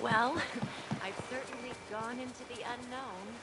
Well, I've certainly gone into the unknown.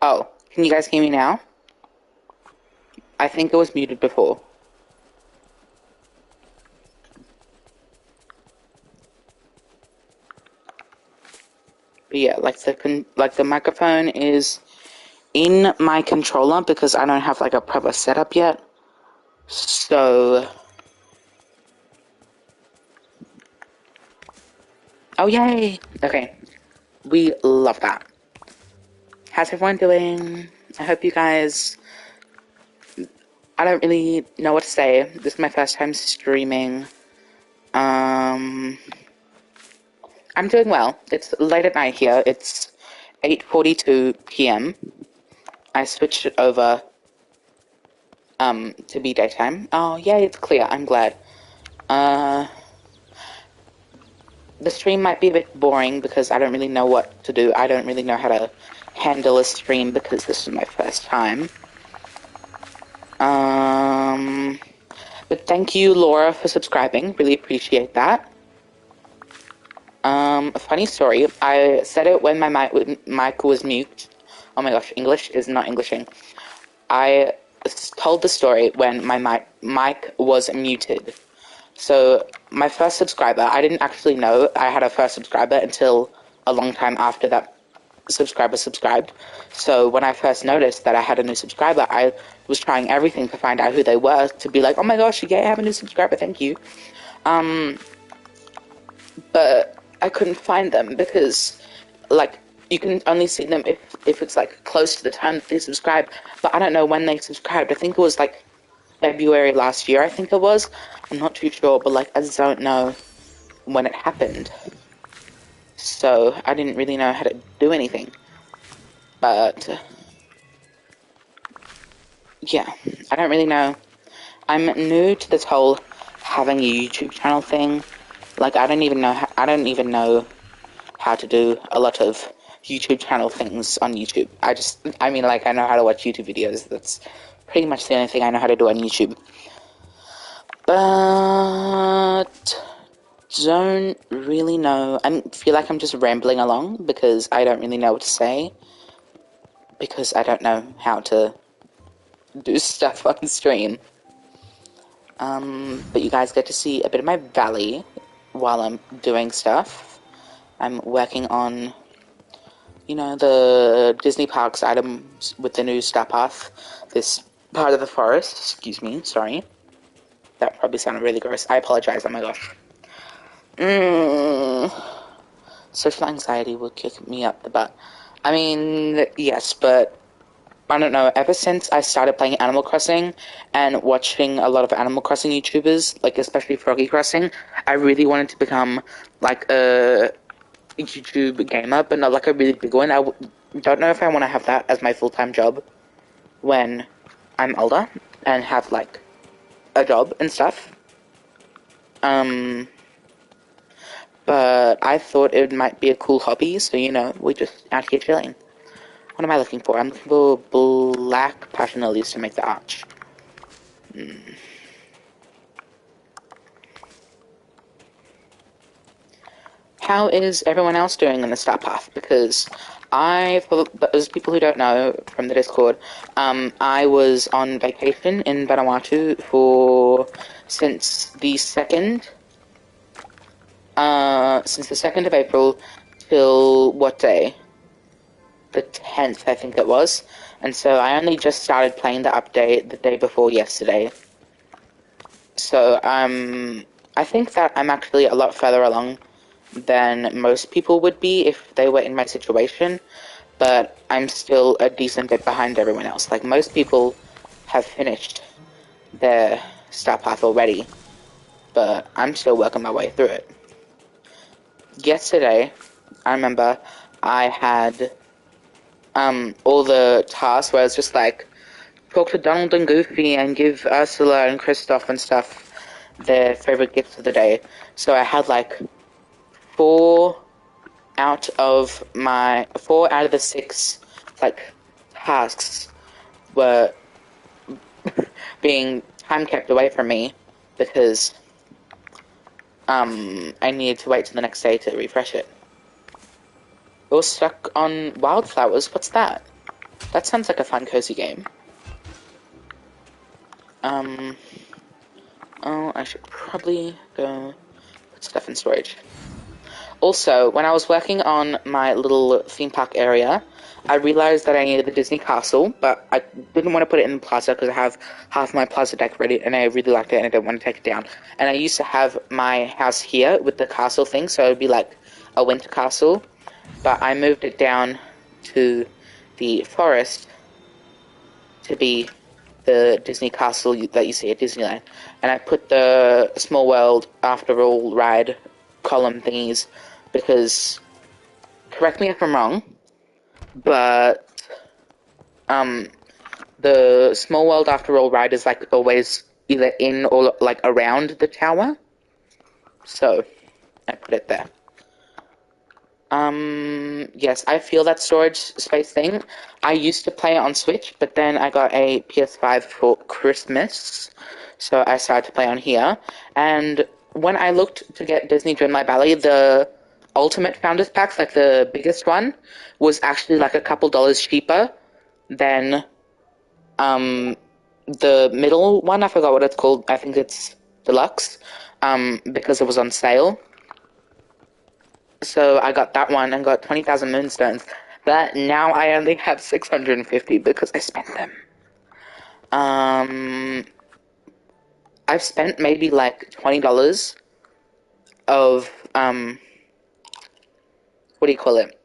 Oh, can you guys hear me now? I think it was muted before. But yeah, like the microphone is in my controller because I don't have like a proper setup yet. So, oh yay! Okay, we love that. How's everyone doing? I hope you guys. I don't really know what to say. This is my first time streaming. I'm doing well. It's late at night here. It's 8:42 p.m. I switched it over to be daytime. Oh, yay, it's clear. I'm glad. The stream might be a bit boring because I don't really know what to do. I don't really know how to handle a stream because this is my first time. But thank you, Laura, for subscribing. Really appreciate that. A funny story. I said it when my mic was mute. Oh my gosh, English is not Englishing. I told the story when my mic was muted. So my first subscriber, I didn't actually know I had a first subscriber until a long time after that subscriber subscribed. So when I first noticed that I had a new subscriber, I was trying everything to find out who they were, to be like, oh my gosh, yeah, I have a new subscriber, thank you. But I couldn't find them because, like, you can only see them if it's, like, close to the time that they subscribe. But I don't know when they subscribed. I think it was, like, February last year, I think it was. I'm not too sure, but, like, I just don't know when it happened. So I didn't really know how to do anything. But, yeah, I don't really know. I'm new to this whole having a YouTube channel thing. Like, I don't even know how to do a lot of YouTube channel things on YouTube. I mean, like, I know how to watch YouTube videos. That's pretty much the only thing I know how to do on YouTube. But don't really know. I feel like I'm just rambling along because I don't really know what to say. Because I don't know how to do stuff on stream. But you guys get to see a bit of my valley while I'm doing stuff. I'm working on, you know, the Disney Parks items with the new Star Path. This part of the forest, excuse me, sorry. That probably sounded really gross. I apologize, oh my gosh. Social anxiety will kick me up the butt. I mean, yes, but I don't know, ever since I started playing Animal Crossing and watching a lot of Animal Crossing YouTubers, like especially Froggy Crossing, I really wanted to become like a YouTube gamer, but not like a really big one. I don't know if I want to have that as my full-time job when I'm older and have like a job and stuff. But I thought it might be a cool hobby, so you know, we're just out here chilling. What am I looking for? I'm looking for black passion lilies to make the arch. How is everyone else doing in the Star Path? Because for those people who don't know from the Discord, I was on vacation in Vanuatu since the 2nd of April till what day? The 10th, I think it was. And so I only just started playing the update the day before yesterday. So, I think that I'm actually a lot further along than most people would be if they were in my situation, but I'm still a decent bit behind everyone else. Like, most people have finished their Star Path already, but I'm still working my way through it. Yesterday, I remember I had all the tasks where I was just like, talk to Donald and Goofy and give Ursula and Kristoff and stuff their favorite gifts of the day. So I had like 4 out of the 6 like tasks were being time kept away from me because I needed to wait till the next day to refresh it. It was stuck on wildflowers. What's that? That sounds like a fun, cozy game. Oh, I should probably go put stuff in storage. Also, when I was working on my little theme park area, I realized that I needed the Disney castle, but I didn't want to put it in the plaza because I have half my plaza decorated and I really liked it and I don't want to take it down. And I used to have my house here with the castle thing, so it would be like a winter castle, but I moved it down to the forest to be the Disney castle that you see at Disneyland. And I put the Small World After All ride column thingies because, correct me if I'm wrong, but the Small World After All ride is like always either in or like around the tower. So I put it there. Yes, I feel that storage space thing. I used to play it on Switch, but then I got a PS5 for Christmas, so I started to play on here. And when I looked to get Disney Dreamlight Valley, the Ultimate Founders Packs, like the biggest one, was actually like a couple dollars cheaper than the middle one. I forgot what it's called. I think it's Deluxe, because it was on sale. So I got that one and got 20,000 moonstones. But now I only have 650 because I spent them. I've spent maybe like $20 of, what do you call it?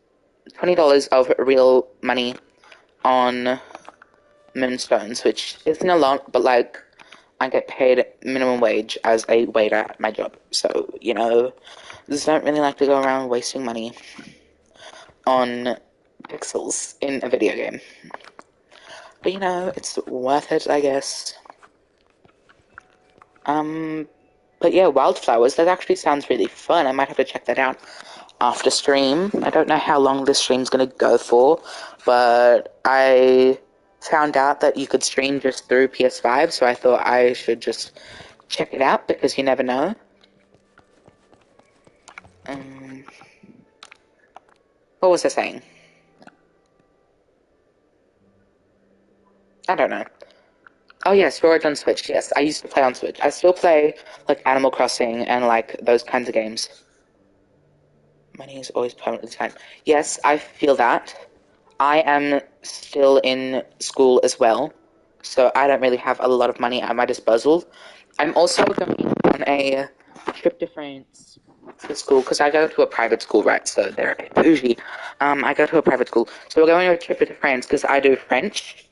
$20 of real money on moonstones, which isn't a lot, but like, I get paid minimum wage as a waiter at my job. So, you know, just don't really like to go around wasting money on pixels in a video game. But you know, it's worth it, I guess. But yeah, wildflowers, that actually sounds really fun. I might have to check that out after stream. I don't know how long this stream's gonna go for, but I found out that you could stream just through PS5, so I thought I should just check it out because you never know. What was I saying? I don't know. Oh yeah, storage on Switch, yes. I used to play on Switch. I still play, like, Animal Crossing and, like, those kinds of games. Money is always permanently spent. Yes, I feel that. I am still in school as well, so I don't really have a lot of money at my disposal. I'm also going on a trip to France for school, because I go to a private school, right, so they're a bit bougie. I go to a private school, so we're going on a trip to France, because I do French,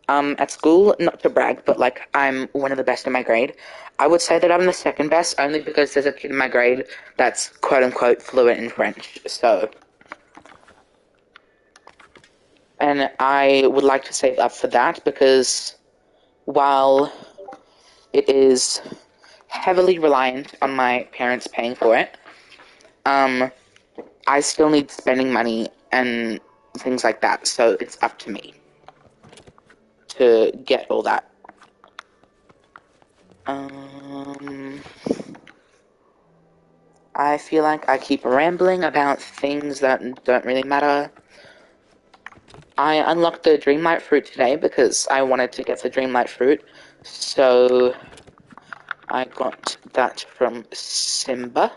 at school, not to brag, but like I'm one of the best in my grade. I would say that I'm the second best, only because there's a kid in my grade that's quote unquote fluent in French. So, and I would like to save up for that because while it is heavily reliant on my parents paying for it, I still need spending money and things like that. So it's up to me to get all that. I feel like I keep rambling about things that don't really matter. I unlocked the Dreamlight fruit today because I wanted to get the Dreamlight fruit, so I got that from Simba.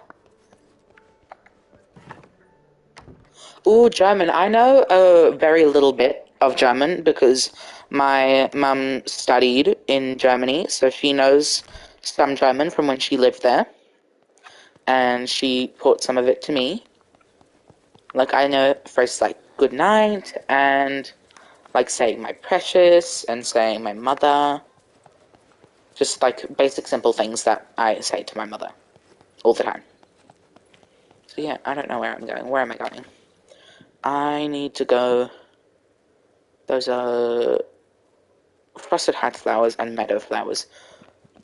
Ooh, German. I know a very little bit of German because my mum studied in Germany, so she knows some German from when she lived there, and she taught some of it to me. Like, I know phrases like good night and like saying my precious and saying my mother. Just like basic simple things that I say to my mother all the time. So yeah, I don't know where I'm going. Where am I going? I need to go. Those are frosted heights flowers and meadow flowers.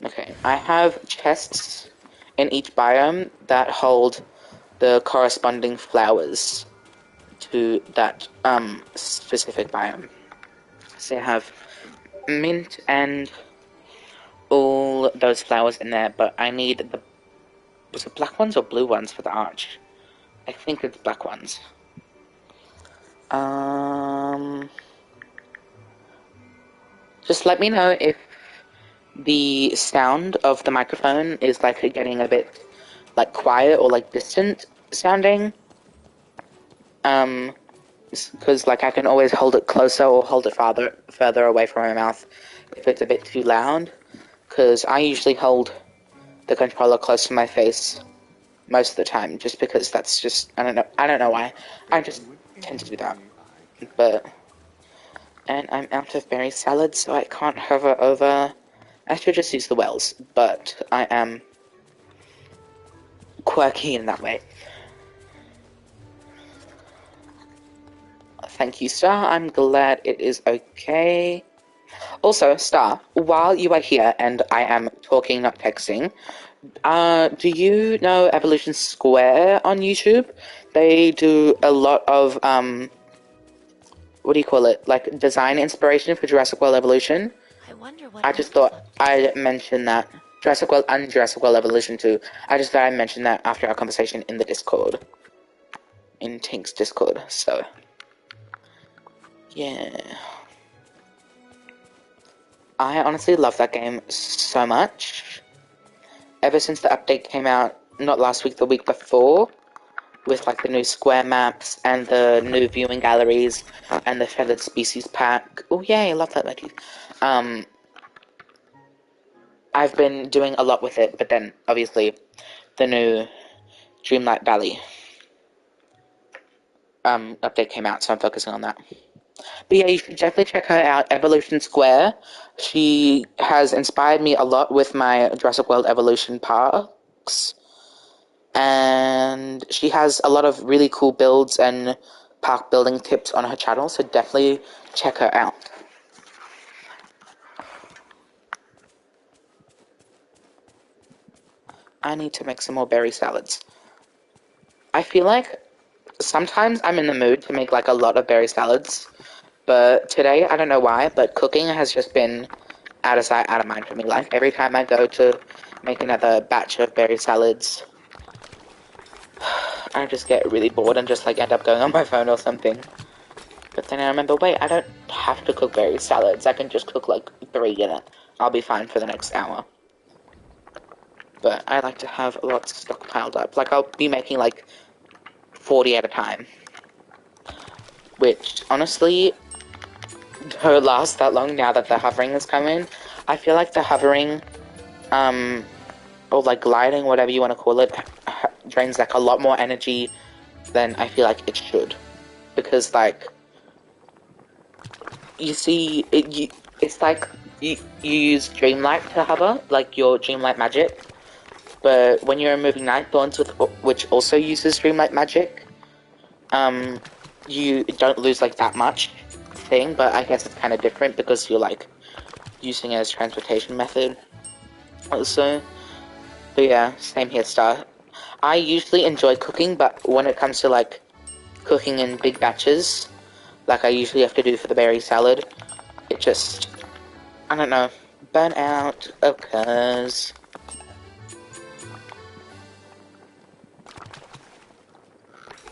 Okay, I have chests in each biome that hold the corresponding flowers to that specific biome. So I have mint and all those flowers in there, but I need the, was it black ones or blue ones for the arch? I think it's black ones. Just let me know if the sound of the microphone is like getting a bit like quiet or like distant sounding. Because like I can always hold it closer or hold it further away from my mouth if it's a bit too loud. Because I usually hold the controller close to my face most of the time, just because that's just I don't know why. I just tend to do that. And I'm out of berry salad, so I can't hover over. I should just use the wells, but I am quirky in that way. Thank you, Star. I'm glad it is okay. Also, Star, while you are here and I am talking, not texting, do you know Evolution Square on YouTube? They do a lot of, what do you call it? Like, design inspiration for Jurassic World Evolution. I wonder what I just thought I'd mention that. Jurassic World and Jurassic World Evolution 2. I just thought I'd mention that after our conversation in the Discord. In Tink's Discord, so. Yeah. I honestly love that game so much. Ever since the update came out, not last week, the week before, with like the new square maps and the new viewing galleries and the feathered species pack. Oh yay, I love that motif. I've been doing a lot with it, but then obviously the new Dreamlight Valley update came out, so I'm focusing on that. But yeah, you should definitely check her out, Evolution Square. She has inspired me a lot with my Jurassic World Evolution parks. And she has a lot of really cool builds and park building tips on her channel, so definitely check her out. I need to make some more berry salads. I feel like sometimes I'm in the mood to make like a lot of berry salads, but today, I don't know why, but cooking has just been out of sight, out of mind for me. Like every time I go to make another batch of berry salads, I just get really bored and just like end up going on my phone or something. But then I remember, wait, I don't have to cook berry salads. I can just cook like 3 in it. I'll be fine for the next hour. But I like to have lots stockpiled up. Like I'll be making like 40 at a time. Which honestly don't last that long now that the hovering has come in. I feel like the hovering, or like gliding, whatever you want to call it, drains like a lot more energy than I feel like it should. Because like, you see, it's like you use Dreamlight to hover, like your Dreamlight magic. But when you're removing Night Thorns, which also uses Dreamlight magic, you don't lose like that much thing. But I guess it's kind of different because you're like using it as transportation method. Also, but yeah, same here, Star. I usually enjoy cooking, but when it comes to like cooking in big batches, like I usually have to do for the berry salad, it just, I don't know, burnout occurs.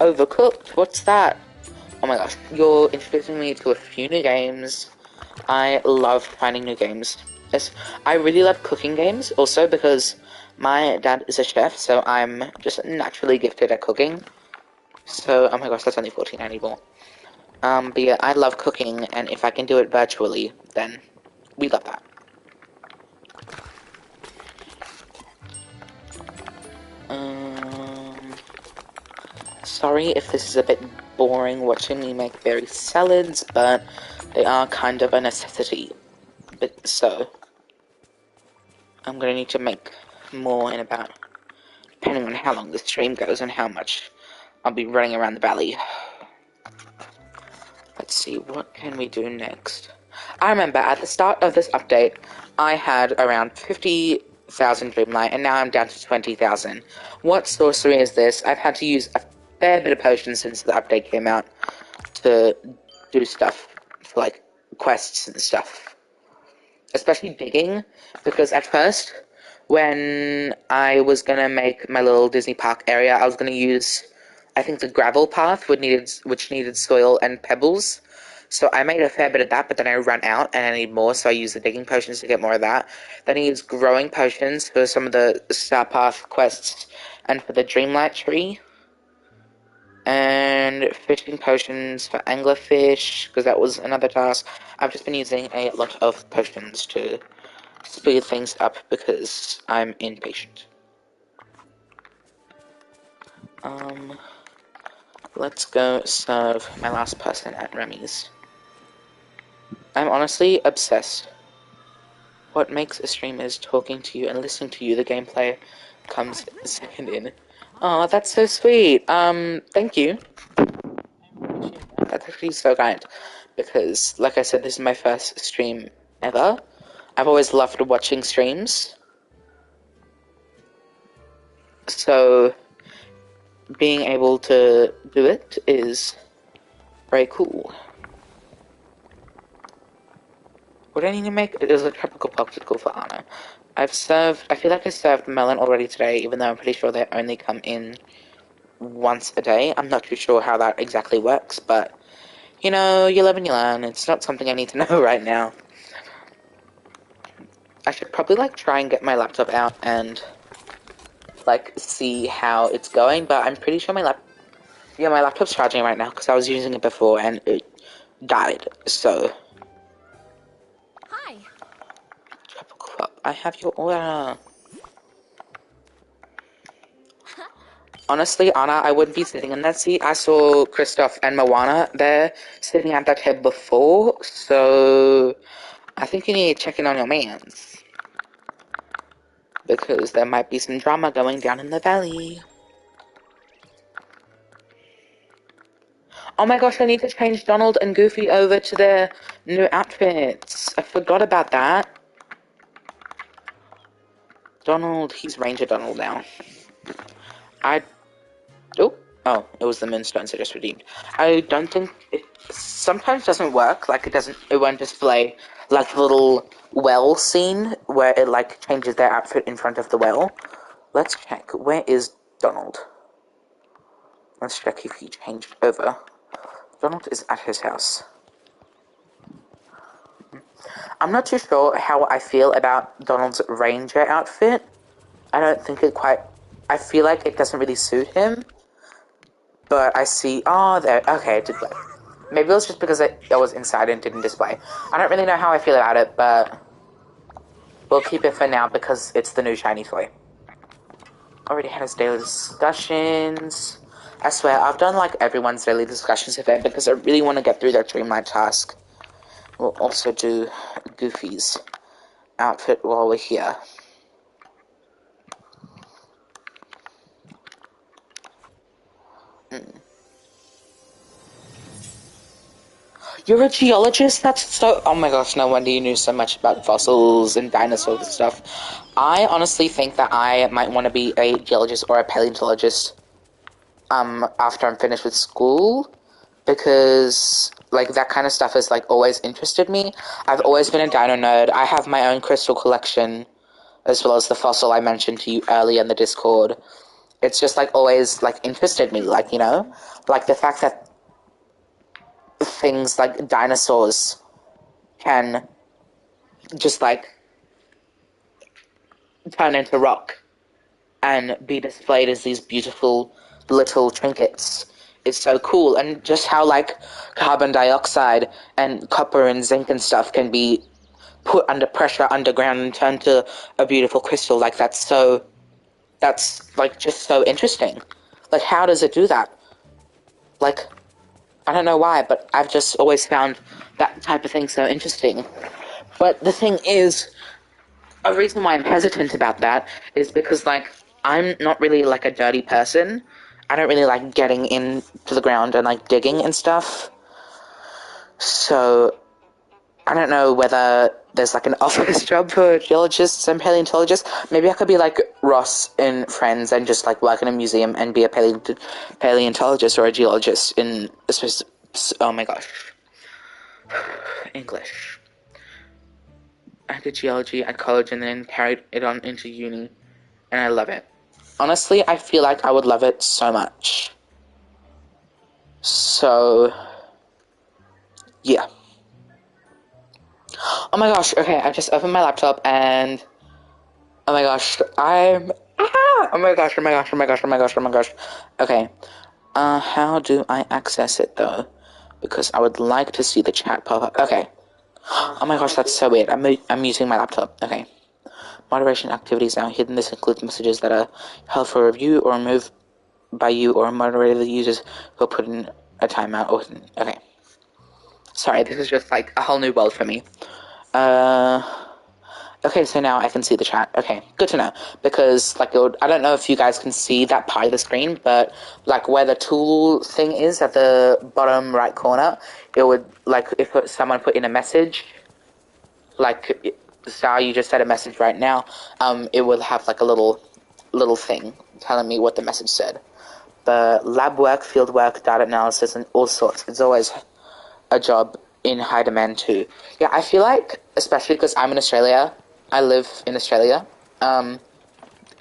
Overcooked? What's that? Oh my gosh, you're introducing me to a few new games. I love finding new games. I really love cooking games, also because my dad is a chef, so I'm just naturally gifted at cooking. So, oh my gosh, that's only $14.94. But yeah, I love cooking, and if I can do it virtually, then we love that. Sorry if this is a bit boring watching me make berry salads, but they are kind of a necessity. But so, I'm gonna need to make more in about, depending on how long the stream goes and how much I'll be running around the valley. Let's see, what can we do next? I remember at the start of this update, I had around 50,000 Dreamlight, and now I'm down to 20,000. What sorcery is this? I've had to use a fair bit of potions since the update came out to do stuff, for like quests and stuff. Especially digging, because at first, when I was gonna make my little Disney Park area, I was gonna use, I think, the gravel path, which needed soil and pebbles. So I made a fair bit of that, but then I ran out and I need more, so I used the digging potions to get more of that. Then I used growing potions for some of the Star Path quests and for the Dreamlight tree. And fishing potions for anglerfish, because that was another task. I've just been using a lot of potions to speed things up because I'm impatient. Let's go serve my last person at Remy's. I'm honestly obsessed. What makes a streamer is talking to you and listening to you. The gameplay comes second in. Oh, that's so sweet. Thank you. That's actually so kind. Because, like I said, this is my first stream ever. I've always loved watching streams. So, being able to do it is very cool. What do I need to make? It is a tropical popsicle for Anna. I feel like I served melon already today, even though I'm pretty sure they only come in once a day. I'm not too sure how that exactly works, but, you know, you live and you learn. It's not something I need to know right now. I should probably, try and get my laptop out and, see how it's going, but I'm pretty sure my laptop's charging right now, because I was using it before, and it died, so... Hi. Tropical Pop, I have your order. Honestly, Anna, I wouldn't be sitting in that seat. I saw Kristoff and Moana there, sitting at that table before, so... I think you need to check in on your mans. Because there might be some drama going down in the valley. Oh my gosh, I need to change Donald and Goofy over to their new outfits. I forgot about that. Donald, he's Ranger Donald now. Oh, it was the Moonstones I just redeemed. I don't think it sometimes doesn't work. It won't display, the little well scene where it, changes their outfit in front of the well. Let's check. Where is Donald? Let's check if he changed over. Donald is at his house. I'm not too sure how I feel about Donald's ranger outfit. I don't think it quite... I feel like it doesn't really suit him. But I see... Oh, there... Okay, it did play. Maybe it was just because I was inside and didn't display. I don't really know how I feel about it, but... We'll keep it for now because it's the new shiny toy. Already had his daily discussions. I swear, I've done, everyone's daily discussions event because I really want to get through their Dreamlight task. We'll also do Goofy's outfit while we're here. You're a geologist? That's so... Oh my gosh, no wonder you knew so much about fossils and dinosaurs and stuff. I honestly think that I might want to be a geologist or a paleontologist, after I'm finished with school. Because, that kind of stuff has, always interested me. I've always been a dino nerd. I have my own crystal collection, as well as the fossil I mentioned to you earlier in the Discord. It's just, always, interested me, you know? The fact that things like dinosaurs can just, turn into rock and be displayed as these beautiful little trinkets is so cool. And just how, carbon dioxide and copper and zinc and stuff can be put under pressure underground and turned to a beautiful crystal, that's just so interesting. How does it do that? I don't know why, but I've just always found that type of thing so interesting. But the thing is, a reason why I'm hesitant about that is because, I'm not really, a dirty person. I don't really like getting into the ground and, digging and stuff. So, I don't know whether there's, an office job for geologists and paleontologists. Maybe I could be, Ross in Friends and just, work in a museum and be a paleontologist or a geologist in... Oh my gosh. English. I did geology at college and then carried it on into uni, and I love it. Honestly, I feel like I would love it so much. So, Yeah. Oh my gosh, okay, I just opened my laptop and oh my gosh, oh my gosh, oh my gosh, oh my gosh, oh my gosh, oh my gosh. Okay. How do I access it though? Because I would like to see the chat pop up. Okay. Oh my gosh, that's so weird. I'm using my laptop. Okay. Moderation activities now hidden. This includes messages that are held for review or removed by you or moderated the users who put in a timeout. Or okay. Sorry, this is just like a whole new world for me. Okay, so now I can see the chat. Okay, good to know. Because, like, I don't know if you guys can see that part of the screen, but, like, where the tool thing is at the bottom right corner, it would, like, if someone put in a message, like, Star, you just said a message right now, it would have, like, a little thing telling me what the message said. But lab work, field work, data analysis, and all sorts. It's always a job in high demand too. Yeah, I feel like, especially because I'm in Australia, I live in Australia,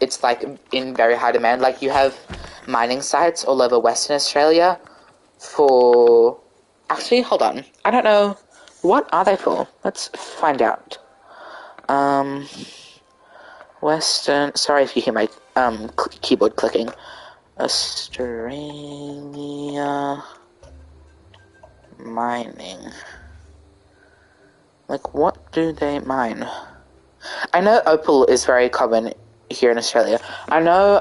it's like in very high demand. Like you have mining sites all over Western Australia for... Actually, hold on. I don't know. What are they for? Let's find out. Western... Sorry if you hear my keyboard clicking. Australia... mining. Like, what do they mine? I know opal is very common here in Australia. I know,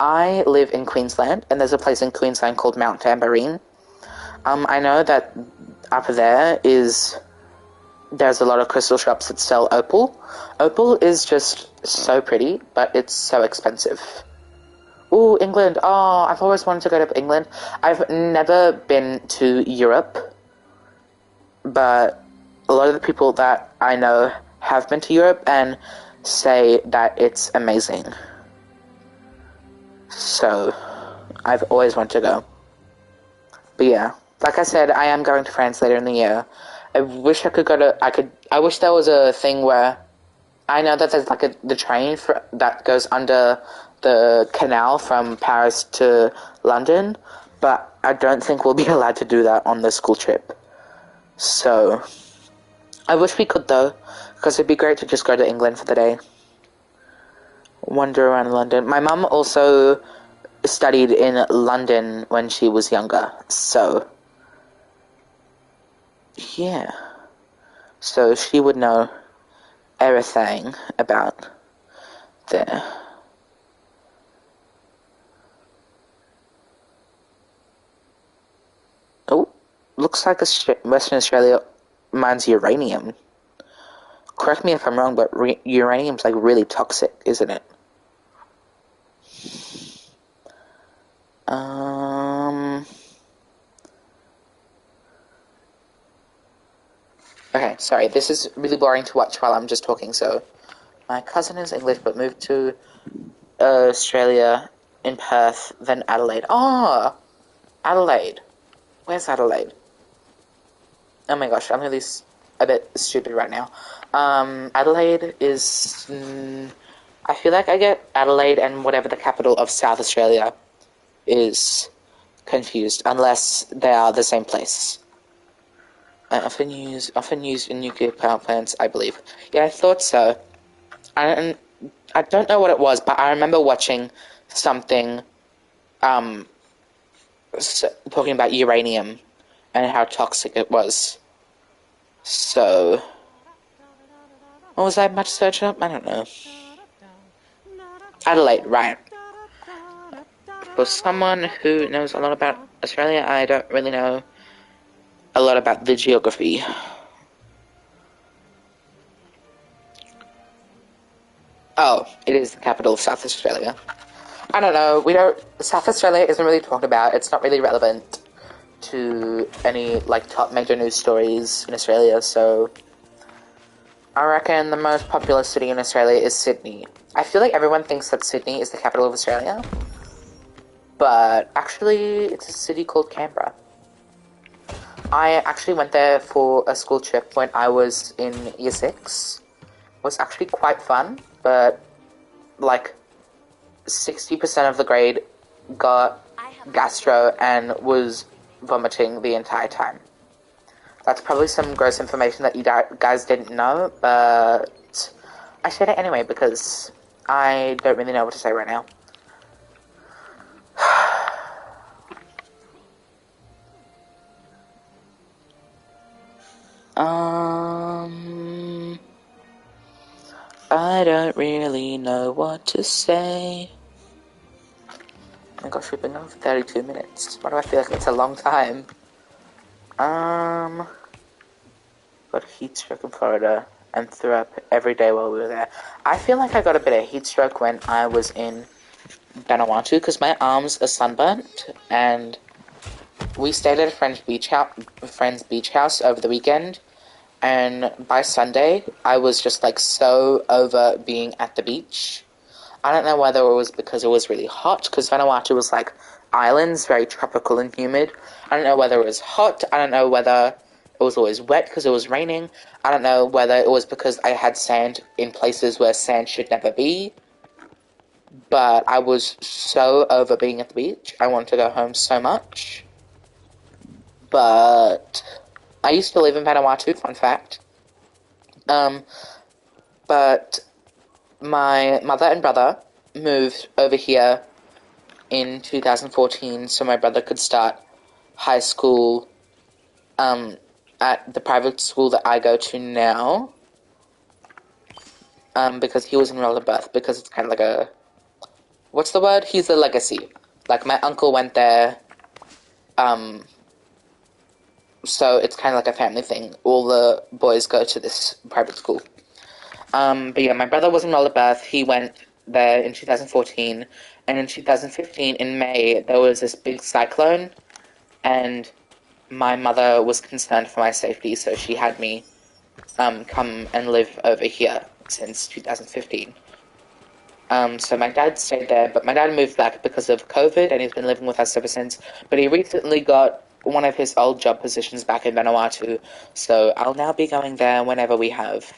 I live in Queensland, and there's a place in Queensland called Mount Tamborine. I know that up there's a lot of crystal shops that sell opal. Opal is just so pretty, but it's so expensive. Ooh, England. Oh, I've always wanted to go to England. I've never been to Europe, but a lot of the people that I know have been to Europe and say that it's amazing. So, I've always wanted to go. But yeah, like I said, I am going to France later in the year. I wish I could go to... I wish there was a thing where... I know that there's like the train that goes under the canal from Paris to London, but I don't think we'll be allowed to do that on the school trip. So... I wish we could though, because it'd be great to just go to England for the day. Wander around London. My mum also studied in London when she was younger, so... yeah. So she would know everything about there. Oh, looks like Western Australia mines uranium. Correct me if I'm wrong, but uranium's like really toxic, isn't it? Okay, sorry, this is really boring to watch while I'm just talking, so... My cousin is English, but moved to Australia in Perth, then Adelaide. Oh! Adelaide. Where's Adelaide? Oh my gosh, I'm really a bit stupid right now. Adelaide is... I feel like I get Adelaide and whatever the capital of South Australia is confused, unless they are the same place. Often used in nuclear power plants, I believe. Yeah, I thought so. I don't know what it was, but I remember watching something talking about uranium and how toxic it was. So, what was I about to search up? I don't know. Adelaide, right. For someone who knows a lot about Australia, I don't really know a lot about the geography. Oh, it is the capital of South Australia. I don't know, South Australia isn't really talked about, it's not really relevant to any, like, top major news stories in Australia, so... I reckon the most populous city in Australia is Sydney. I feel like everyone thinks that Sydney is the capital of Australia, but actually, it's a city called Canberra. I actually went there for a school trip when I was in year 6. It was actually quite fun, but, like, 60% of the grade got gastro and was vomiting the entire time. That's probably some gross information that you guys didn't know, but I shared it anyway because I don't really know what to say right now. I don't really know what to say. Oh my gosh, we've been on for 32 minutes. Why do I feel like it's a long time? Got a heat stroke in Florida and threw up every day while we were there. I feel like I got a bit of heat stroke when I was in Vanuatu because my arms are sunburnt, and we stayed at a friend's beach house over the weekend, and by Sunday I was just like so over being at the beach. I don't know whether it was because it was really hot, because Vanuatu was like islands, very tropical and humid. I don't know whether it was hot. I don't know whether it was always wet because it was raining. I don't know whether it was because I had sand in places where sand should never be. But I was so over being at the beach. I wanted to go home so much. But I used to live in Vanuatu, fun fact. But my mother and brother moved over here in 2014 so my brother could start high school at the private school that I go to now, because he was enrolled at birth, because it's kind of like a, what's the word? He's a legacy. Like, my uncle went there, so it's kind of like a family thing. All the boys go to this private school. But yeah, my brother was enrolled at birth. He went there in 2014, and in 2015, in May, there was this big cyclone, and my mother was concerned for my safety, so she had me come and live over here since 2015. So my dad stayed there, but my dad moved back because of COVID, and he's been living with us ever since. But he recently got one of his old job positions back in Vanuatu, so I'll now be going there whenever we have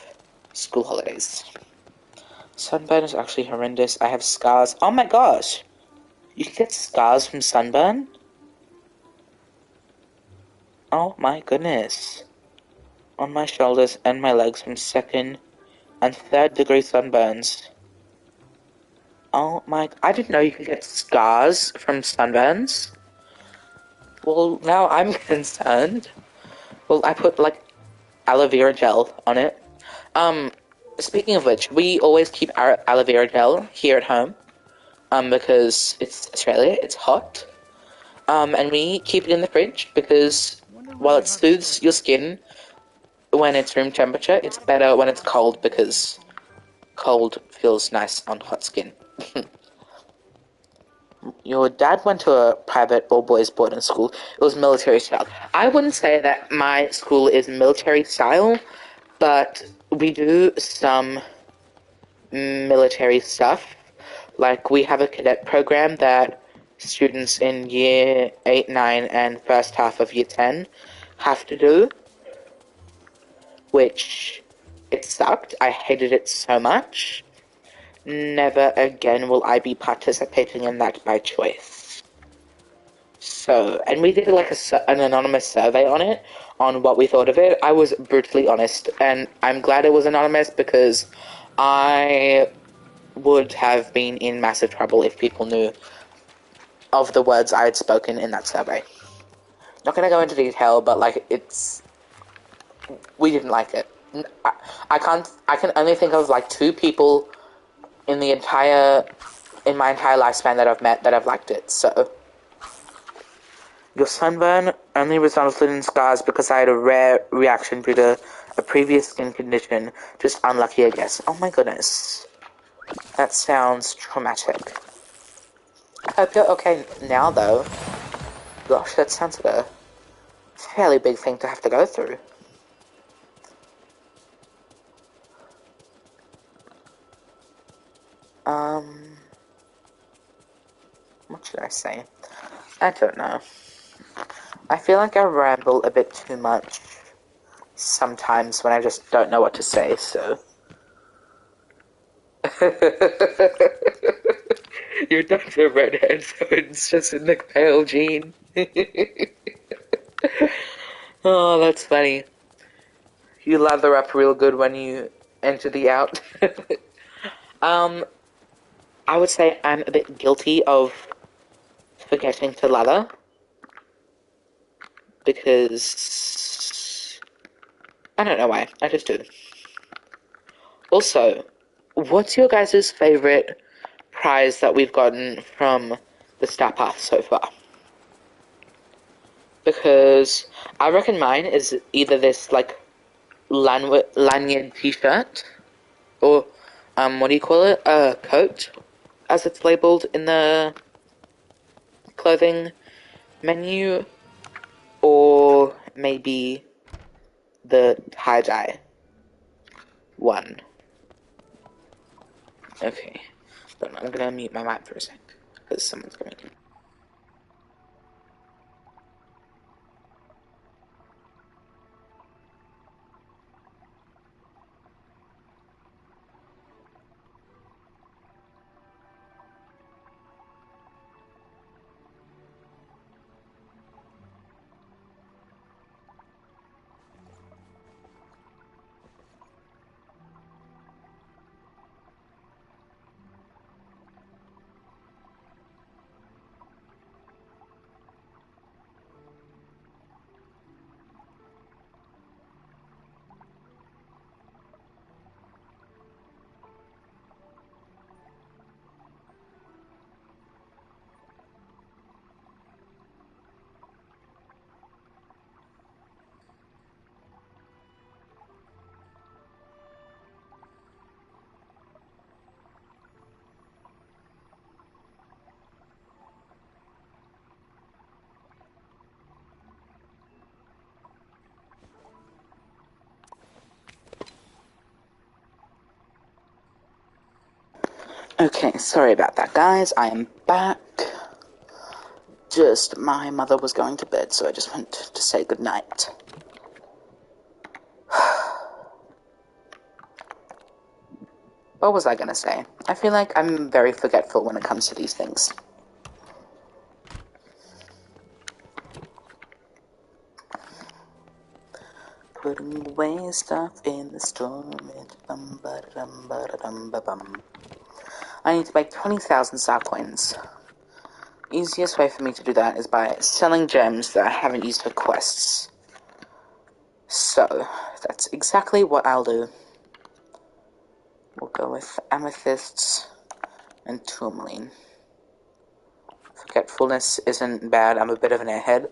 school holidays. Sunburn is actually horrendous. I have scars. Oh my gosh! You can get scars from sunburn? Oh my goodness. On my shoulders and my legs from 2nd and 3rd degree sunburns. Oh my, I didn't know you could get scars from sunburns. Well, now I'm concerned. Well, I put like aloe vera gel on it. Speaking of which, we always keep our aloe vera gel here at home. Because it's Australia, it's hot. And we keep it in the fridge because while it soothes your skin when it's room temperature, it's better when it's cold because cold feels nice on hot skin. Your dad went to a private all-boys boarding school. It was military style. I wouldn't say that my school is military style, but we do some military stuff. Like, we have a cadet program that students in year 8, 9, and first half of year 10 have to do, which it sucked. I hated it so much. Never again will I be participating in that by choice. So, and we did like an anonymous survey on it, on what we thought of it. I was brutally honest, and I'm glad it was anonymous because I would have been in massive trouble if people knew of the words I had spoken in that survey. Not gonna go into detail, but like we didn't like it. I can only think of like 2 people in my entire lifespan that I've met that have liked it, so. Your sunburn only resulted in scars because I had a rare reaction due to a previous skin condition. Just unlucky, I guess. Oh my goodness. That sounds traumatic. I hope you're okay now, though. Gosh, that sounds like a fairly big thing to have to go through. What should I say? I don't know. I feel like I ramble a bit too much sometimes when I just don't know what to say, so. You're not a redhead, so it's just in the pale gene. Oh, that's funny. You lather up real good when you enter the out. um, I would say I'm a bit guilty of forgetting to lather because I don't know why. I just do. Also, what's your guys' favorite prize that we've gotten from the Star Path so far? Because I reckon mine is either this like lanyard t-shirt or what do you call it? A coat, as it's labeled in the clothing menu, or maybe the tie-dye one. Okay, then I'm gonna mute my mic for a sec because someone's coming in. Okay, sorry about that, guys. I am back. Just my mother was going to bed, so I just went to say goodnight. What was I gonna say? I feel like I'm very forgetful when it comes to these things. Putting away stuff in the storage. I need to make 20,000 star coins. Easiest way for me to do that is by selling gems that I haven't used for quests. So, that's exactly what I'll do. We'll go with amethysts and tourmaline. Forgetfulness isn't bad, I'm a bit of an airhead.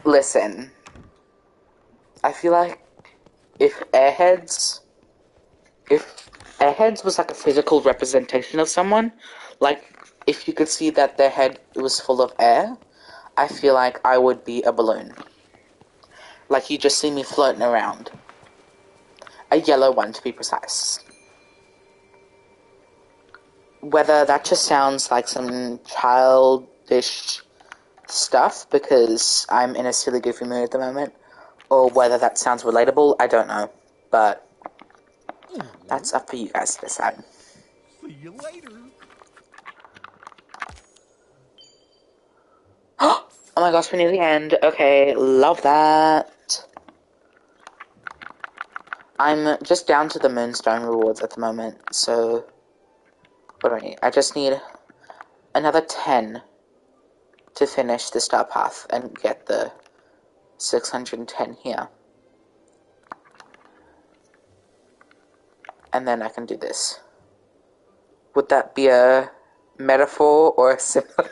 Listen, I feel like if Airheads was like a physical representation of someone, like if you could see that their head was full of air, I feel like I would be a balloon. Like you just see me floating around. A yellow one to be precise. Whether that just sounds like some childish stuff because I'm in a silly goofy mood at the moment, or whether that sounds relatable, I don't know. But that's up for you guys to decide. See you later. Oh my gosh, we're near the end. Okay, love that. I'm just down to the moonstone rewards at the moment, so what do I need? I just need another 10 to finish the star path and get the 610 here. And then I can do this. Would that be a metaphor or a symbol?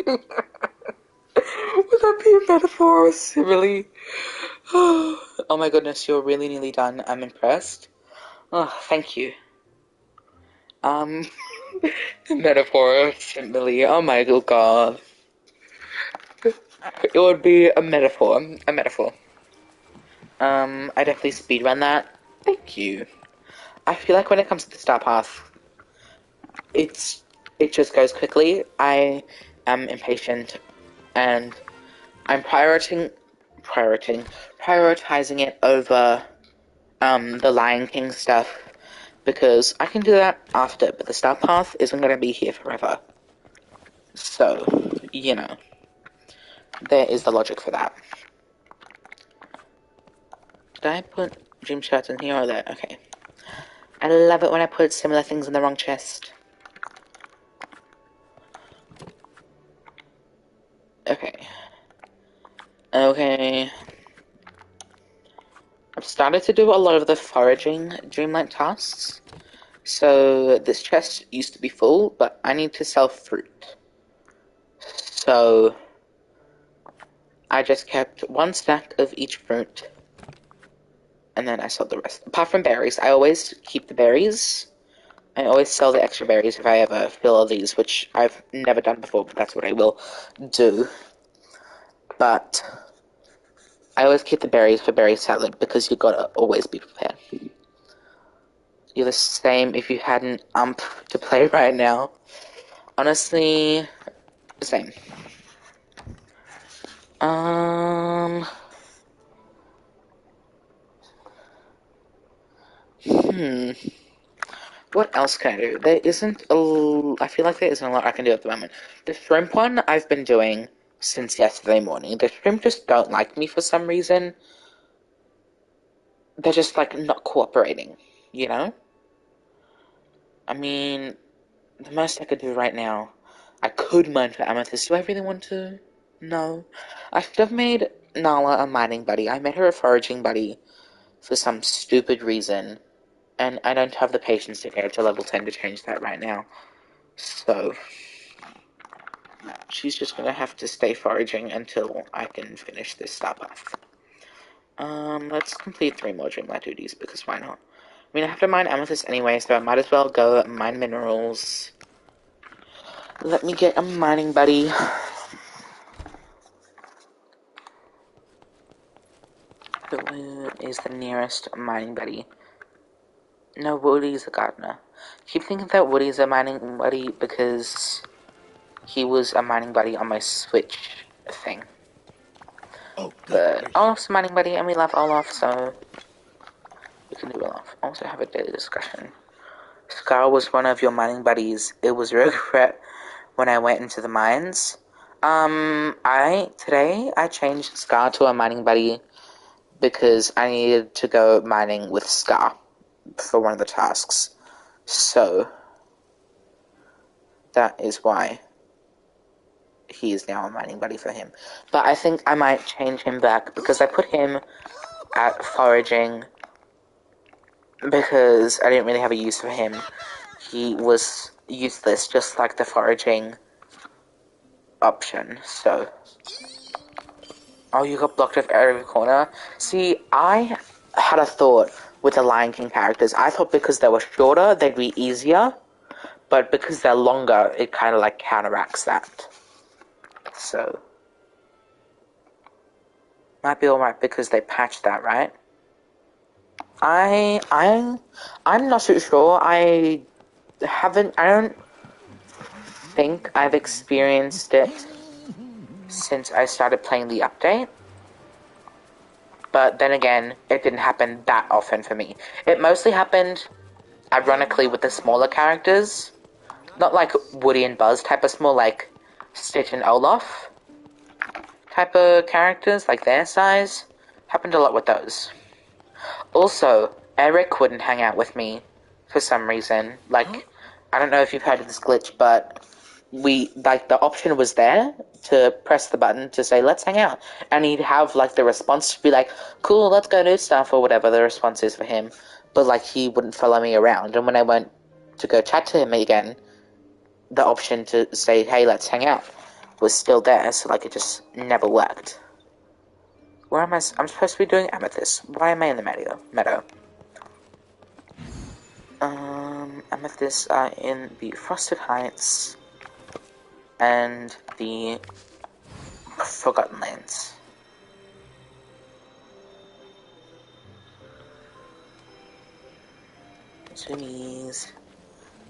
Would that be a metaphor or a simile? Oh my goodness, you're really nearly done. I'm impressed. Oh, thank you. Metaphor or simile. Oh my god. It would be a metaphor. A metaphor. I definitely speedrun that. Thank you. I feel like when it comes to the star path, it just goes quickly. I am impatient, and I'm prioritizing it over the Lion King stuff because I can do that after, but the star path isn't going to be here forever. So, you know. There is the logic for that. Did I put dream shirts in here or there? Okay. I love it when I put similar things in the wrong chest. Okay. Okay. I've started to do a lot of the foraging Dreamlight tasks. So this chest used to be full, but I need to sell fruit. So I just kept one stack of each fruit, and then I sold the rest. Apart from berries, I always keep the berries. I always sell the extra berries if I ever fill all these, which I've never done before, but that's what I will do. But I always keep the berries for berry salad, because you gotta always be prepared. You're the same if you had an ump to play right now. Honestly, the same. Hmm. What else can I do? There isn't I feel like there isn't a lot I can do at the moment. The shrimp one I've been doing since yesterday morning. The shrimp just don't like me for some reason. They're just, like, not cooperating, you know? I mean, the most I could do right now, I could mine for amethyst. Do I really want to? No. I should have made Nala a mining buddy. I made her a foraging buddy for some stupid reason, and I don't have the patience to get to level 10 to change that right now. So, she's just gonna have to stay foraging until I can finish this star path. Let's complete 3 more Dreamlight duties, because why not? I mean, I have to mine amethyst anyway, so I might as well go mine minerals. Let me get a mining buddy. Who is the nearest mining buddy? No, Woody's a gardener. I keep thinking that Woody's a mining buddy because he was a mining buddy on my Switch thing. Oh, good. But Olaf's a mining buddy, and we love Olaf, so we can do Olaf. Also have a daily discussion. Scar was one of your mining buddies. It was regret when I went into the mines. Today I changed Scar to a mining buddy because I needed to go mining with Scar for one of the tasks. So that is why he is now a mining buddy for him. But I think I might change him back because I put him at foraging because I didn't really have a use for him. He was useless, just like the foraging option, so... Oh, you got blocked off every corner? See, I had a thought with the Lion King characters. I thought because they were shorter, they'd be easier, but because they're longer, it kind of, like, counteracts that. So... might be alright because they patched that, right? I'm not too sure. I don't think I've experienced it since I started playing the update. But then again, it didn't happen that often for me. It mostly happened, ironically, with the smaller characters. Not like Woody and Buzz type of small, like Stitch and Olaf type of characters, like their size. Happened a lot with those. Also, Eric wouldn't hang out with me for some reason. Like, I don't know if you've heard of this glitch, but the option was there to press the button to say, let's hang out. And he'd have, like, the response to be like, cool, let's go do stuff, or whatever the response is for him. But, like, he wouldn't follow me around. And when I went to go chat to him again, the option to say, hey, let's hang out was still there, so, like, it just never worked. Where am I? I'm supposed to be doing amethyst. Why am I in the meadow? Amethysts are in the Frosted Heights and the Forgotten Lands. Zoomies.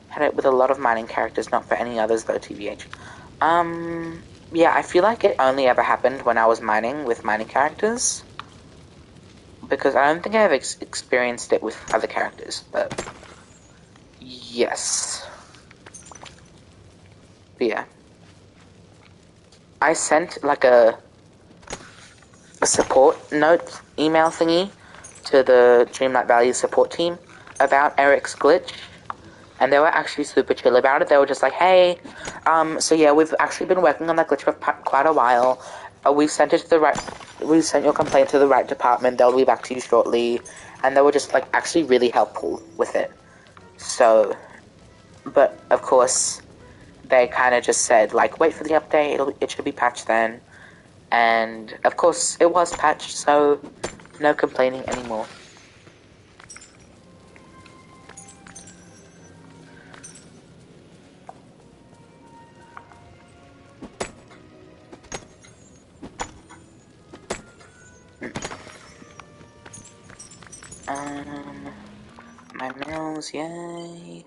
Had it with a lot of mining characters, not for any others though, TBH. Yeah, I feel like it only ever happened when I was mining with mining characters. Because I don't think I've experienced it with other characters, but... yes. But yeah. I sent, like, a support note email thingy to the Dreamlight Valley support team about Eric's glitch, and they were actually super chill about it. They were just like, hey, so yeah, we've actually been working on that glitch for quite a while. We sent your complaint to the right department. They'll be back to you shortly. And they were just like actually really helpful with it. So, but of course, they kind of just said like, wait for the update. It should be patched then. And of course, it was patched. So, no complaining anymore. My minerals, yay.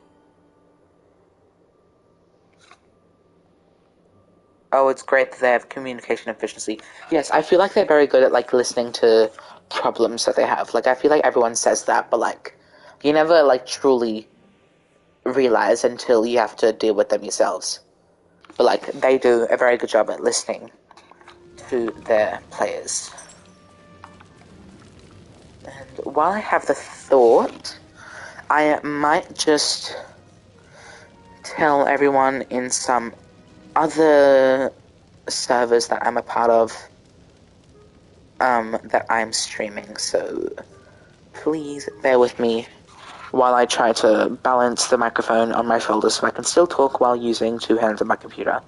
Oh, it's great that they have communication efficiency. Yes, I feel like they're very good at, like, listening to problems that they have. Like, I feel like everyone says that, but, like, you never, like, truly realize until you have to deal with them yourselves. But, like, they do a very good job at listening to their players. And while I have the thought, I might just tell everyone in some other servers that I'm a part of that I'm streaming, so please bear with me while I try to balance the microphone on my shoulders so I can still talk while using two hands on my computer.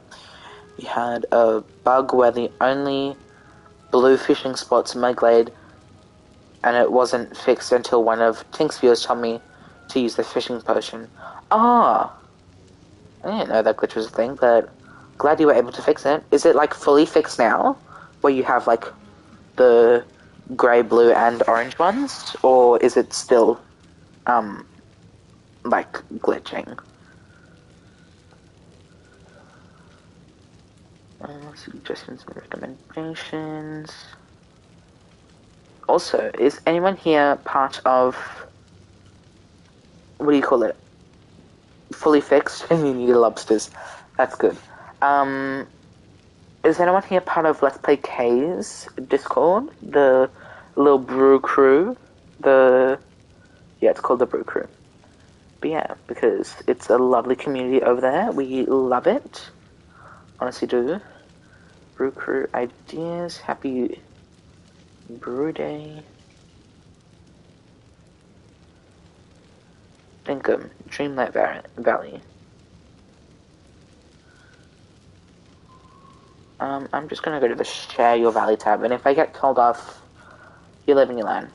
We had a bug where the only blue fishing spots in my glade, and it wasn't fixed until one of Tink's viewers told me to use the fishing potion. Ah! I didn't know that glitch was a thing, but glad you were able to fix it. Is it, like, fully fixed now? Where you have, like, the grey, blue, and orange ones? Or is it still, like, glitching? Suggestions and recommendations. Also, is anyone here part of... what do you call it? Fully fixed? And you need lobsters. That's good. Is anyone here part of Let's Play K's Discord? The little brew crew? Yeah, it's called the brew crew. But yeah, because it's a lovely community over there. We love it. Honestly do. Brew crew ideas. Happy brew day. Dinkum. Dreamlight Valley. I'm just gonna go to the Share Your Valley tab, and if I get told off, you live and you learn.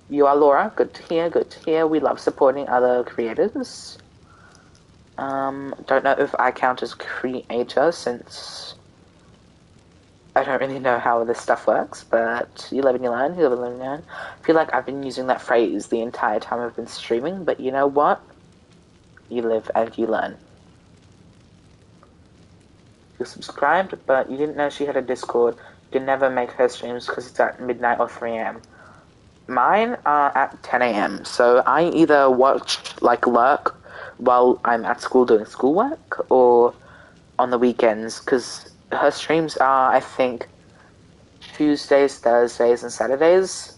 You are Laura. Good to hear, good to hear. We love supporting other creators. Don't know if I count as creator, since I don't really know how this stuff works, but you live and you learn, you live and you learn. I feel like I've been using that phrase the entire time I've been streaming, but you know what? You live and you learn. You're subscribed, but you didn't know she had a Discord. You can never make her streams because it's at midnight or 3 a.m. Mine are at 10 a.m. So I either watch, like, lurk while I'm at school doing schoolwork, or on the weekends, because her streams are, I think, Tuesdays, Thursdays, and Saturdays.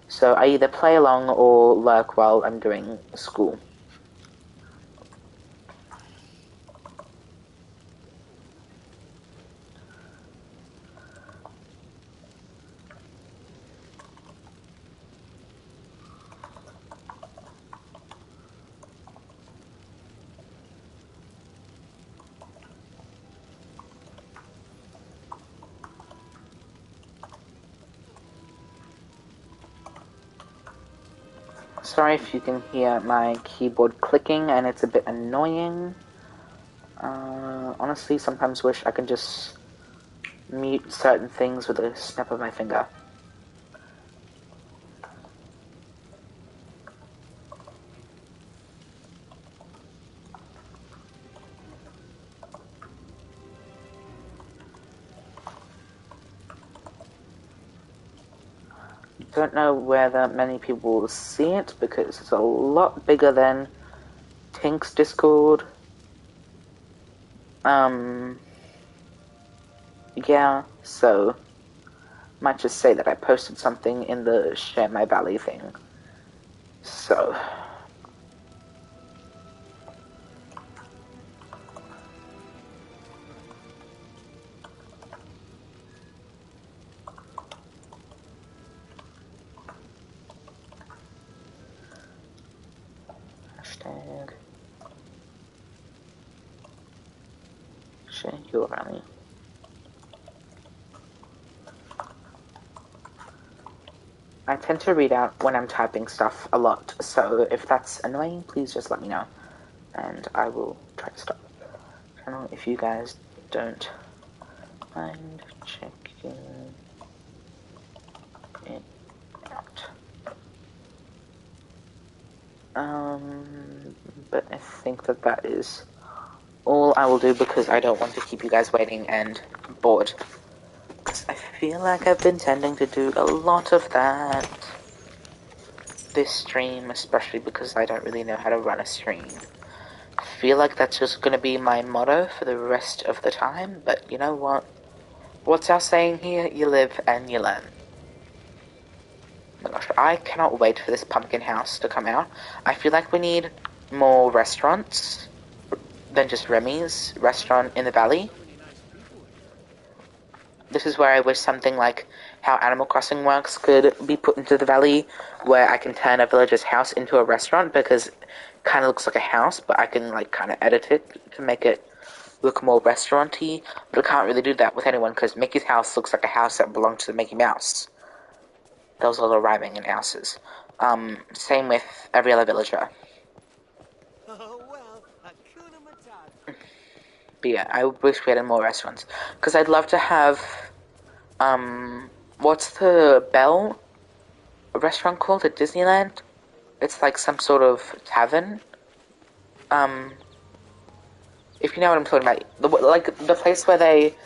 So I either play along or lurk while I'm doing school. Sorry if you can hear my keyboard clicking and it's a bit annoying. Honestly, sometimes wish I can just mute certain things with a snap of my finger. Don't know whether many people will see it because it's a lot bigger than Tink's Discord. yeah, so might just say that I posted something in the Share My Valley thing. So hashtag share your valley. I tend to read out when I'm typing stuff a lot, so if that's annoying, please just let me know, and I will try to stop. Channel if you guys don't mind checking it out. But I think that is all I will do because I don't want to keep you guys waiting and bored. Because I feel like I've been tending to do a lot of that this stream, especially because I don't really know how to run a stream. I feel like that's just going to be my motto for the rest of the time, but you know what? What's our saying here? You live and you learn. Oh my gosh, I cannot wait for this pumpkin house to come out. I feel like we need more restaurants than just Remy's restaurant in the valley. This is where I wish something like how Animal Crossing works could be put into the valley, where I can turn a villager's house into a restaurant, because it kind of looks like a house, but I can like kind of edit it to make it look more restaurant-y. But I can't really do that with anyone, because Mickey's house looks like a house that belonged to Mickey Mouse. There was a lot of rhyming in houses. Same with every other villager. Oh, well, Hakuna Matata. But yeah, I wish we had more restaurants. Because I'd love to have, what's the Bell restaurant called at Disneyland? It's like some sort of tavern. If you know what I'm talking about. Like, the place where they,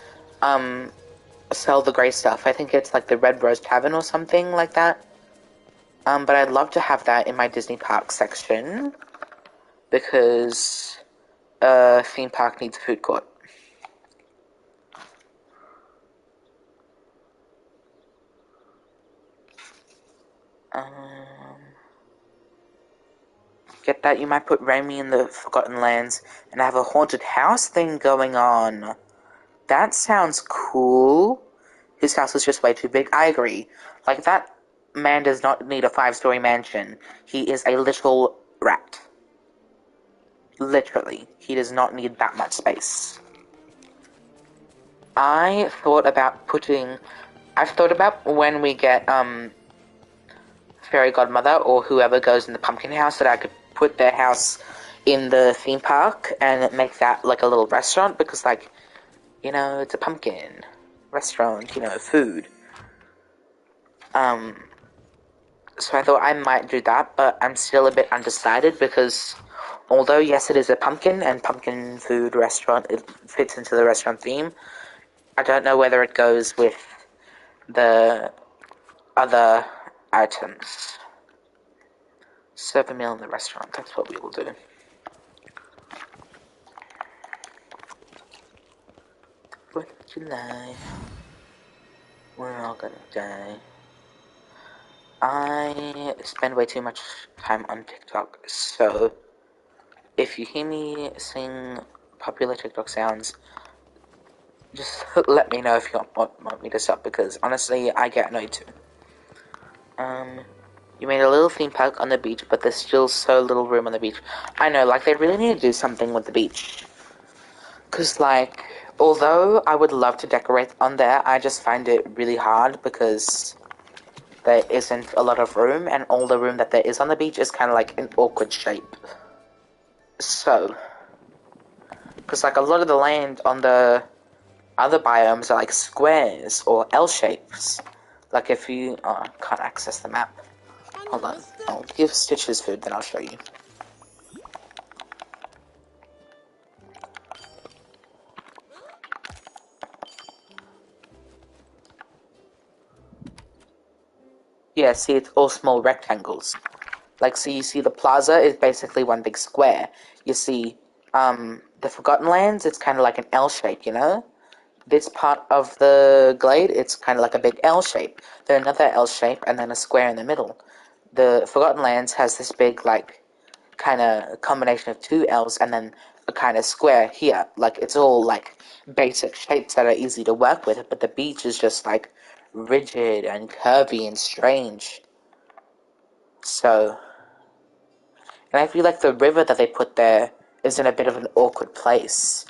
sell the grey stuff. I think it's like the Red Rose Tavern or something like that. But I'd love to have that in my Disney Park section. Because a theme park needs a food court. Get that? You might put Remy in the Forgotten Lands and have a haunted house thing going on. That sounds cool. His house is just way too big. I agree. Like, that man does not need a 5-story mansion. He is a literal rat. Literally. He does not need that much space. I've thought about when we get, Fairy Godmother or whoever goes in the pumpkin house, that I could put their house in the theme park and make that like a little restaurant, because like, you know, it's a pumpkin restaurant, you know, food. So I thought I might do that, but I'm still a bit undecided, because although yes, it is a pumpkin and pumpkin food restaurant, it fits into the restaurant theme, I don't know whether it goes with the other items. Serve a meal in the restaurant, that's what we will do. 4th of July. We're all gonna die. I spend way too much time on TikTok, so if you hear me sing popular TikTok sounds, just let me know if you want me to stop, because honestly, I get annoyed too. You made a little theme park on the beach, but there's still so little room on the beach. I know, like, they really need to do something with the beach. Because, like, although I would love to decorate on there, I just find it really hard, because there isn't a lot of room, and all the room that there is on the beach is kind of like an awkward shape. So, because like a lot of the land on the other biomes are like squares or L shapes. Like if you can't access the map. Hold on, I'll give Stitch his food, then I'll show you. Yeah, see, it's all small rectangles. Like, so you see the plaza is basically one big square. You see, the Forgotten Lands, it's kind of like an L shape, you know? this part of the glade, it's kind of like a big L shape. Then another L shape, and then a square in the middle. The Forgotten Lands has this big, like, kind of combination of two L's and then a kind of square here. Like, it's all, like, basic shapes that are easy to work with, but the beach is just, like, rigid and curvy and strange. So, and I feel like the river that they put there is in a bit of an awkward place.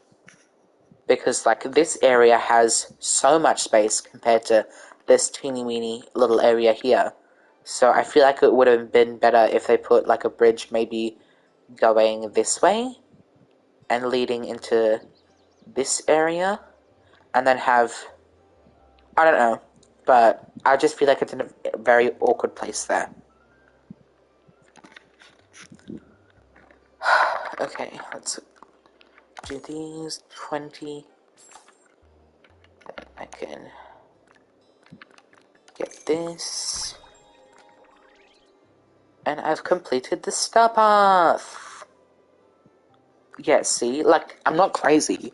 Because, like, this area has so much space compared to this teeny weeny little area here. So I feel like it would have been better if they put, like, a bridge maybe going this way and leading into this area, and then have, I don't know, but I just feel like it's in a very awkward place there. Okay, let's do these 20. I can get this. And I've completed the star path! Yeah, see? Like, I'm not crazy.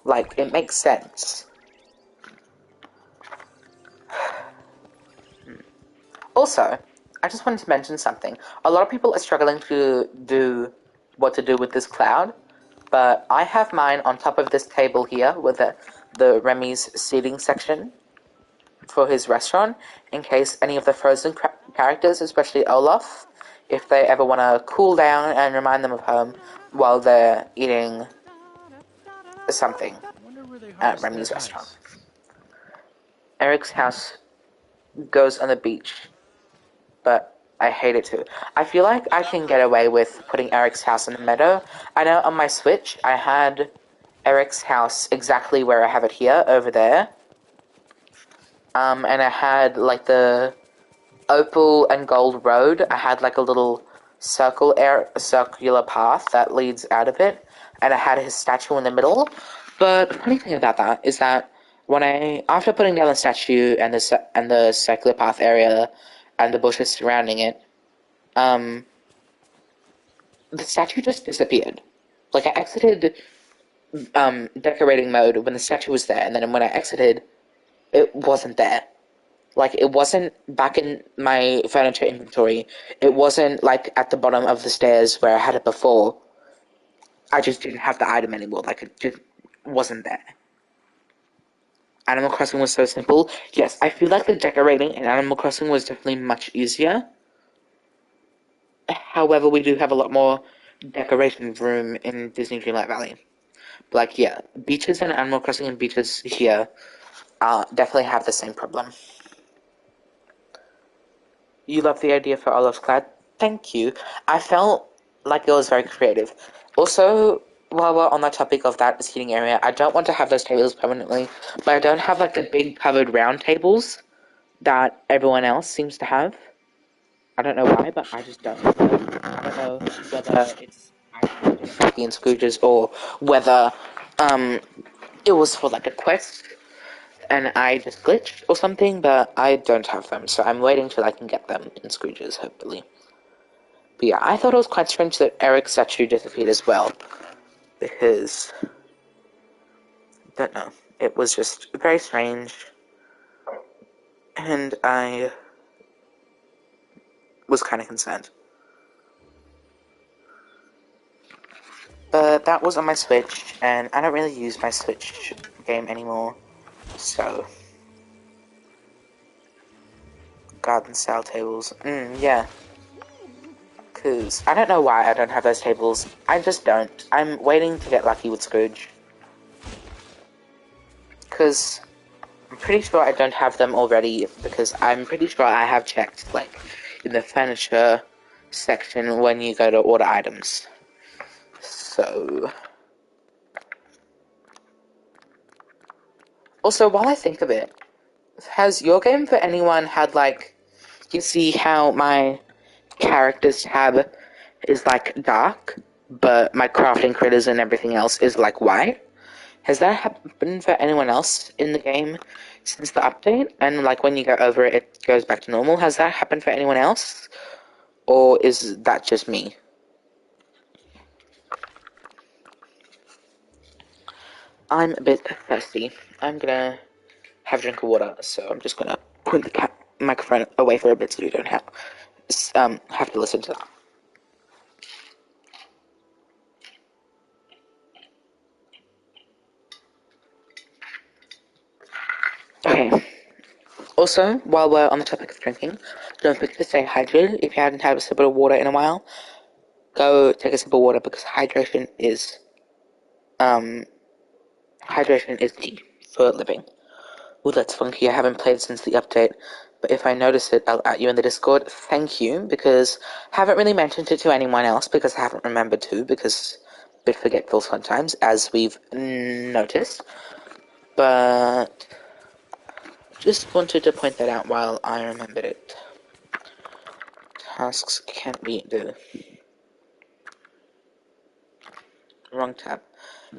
Like, it makes sense. Also, I just wanted to mention something. A lot of people are struggling to do what to do with this cloud, but I have mine on top of this table here with the Remy's seating section for his restaurant, in case any of the frozen characters, especially Olaf, if they ever want to cool down and remind them of home while they're eating something at Remy's restaurant. Eric's house goes on the beach, but I hate it too. I feel like I can get away with putting Eric's house in the meadow. I know on my Switch, I had Eric's house exactly where I have it here, over there. And I had, like, the opal and gold road. I had, like, a little circular path that leads out of it, and I had his statue in the middle. But the funny thing about that is that after putting down the statue and the circular path area and the bushes surrounding it, the statue just disappeared. Like, I exited decorating mode when the statue was there, and then when I exited, it wasn't there. Like, it wasn't back in my furniture inventory. It wasn't, like, at the bottom of the stairs where I had it before. I just didn't have the item anymore. Like, it just wasn't there. Animal Crossing was so simple. Yes, I feel like the decorating in Animal Crossing was definitely much easier. However, we do have a lot more decoration room in Disney Dreamlight Valley. Like, yeah, beaches in Animal Crossing and beaches here definitely have the same problem. You love the idea for Olaf's Cloud? Thank you. I felt like it was very creative. Also, while we're on the topic of that seating area, I don't want to have those tables permanently, but I don't have, like, the big covered round tables that everyone else seems to have. I don't know why, but I just don't. I don't know whether it's actually in Scrooge's or whether it was for, like, a quest and I just glitched or something, but I don't have them, so I'm waiting till I can get them in Scrooge's, hopefully. But yeah, I thought it was quite strange that Eric's statue disappeared as well, because, don't know, it was just very strange, and I was kind of concerned. But that was on my Switch, and I don't really use my Switch game anymore, so... Garden style tables. Yeah. Because I don't know why I don't have those tables. I just don't. I'm waiting to get lucky with Scrooge. Because I'm pretty sure I don't have them already, because I'm pretty sure I have checked, like, in the furniture section when you go to order items. So... Also, while I think of it, has your game for anyone had, like, you see how my characters tab is, like, dark, but my crafting critters and everything else is, like, white? Has that happened for anyone else in the game since the update? And, like, when you go over it, it goes back to normal. Has that happened for anyone else? Or is that just me? I'm a bit thirsty. I'm gonna have a drink of water, so I'm just gonna put the microphone away for a bit so you don't have to listen to that. Okay. Also, while we're on the topic of drinking, don't forget to stay hydrated. If you haven't had a sip of water in a while, go take a sip of water because um hydration is key for living. Ooh, that's funky. I haven't played since the update, but if I notice it, I'll add you in the Discord. Thank you, because I haven't really mentioned it to anyone else because I haven't remembered to, because I'm a bit forgetful sometimes, as we've noticed. But just wanted to point that out while I remembered it. Tasks can't be do. Wrong tab.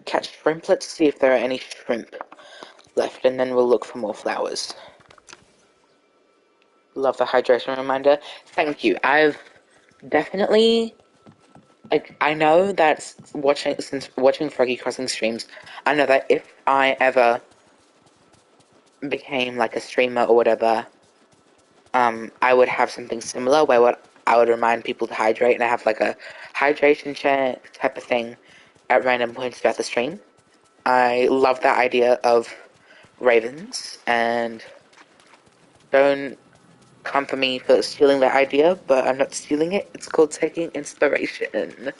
Catch shrimp. Let's see if there are any shrimp left, and then we'll look for more flowers. Love the hydration reminder. Thank you. I've definitely, like, I know that since watching Froggy Crossing streams, I know that if I ever became like a streamer or whatever, I would have something similar where I would remind people to hydrate, and I have like a hydration chair type of thing at random points throughout the stream. I love that idea of ravens, and don't come for me for stealing that idea, but I'm not stealing it. It's called taking inspiration.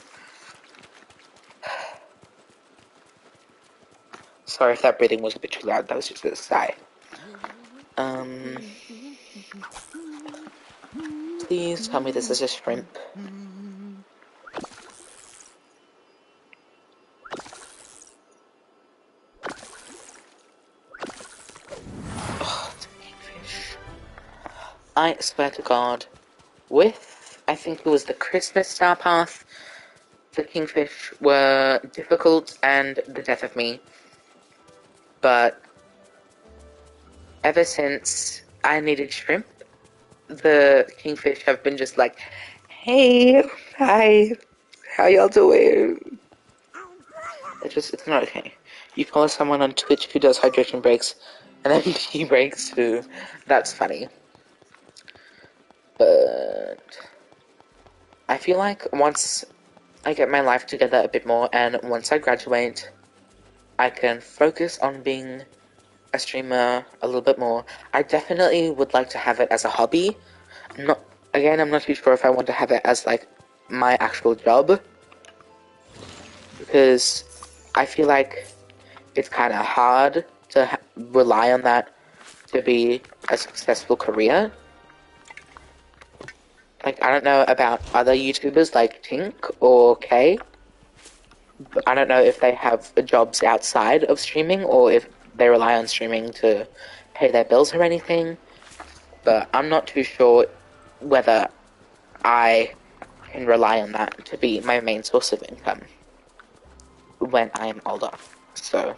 Sorry if that breathing was a bit too loud, that was just a sigh. Please tell me this is a shrimp. Oh, it's a kingfish. I swear to God, I think it was the Christmas Star Path, the kingfish were difficult and the death of me. But ever since I needed shrimp, the kingfish have been just like, hey, hi, how y'all doing? It's not okay. You follow someone on Twitch who does hydration breaks, and then he breaks too. That's funny. But I feel like once I get my life together a bit more, and once I graduate, I can focus on being a streamer a little bit more. I definitely would like to have it as a hobby. I'm not too sure if I want to have it as like my actual job, because I feel like it's kind of hard to rely on that to be a successful career. Like, I don't know about other YouTubers like Tink or Kay, but I don't know if they have jobs outside of streaming or if they rely on streaming to pay their bills or anything, but I'm not too sure whether I can rely on that to be my main source of income when I'm older. So,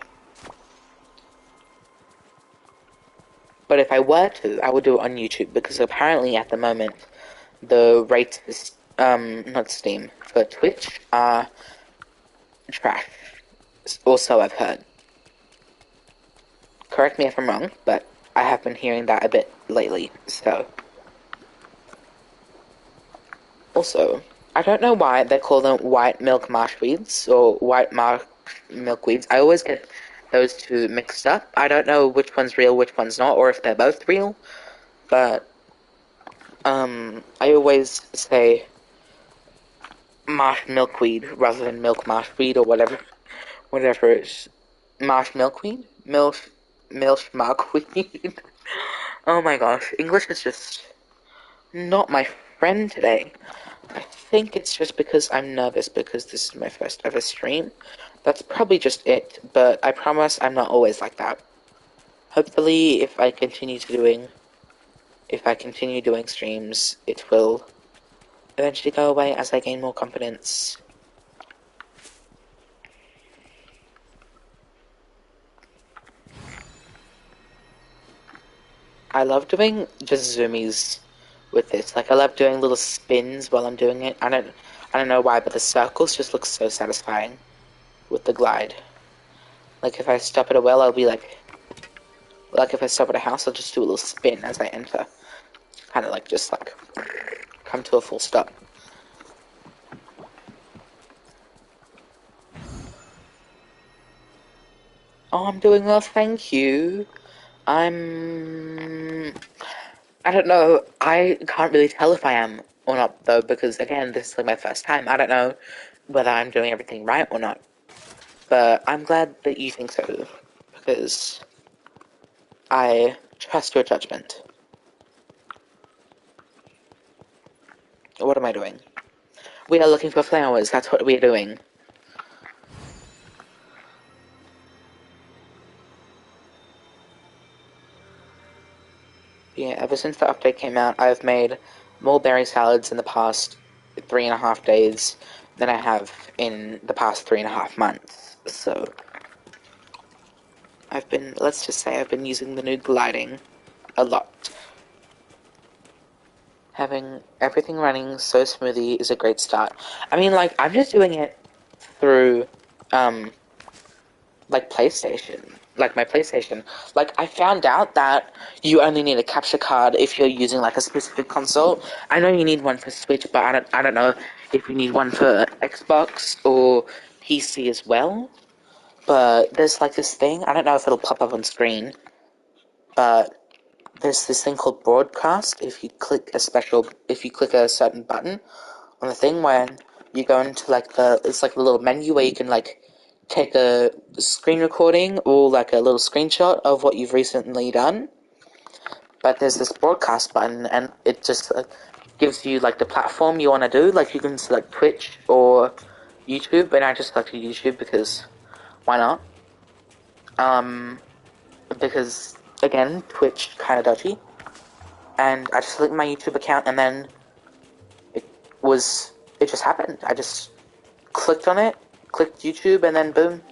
but if I were to, I would do it on YouTube, because apparently at the moment the rates not Steam, for Twitch are trash. Also, I've heard. Correct me if I'm wrong, but I have been hearing that a bit lately, so. Also, I don't know why they call them white milk marshweeds, or white milkweeds. I always get those two mixed up. I don't know which one's real, which one's not, or if they're both real, but, I always say marsh milkweed rather than milk marshweed or whatever it is. Marsh milkweed? Milk markweed? Oh my gosh, English is just not my friend today. I think it's just because I'm nervous because this is my first ever stream. That's probably just it, but I promise I'm not always like that. Hopefully, if I continue doing streams, it will eventually go away as I gain more confidence. I love doing just zoomies with this. Like, I love doing little spins while I'm doing it. I don't know why, but the circles just look so satisfying with the glide. Like, if I stop at a well, I'll be like if I stop at a house, I'll just do a little spin as I enter. Kind of like, just like, come to a full stop. Oh, I'm doing well, thank you. I don't know, I can't really tell if I am or not, though, because, again, this is like my first time. I don't know whether I'm doing everything right or not. But I'm glad that you think so, because I trust your judgment. What am I doing? We are looking for flowers, that's what we're doing. Yeah, ever since the update came out, I've made more berry salads in the past 3.5 days than I have in the past 3.5 months. So, let's just say I've been using the new gliding a lot. Having everything running so smoothly is a great start. I mean, like, I'm just doing it through, like PlayStation, like my PlayStation. Like, I found out that you only need a capture card if you're using like a specific console. I know you need one for Switch, but I don't know if you need one for Xbox or PC as well. But there's like this thing, I don't know if it'll pop up on screen, but there's this thing called broadcast. If you click a certain button on the thing, when you go into like it's like a little menu where you can like take a screen recording or like a little screenshot of what you've recently done. But there's this broadcast button, and it just gives you like the platform you want to do. Like, you can select Twitch or YouTube, and I just selected YouTube because why not? Because again, Twitch kind of dodgy, and I just linked my YouTube account, and then it it just happened. I just clicked on it, clicked YouTube, and then boom,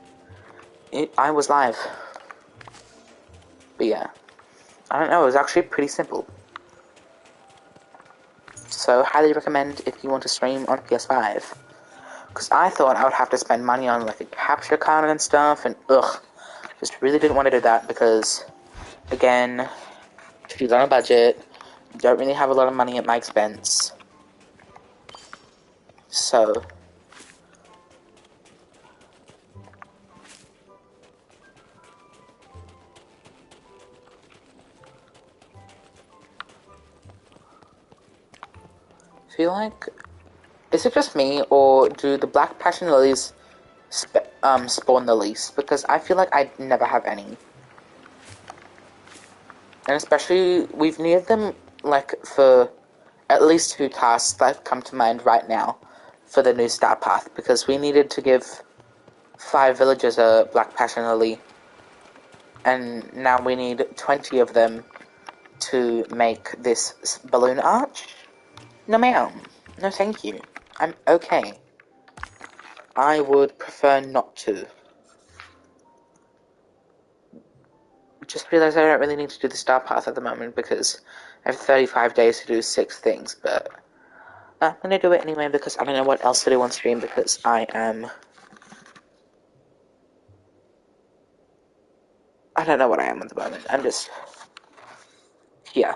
I was live. But yeah, I don't know, it was actually pretty simple. So, highly recommend if you want to stream on PS5. Because I thought I would have to spend money on like a capture card and stuff, and just really didn't want to do that because, again, she's on a budget, don't really have a lot of money at my expense. So, feel like, is it just me, or do the black passion lilies spawn the least? Because I feel like I never have any. And especially, we've needed them, like, for at least 2 tasks that come to mind right now for the new star path, because we needed to give 5 villagers a black passion lily, and now we need 20 of them to make this balloon arch. No ma'am. No thank you. I'm okay. I would prefer not to. Just realised I don't really need to do the star path at the moment because I have 35 days to do 6 things, but I'm gonna do it anyway because I don't know what else to do on stream because I don't know what I am at the moment. I'm just, yeah.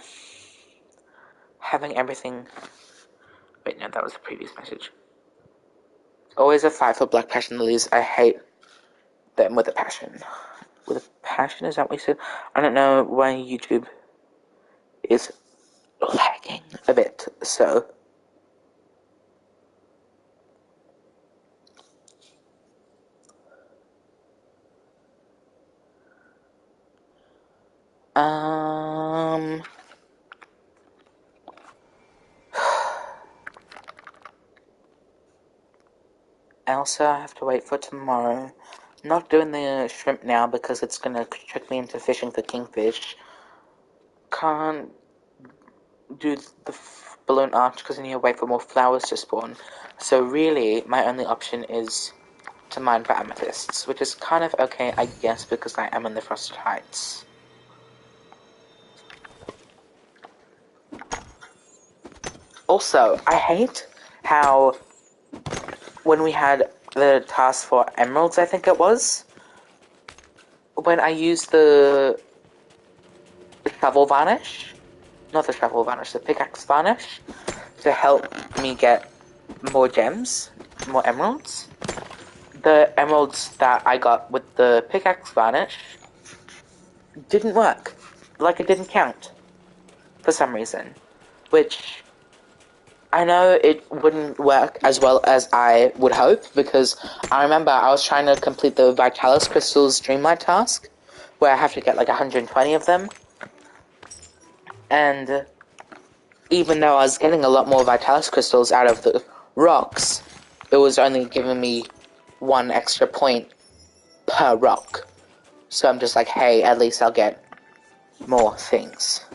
Having everything. Wait, no, that was the previous message. Always a fight for black passion lilies. I hate them with a passion. With a passion, is that what you said? I don't know why YouTube is lagging a bit, so. Elsa, I have to wait for tomorrow. I'm not doing the shrimp now because it's gonna trick me into fishing for kingfish. Can't do the balloon arch because I need to wait for more flowers to spawn. So really, my only option is to mine for amethysts, which is kind of okay, I guess, because I am in the Frosted Heights. Also, I hate how when we had the task for emeralds, I think it was, when I use the shovel varnish, not the shovel varnish, the pickaxe varnish, to help me get more gems, more emeralds, the emeralds that I got with the pickaxe varnish didn't work. Like, it didn't count for some reason, which I know it wouldn't work as well as I would hope, because I remember I was trying to complete the Vitalis Crystals Dreamlight task, where I have to get like 120 of them, and even though I was getting a lot more Vitalis Crystals out of the rocks, it was only giving me 1 extra point per rock. So I'm just like, hey, at least I'll get more things.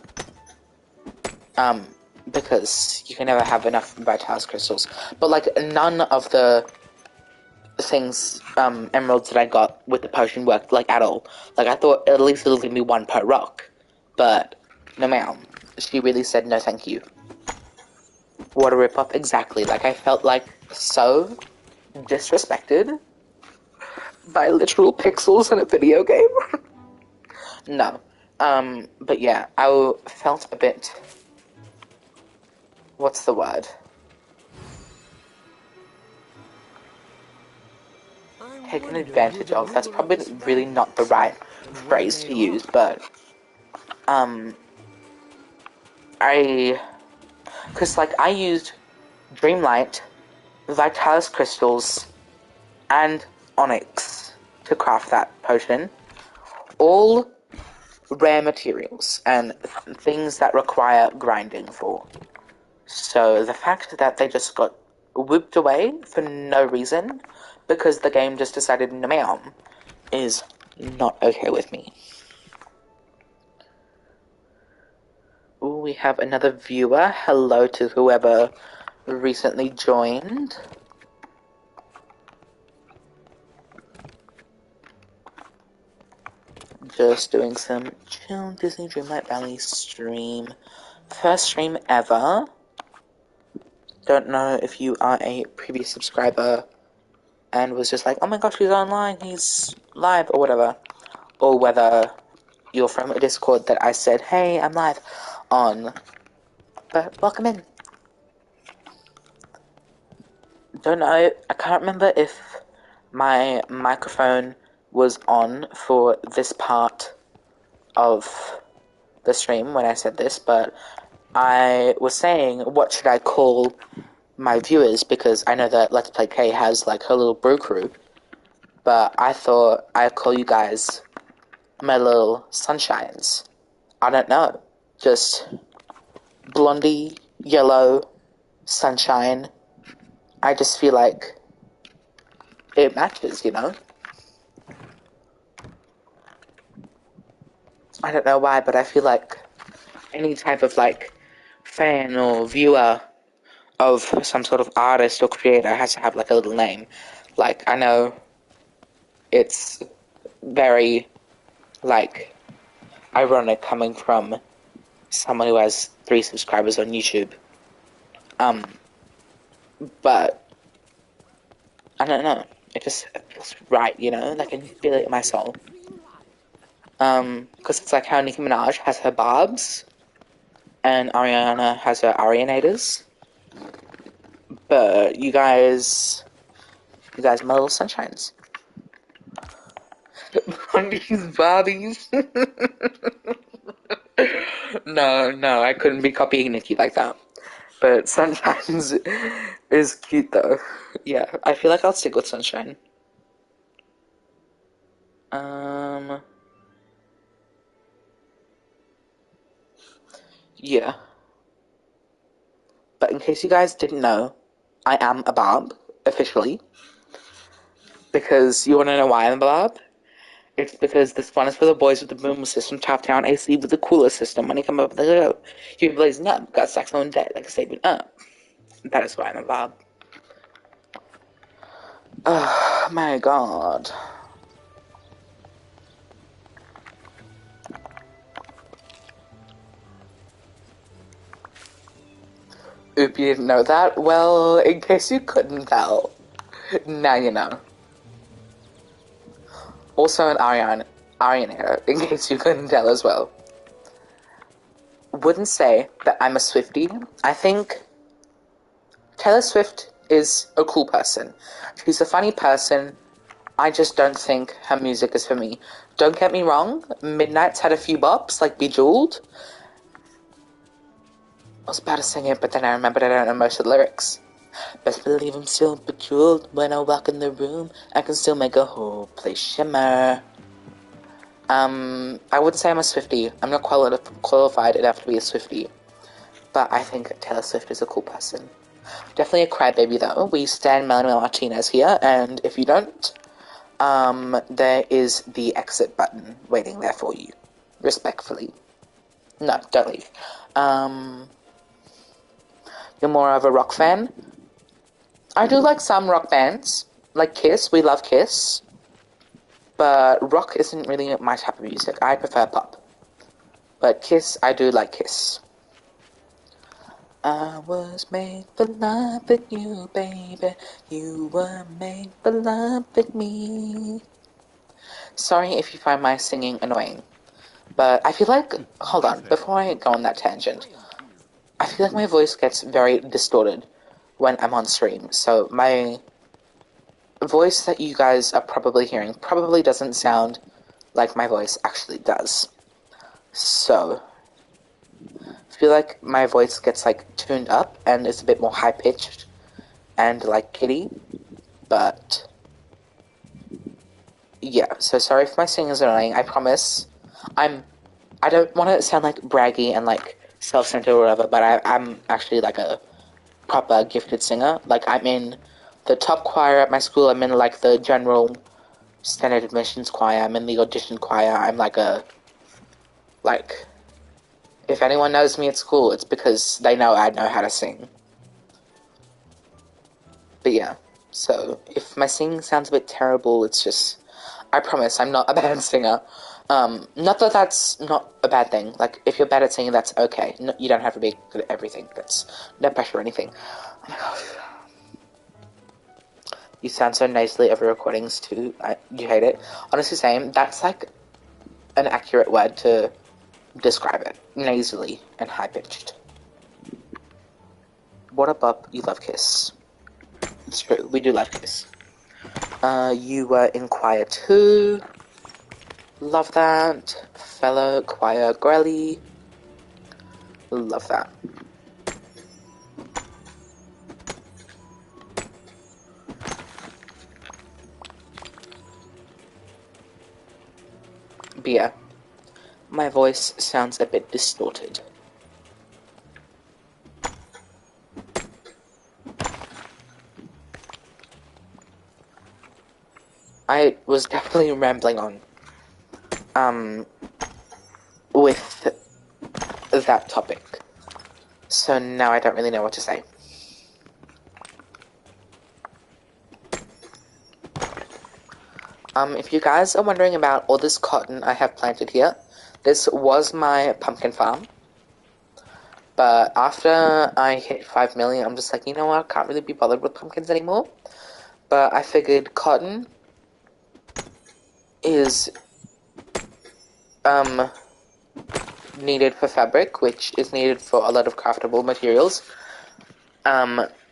Because you can never have enough Vitalis Crystals. But, like, none of the things, emeralds that I got with the potion worked, like, at all. Like, I thought at least it'll give me 1 per rock. But, no ma'am. She really said no thank you. What a rip-off, exactly. Like, I felt, like, so disrespected by literal pixels in a video game. No. But yeah, I felt a bit... What's the word? Taken advantage of. That's probably really not the right phrase to use, but... Because, like, I used Dreamlight, Vitalis Crystals, and Onyx to craft that potion. All rare materials and things that require grinding for. So the fact that they just got whooped away for no reason, because the game just decided no ma'am, is not okay with me. Ooh, we have another viewer. Hello to whoever recently joined. Just doing some chill Disney Dreamlight Valley stream. First stream ever. Don't know if you are a previous subscriber and was just like, oh my gosh, he's online, he's live, or whatever. Or whether you're from a Discord that I said, hey, I'm live on. But welcome in. Don't know, I can't remember if my microphone was on for this part of the stream when I said this, but I was saying, what should I call my viewers, because I know that Let's Play K has, like, her little brew crew, but I thought I'd call you guys my little sunshines. I don't know, just blondie, yellow, sunshine. I just feel like it matches, you know? I don't know why, but I feel like any type of, like, fan or viewer of some sort of artist or creator has to have, like, a little name. Like, I know it's very, like, ironic coming from someone who has 3 subscribers on YouTube. But I don't know. It just feels right, you know? Like, I can feel it in my soul. Because it's like how Nicki Minaj has her barbs, and Ariana has her Arianators. But you guys are my little sunshines. These Barbies. No, I couldn't be copying Nicki like that. But Sunshine's is cute though. Yeah, I feel like I'll stick with Sunshine. Yeah. But in case you guys didn't know, I am a barb, officially. Because you wanna know why I'm a barb? It's because this one is for the boys with the boom system, top down AC with the cooler system. When you come up with the you be blazing up, got saxophone dead like a statement up. That is why I'm a barb. Oh my god. Oop, you didn't know that? Well, in case you couldn't tell, now you know. Also an Ariana, in case you couldn't tell as well. Wouldn't say that I'm a Swiftie. I think Taylor Swift is a cool person. She's a funny person. I just don't think her music is for me. Don't get me wrong, Midnight's had a few bops, like Bejeweled. I was about to sing it, but then I remembered I don't know most of the lyrics. Best believe I'm still bejeweled. When I walk in the room, I can still make a whole place shimmer. I wouldn't say I'm a Swiftie. I'm not qualified enough to be a Swiftie. But I think Taylor Swift is a cool person. Definitely a crybaby, though. We stand Melanie Martinez here, and if you don't, there is the exit button waiting there for you. Respectfully. No, don't leave. You're more of a rock fan? I do like some rock bands. Like Kiss, we love Kiss. But rock isn't really my type of music. I prefer pop. But Kiss, I do like Kiss. I was made for love with you, baby. You were made for love with me. Sorry if you find my singing annoying. But I feel like... Hold on, before I go on that tangent. I feel like my voice gets very distorted when I'm on stream. So my voice that you guys are probably hearing probably doesn't sound like my voice actually does. So, I feel like my voice gets like tuned up and it's a bit more high pitched and like kitty, but yeah. So sorry if my singing is annoying. I promise. I don't want to sound like braggy and like self-centered or whatever, but I'm actually like a proper gifted singer. Like I'm in the top choir at my school. I'm in like the general standard admissions choir. I'm in the audition choir. I'm like if anyone knows me at school, it's because they know I know how to sing. But yeah, so if my singing sounds a bit terrible, it's just, I promise I'm not a bad singer. Not that that's not a bad thing. Like, if you're bad at singing, that's okay. No, you don't have to be good at everything. That's no pressure or anything. Oh my gosh. You sound so nasally over recordings too. You hate it. Honestly, same. That's like an accurate word to describe it. Nasally and high-pitched. What up, you love Kiss. It's true, we do love Kiss. You were in choir too. Love that. Fellow choir girly. Love that. But yeah, my voice sounds a bit distorted. I was definitely rambling on. With that topic. So now I don't really know what to say. If you guys are wondering about all this cotton I have planted here, this was my pumpkin farm. But after I hit 5 million, I'm just like, you know what, I can't really be bothered with pumpkins anymore. But I figured cotton is needed for fabric, which is needed for a lot of craftable materials.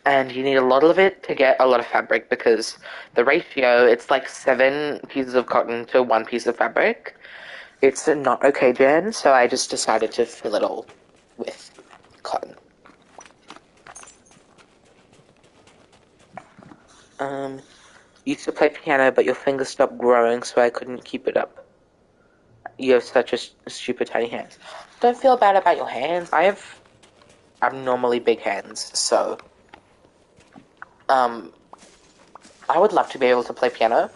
And you need a lot of it to get a lot of fabric because the ratio, it's like 7 pieces of cotton to 1 piece of fabric. It's not okay, Jen, so I just decided to fill it all with cotton. Used to play piano, but your fingers stopped growing, so I couldn't keep it up. You have such a stupid tiny hands. Don't feel bad about your hands. I have abnormally big hands, so I would love to be able to play piano,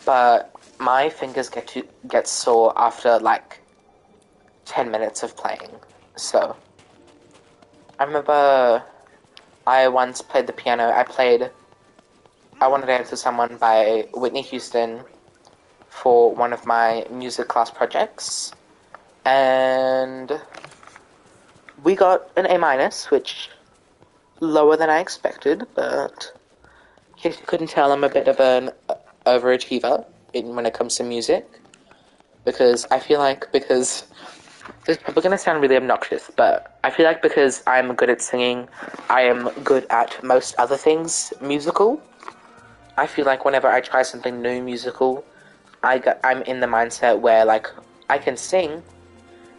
but my fingers get sore after like 10 minutes of playing. So I remember I once played the piano. I Wanna Dance with Someone by Whitney Houston for one of my music class projects, and we got an A-, which lower than I expected, but in case you couldn't tell, I'm a bit of an overachiever when it comes to music. because I feel like this is probably going to sound really obnoxious, but I feel like because I'm good at singing, I am good at most other things musical. I feel like whenever I try something new musical, I'm in the mindset where, like, I can sing.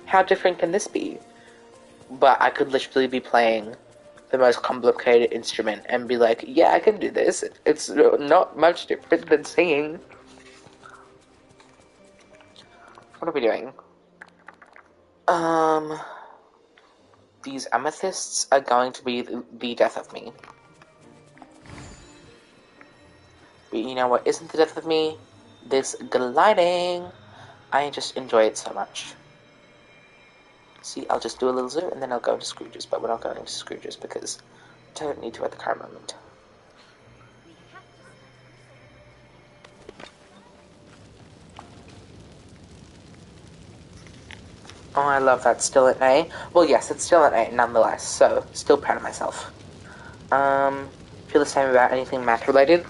How different can this be? But I could literally be playing the most complicated instrument and be like, yeah, I can do this. It's not much different than singing. What are we doing? These amethysts are going to be the death of me. But you know what isn't the death of me? This gliding. I just enjoy it so much. See, I'll just do a little zoom and then I'll go into Scrooge's, but we're not going into Scrooge's because I don't need to at the current moment. Oh, I love that. Still at A. Well, yes, it's still at A nonetheless, so still proud of myself. Feel the same about anything math related?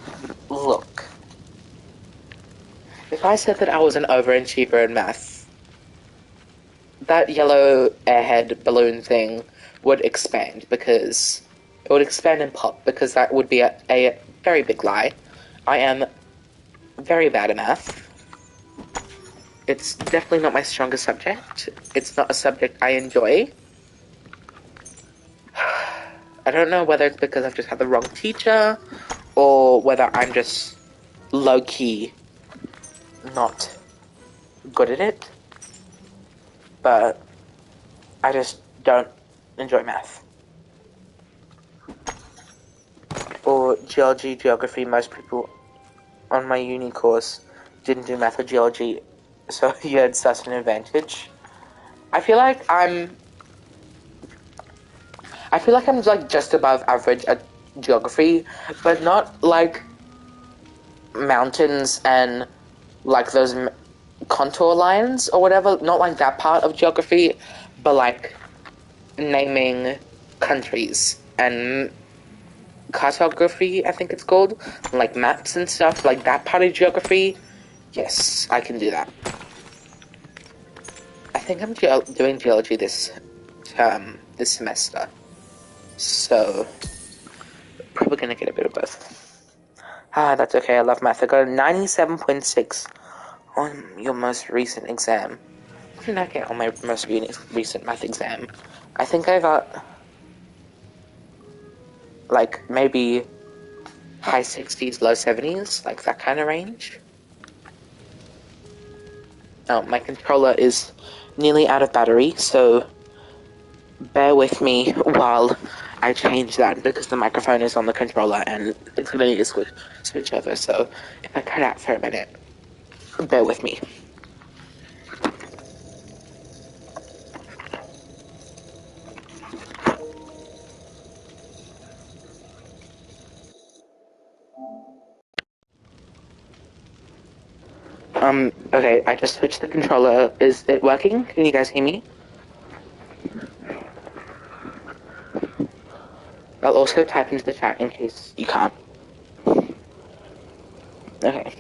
Look. If I said that I was an overachiever in math, that yellow airhead balloon thing would expand because it would expand and pop because that would be a very big lie. I am very bad at math. It's definitely not my strongest subject. It's not a subject I enjoy. I don't know whether it's because I've just had the wrong teacher or whether I'm just low-key not good at it. But I just don't enjoy math. Or geology, geography. Most people on my uni course didn't do math or geology, so you had such an advantage. I feel like I'm like just above average at geography, but not like mountains and like those contour lines or whatever. Not like that part of geography, but like naming countries and cartography, I think it's called, like maps and stuff, like that part of geography. Yes, I can do that. I think I'm doing geology this semester, so probably gonna get a bit of both. That's okay. I love math. I got a 97.6 on your most recent exam. What did I get on my most recent math exam? I think I got like maybe high 60s, low 70s, like that kind of range. Oh, my controller is nearly out of battery, so bear with me while I change that because the microphone is on the controller and it's going to need to switch over. So if I cut out for a minute, bear with me. Okay, I just switched the controller. Is it working? Can you guys hear me? I'll also type into the chat in case you can't. Okay.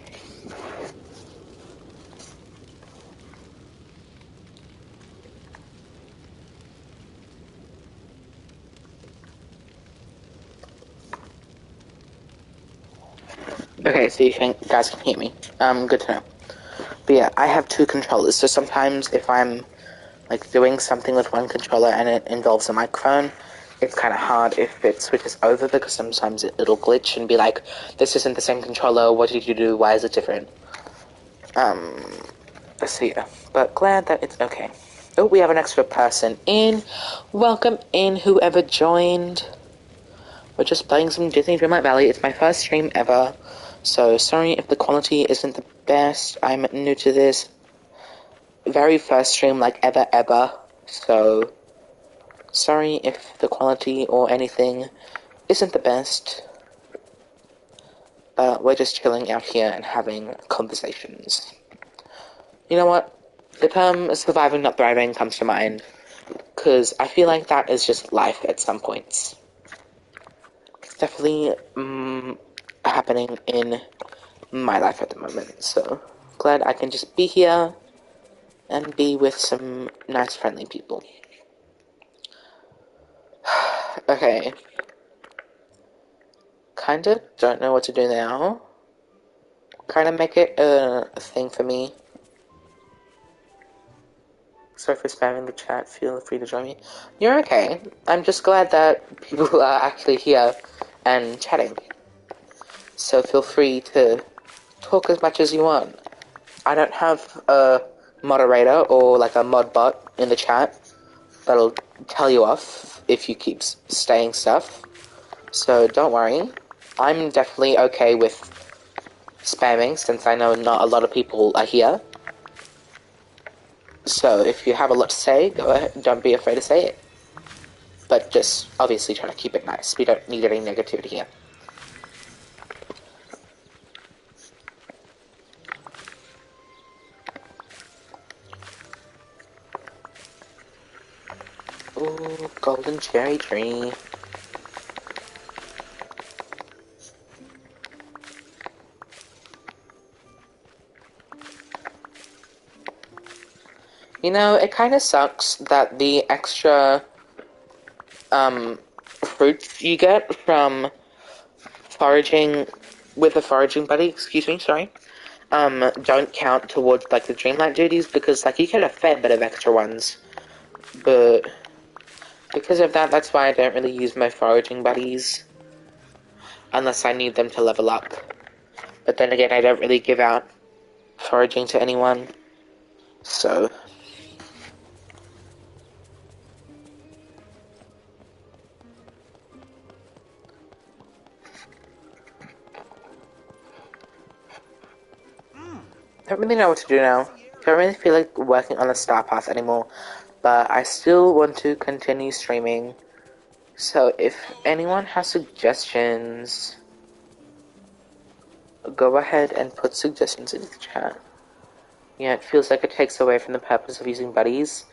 Okay, so guys can hear me. Good to know. But yeah, I have two controllers, so sometimes if I'm like doing something with one controller and it involves a microphone, it's kind of hard if it switches over because sometimes it'll glitch and be like, this isn't the same controller, what did you do, why is it different? So yeah, but glad that it's okay. Oh, we have an extra person in. Welcome in, whoever joined. We're just playing some Disney Dreamlight Valley. It's my first stream ever, so sorry if the quality isn't the best. I'm new to this. Very first stream, like, ever, so sorry if the quality or anything isn't the best. But we're just chilling out here and having conversations. You know what? The term surviving, not thriving comes to mind, because I feel like that is just life at some points. It's definitely happening in my life at the moment, so glad I can just be here and be with some nice, friendly people. Okay. Kinda don't know what to do now. Kinda make it a thing for me. Sorry for spamming the chat, feel free to join me. You're okay. I'm just glad that people are actually here and chatting. So feel free to talk as much as you want. I don't have a moderator or like a mod bot in the chat that'll tell you off if you keep saying stuff. So don't worry. I'm definitely okay with spamming since I know not a lot of people are here. So if you have a lot to say, go ahead. Don't be afraid to say it. But just obviously try to keep it nice. We don't need any negativity here. Ooh, golden cherry tree. You know, it kind of sucks that the extra fruits you get from foraging with a foraging buddy, excuse me, sorry, don't count towards like the Dreamlight duties because like you get a fair bit of extra ones. But because of that, that's why I don't really use my foraging buddies unless I need them to level up. But then again, I don't really give out foraging to anyone. So don't really know what to do now. Don't really feel like working on the Star Path anymore, but I still want to continue streaming. So if anyone has suggestions, go ahead and put suggestions in the chat. Yeah, it feels like it takes away from the purpose of using buddies.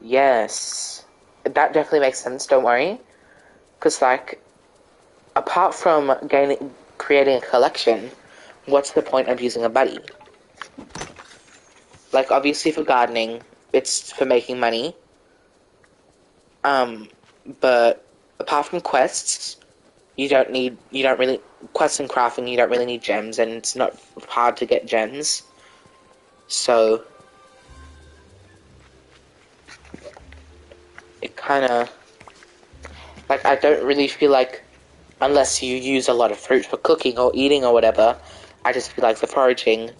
Yes, that definitely makes sense, don't worry. Because, like, apart from creating a collection, what's the point of using a buddy? Like, obviously for gardening, it's for making money. But apart from quests, quests and crafting, you don't really need gems, and it's not hard to get gems. So, it kinda, like, I don't really feel like, unless you use a lot of fruit for cooking or eating or whatever, I just feel like the foraging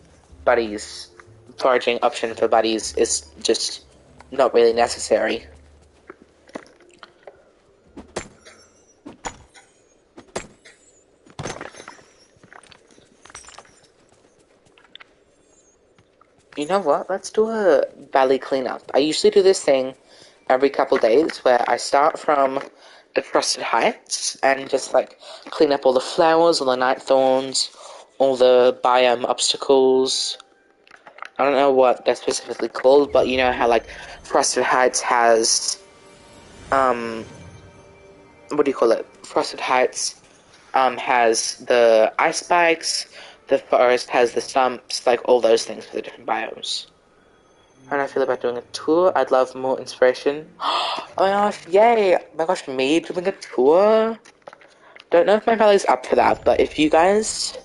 option for buddies is just not really necessary. You know what? Let's do a valley cleanup. I usually do this thing every couple days where I start from the Frosted Heights and just like clean up all the flowers, all the night thorns, all the biome obstacles. I don't know what they're specifically called, but you know how like Frosted Heights has what do you call it? Frosted Heights has the ice spikes, the forest has the stumps, like all those things for the different biomes. How do I feel about doing a tour? I'd love more inspiration. Oh my gosh, yay! Oh my gosh, me doing a tour? Don't know if my valley's up for that, but if you guys...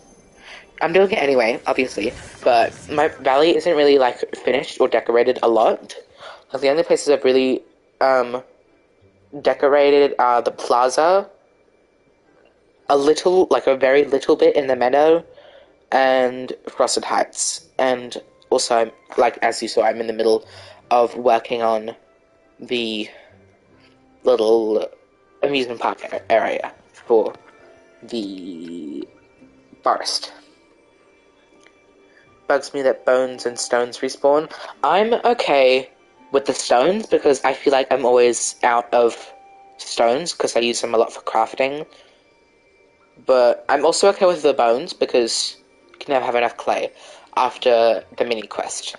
I'm doing it anyway, obviously, but my valley isn't really, like, finished or decorated a lot. Like, the only places I've really, decorated are the plaza, a little, like a very little bit in the meadow, and Frosted Heights. And also, like, as you saw, I'm in the middle of working on the little amusement park area for the forest. Bugs me that bones and stones respawn. I'm okay with the stones because I feel like I'm always out of stones because I use them a lot for crafting. But I'm also okay with the bones because you can never have enough clay after the mini quest.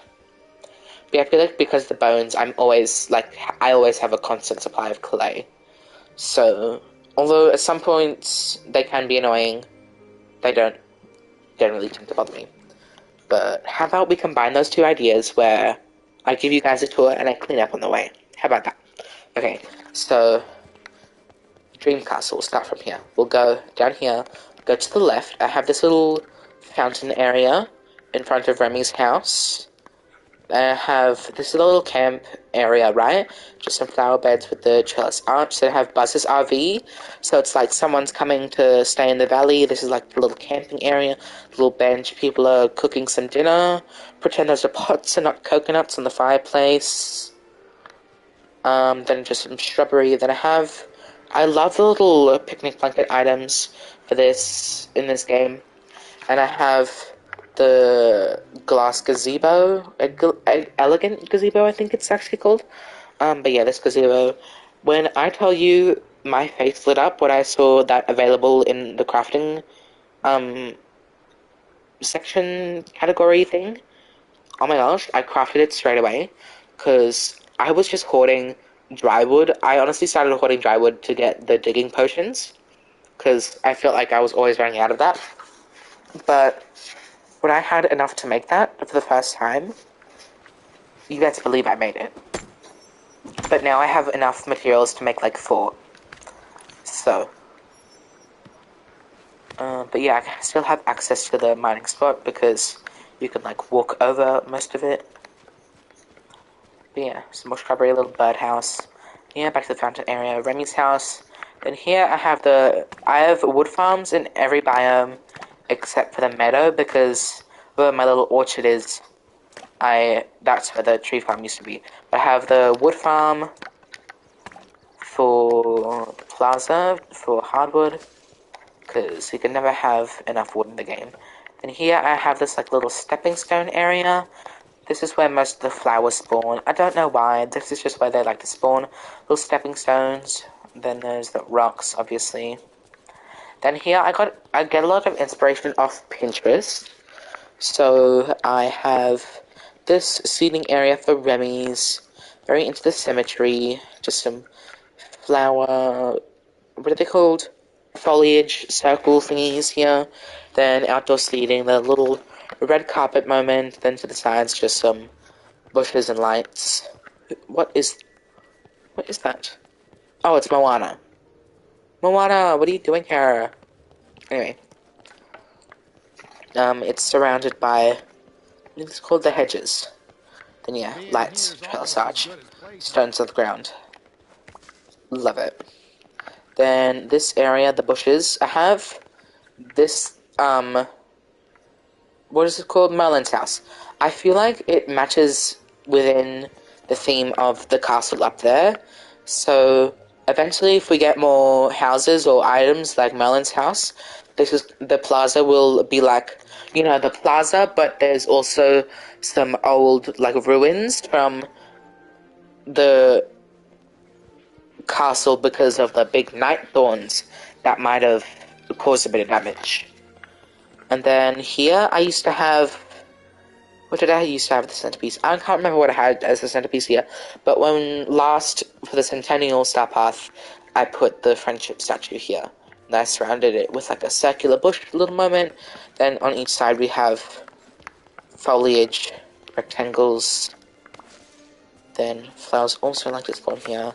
But I feel like because the bones, I always have a constant supply of clay. So, although at some points they can be annoying, they don't really tend to bother me. But how about we combine those two ideas where I give you guys a tour and I clean up on the way. How about that? Okay, so Dream Castle. We'll start from here. We'll go down here, go to the left. I have this little fountain area in front of Remy's house. I have this little camp area, right? Just some flower beds with the trellis arch. Then I have Buzz's RV, so it's like someone's coming to stay in the valley. This is like the little camping area, little bench. People are cooking some dinner. Pretend those are pots and not coconuts on the fireplace. Then just some shrubbery. Then I love the little picnic blanket items for this in this game, and I have the glass gazebo, elegant gazebo, I think it's actually called. But yeah, this gazebo. When I tell you my face lit up when I saw that available in the crafting, section category thing, oh my gosh, I crafted it straight away, because I was just hoarding drywood. I honestly started hoarding drywood to get the digging potions, because I felt like I was always running out of that. But when I had enough to make that for the first time, you guys believe I made it. But now I have enough materials to make like 4. So. But yeah, I still have access to the mining spot because you can like walk over most of it. But yeah, some more shrubbery, a little birdhouse. Yeah, back to the fountain area, Remy's house. Then here I have wood farms in every biome except for the meadow, because where my little orchard is, that's where the tree farm used to be. But I have the wood farm for the plaza for hardwood, because you can never have enough wood in the game. And here I have this like little stepping stone area. This is where most of the flowers spawn. I don't know why. This is just where they like to spawn. Little stepping stones. Then there's the rocks, obviously. Then here I get a lot of inspiration off Pinterest. So I have this seating area for Remy's. Very into the cemetery. Just some flower. What are they called? Foliage circle thingies here. Then outdoor seating. The little red carpet moment. Then to the sides, just some bushes and lights. What is that? Oh, it's Moana. Moana, what are you doing here? Anyway. It's surrounded by, it's called the hedges. Then yeah, lights, trellis arch, stones on the ground. Love it. Then this area, the bushes, I have this, what is it called? Merlin's house. I feel like it matches within the theme of the castle up there. So eventually, if we get more houses or items like Merlin's house, the plaza will be like, the plaza, but there's also some old like ruins from the castle because of the big night thorns that might have caused a bit of damage. And then here I used to have, what did I used to have the centerpiece? I can't remember what I had as the centerpiece here, but when last, for the Centennial Star Path, I put the friendship statue here. And I surrounded it with like a circular bush little moment. Then on each side we have foliage, rectangles, then flowers also like to spawn here.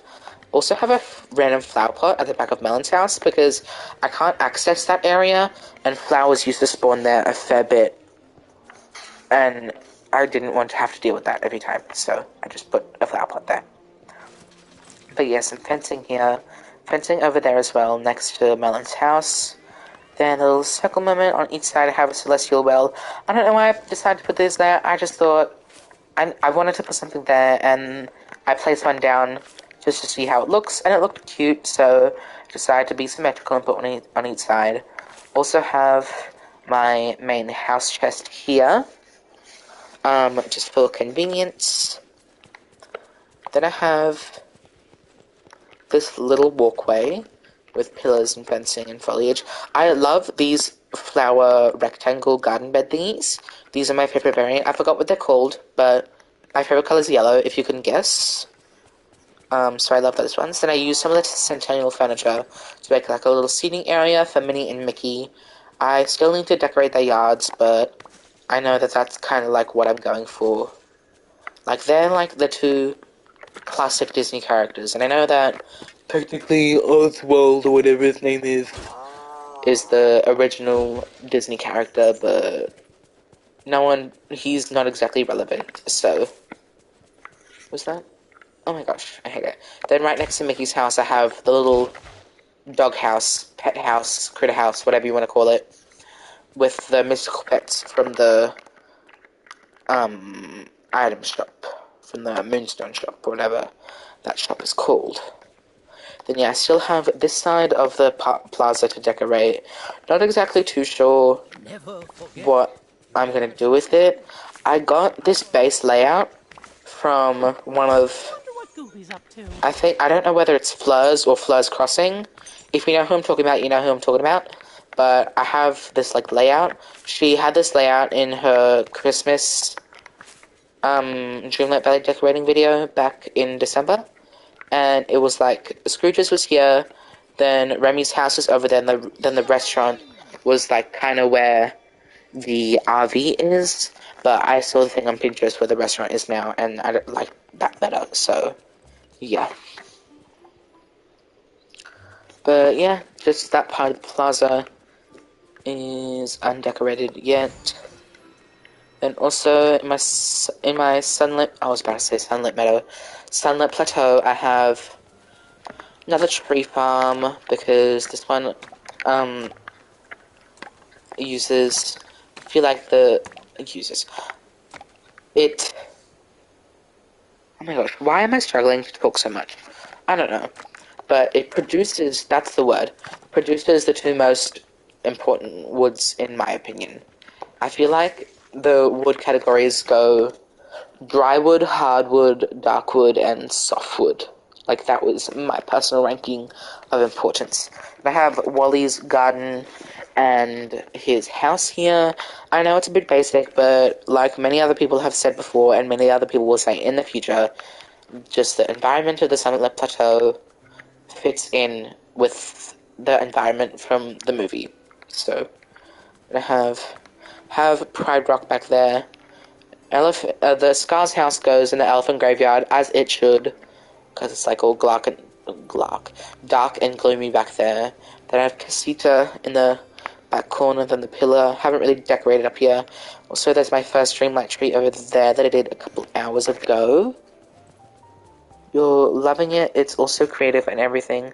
Also have a random flower pot at the back of Melon's house because I can't access that area and flowers used to spawn there a fair bit. And I didn't want to have to deal with that every time, so I just put a flower pot there. But yeah, some fencing here. Fencing over there as well, next to Melon's house. Then a little circle moment on each side. I have a celestial well. I don't know why I decided to put this there. I just thought I wanted to put something there, and I placed one down just to see how it looks, and it looked cute, so I decided to be symmetrical and put one on each side. Also have my main house chest here, just for convenience. Then I have this little walkway with pillars and fencing and foliage. I love these flower rectangle garden bed thingies. These are my favorite variant. I forgot what they're called, but my favorite color is yellow, if you can guess. So I love those ones. Then I use some of the Centennial furniture to make like a little seating area for Minnie and Mickey. I still need to decorate their yards, but I know that that's kind of like what I'm going for. Like, they're like the two classic Disney characters, and I know that technically Oswald, or whatever his name is the original Disney character, but he's not exactly relevant, so. Was that? Oh my gosh, I hate it. Then right next to Mickey's house, I have the little dog house, pet house, critter house, whatever you want to call it, with the mystical pets from the, item shop, from the Moonstone shop, or whatever that shop is called. Then yeah, I still have this side of the plaza to decorate. Not exactly too sure what I'm gonna do with it. I got this base layout from one of, I don't know whether it's Fleurs or Fleurs Crossing. If you know who I'm talking about, you know who I'm talking about. But I have this like layout. She had this layout in her Christmas Dreamlight Valley decorating video back in December. And it was like Scrooge's was here, then Remy's house was over there, and then the restaurant was like kind of where the RV is. But I saw the thing on Pinterest where the restaurant is now, and I don't like that better. So yeah. But yeah, just that part of the plaza is undecorated yet. And also in my sunlit, I was about to say sunlit meadow, sunlit plateau, I have another tree farm because this one uses, I feel like it. Oh my gosh, why am I struggling to talk so much? I don't know. But it produces, that's the word, produces the two most important woods in my opinion. I feel like the wood categories go drywood, hardwood, darkwood, and softwood. Like, that was my personal ranking of importance. I have Wally's garden and his house here. I know it's a bit basic, but like many other people have said before, and many other people will say in the future, just the environment of the Summit Plateau fits in with the environment from the movie. So, I have Pride Rock back there. The Scar's house goes in the elephant graveyard, as it should, because it's like all dark and gloomy back there. Then I have Casita in the back corner, then the pillar. Haven't really decorated up here. Also, there's my first Dreamlight tree over there that I did a couple hours ago. You're loving it. It's also creative and everything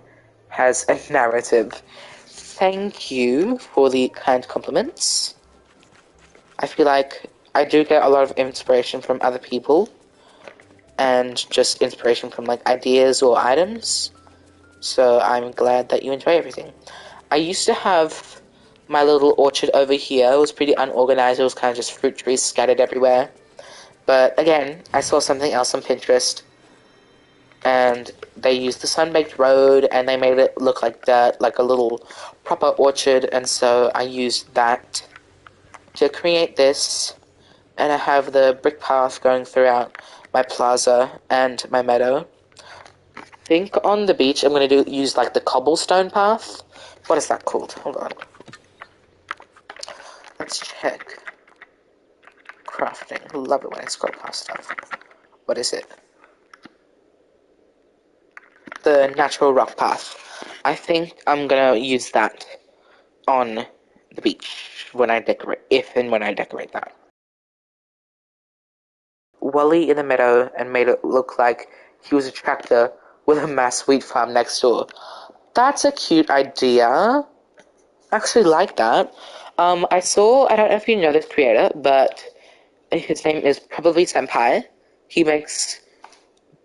has a narrative. Thank you for the kind compliments. I feel like I do get a lot of inspiration from other people and just inspiration from like ideas or items. So I'm glad that you enjoy everything. I used to have my little orchard over here. It was pretty unorganized. It was kind of just fruit trees scattered everywhere. But again, I saw something else on Pinterest, and they used the sun-baked road, and they made it look like that, like a little proper orchard, and so I used that to create this, and I have the brick path going throughout my plaza and my meadow. I think on the beach I'm going to use like the cobblestone path. What is that called? Hold on. Let's check. Crafting. Love it when I scroll past stuff. What is it? The natural rock path. I think I'm gonna use that on the beach when I decorate, if and when I decorate that. Wally in the meadow and made it look like he was a tractor with a mass wheat farm next door. That's a cute idea. I actually like that. I don't know if you know this creator, but his name is probably Senpai. He makes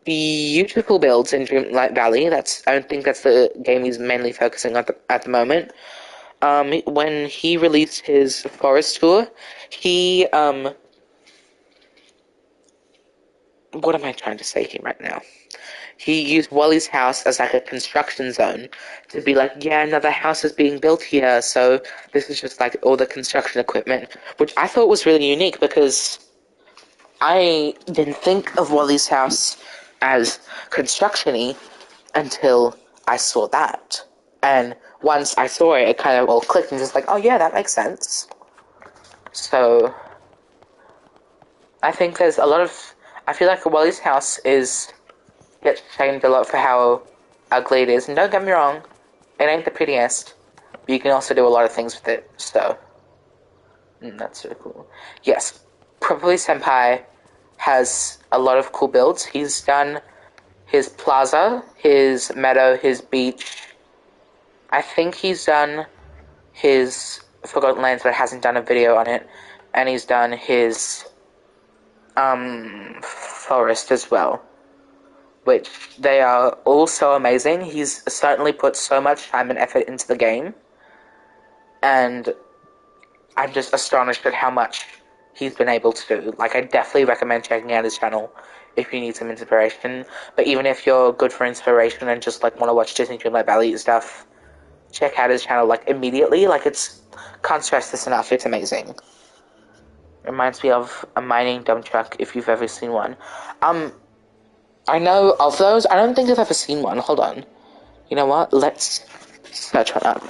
beautiful builds in Dreamlight Valley. I don't think that's the game he's mainly focusing on at the moment. When he released his forest tour, he, what am I trying to say here right now? He used Wally's house as like a construction zone to be like, yeah, another house is being built here, so this is just like all the construction equipment, which I thought was really unique because I didn't think of Wally's house as construction-y until I saw that. And once I saw it, it kind of all clicked and just like, oh yeah, that makes sense. So I think I feel like Wally's house gets shamed a lot for how ugly it is. And don't get me wrong, it ain't the prettiest. But you can also do a lot of things with it, so... that's really cool. Yes, Probably Senpai has a lot of cool builds. He's done his plaza, his meadow, his beach. I think he's done his Forgotten Lands, but hasn't done a video on it. And he's done his forest as well, which they are all so amazing. He's certainly put so much time and effort into the game, and I'm just astonished at how much he's been able to do. Like, I definitely recommend checking out his channel if you need some inspiration. But even if you're good for inspiration and just like want to watch Disney Dreamlight Valley stuff, check out his channel like immediately. Like, can't stress this enough. It's amazing. Reminds me of a mining dump truck, if you've ever seen one. I know of those. I don't think I've ever seen one. Hold on. You know what? Let's search one up.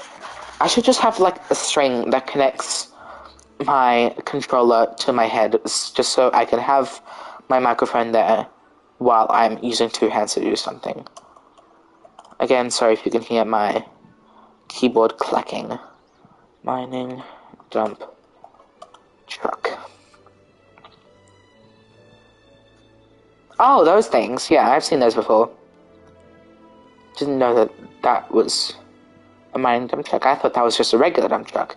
I should just have like a string that connects my controller to my head, just so I can have my microphone there while I'm using two hands to do something. Again, sorry if you can hear my keyboard clacking. Mining dump truck. Oh, those things. Yeah, I've seen those before. Didn't know that was a mining dump truck. I thought that was just a regular dump truck.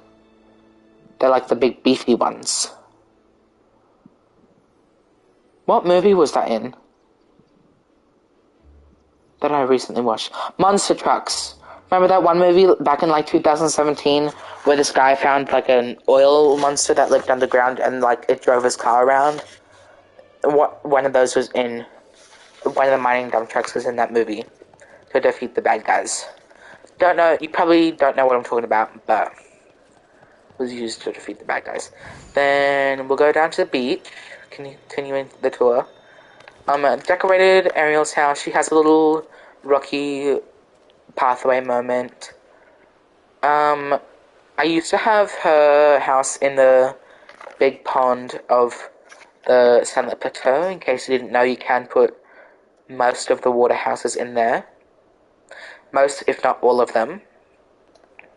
They're like the big beefy ones. What movie was that in? That I recently watched. Monster Trucks. Remember that one movie back in like 2017 where this guy found like an oil monster that lived underground and like it drove his car around? One of those was in... One of the mining dump trucks was in that movie to defeat the bad guys. Don't know, you probably don't know what I'm talking about, but was used to defeat the bad guys. Then we'll go down to the beach, continuing the tour. Decorated Ariel's house. She has a little rocky pathway moment. I used to have her house in the big pond of the Sunlit Plateau. In case you didn't know, you can put most of the water houses in there. Most, if not all of them.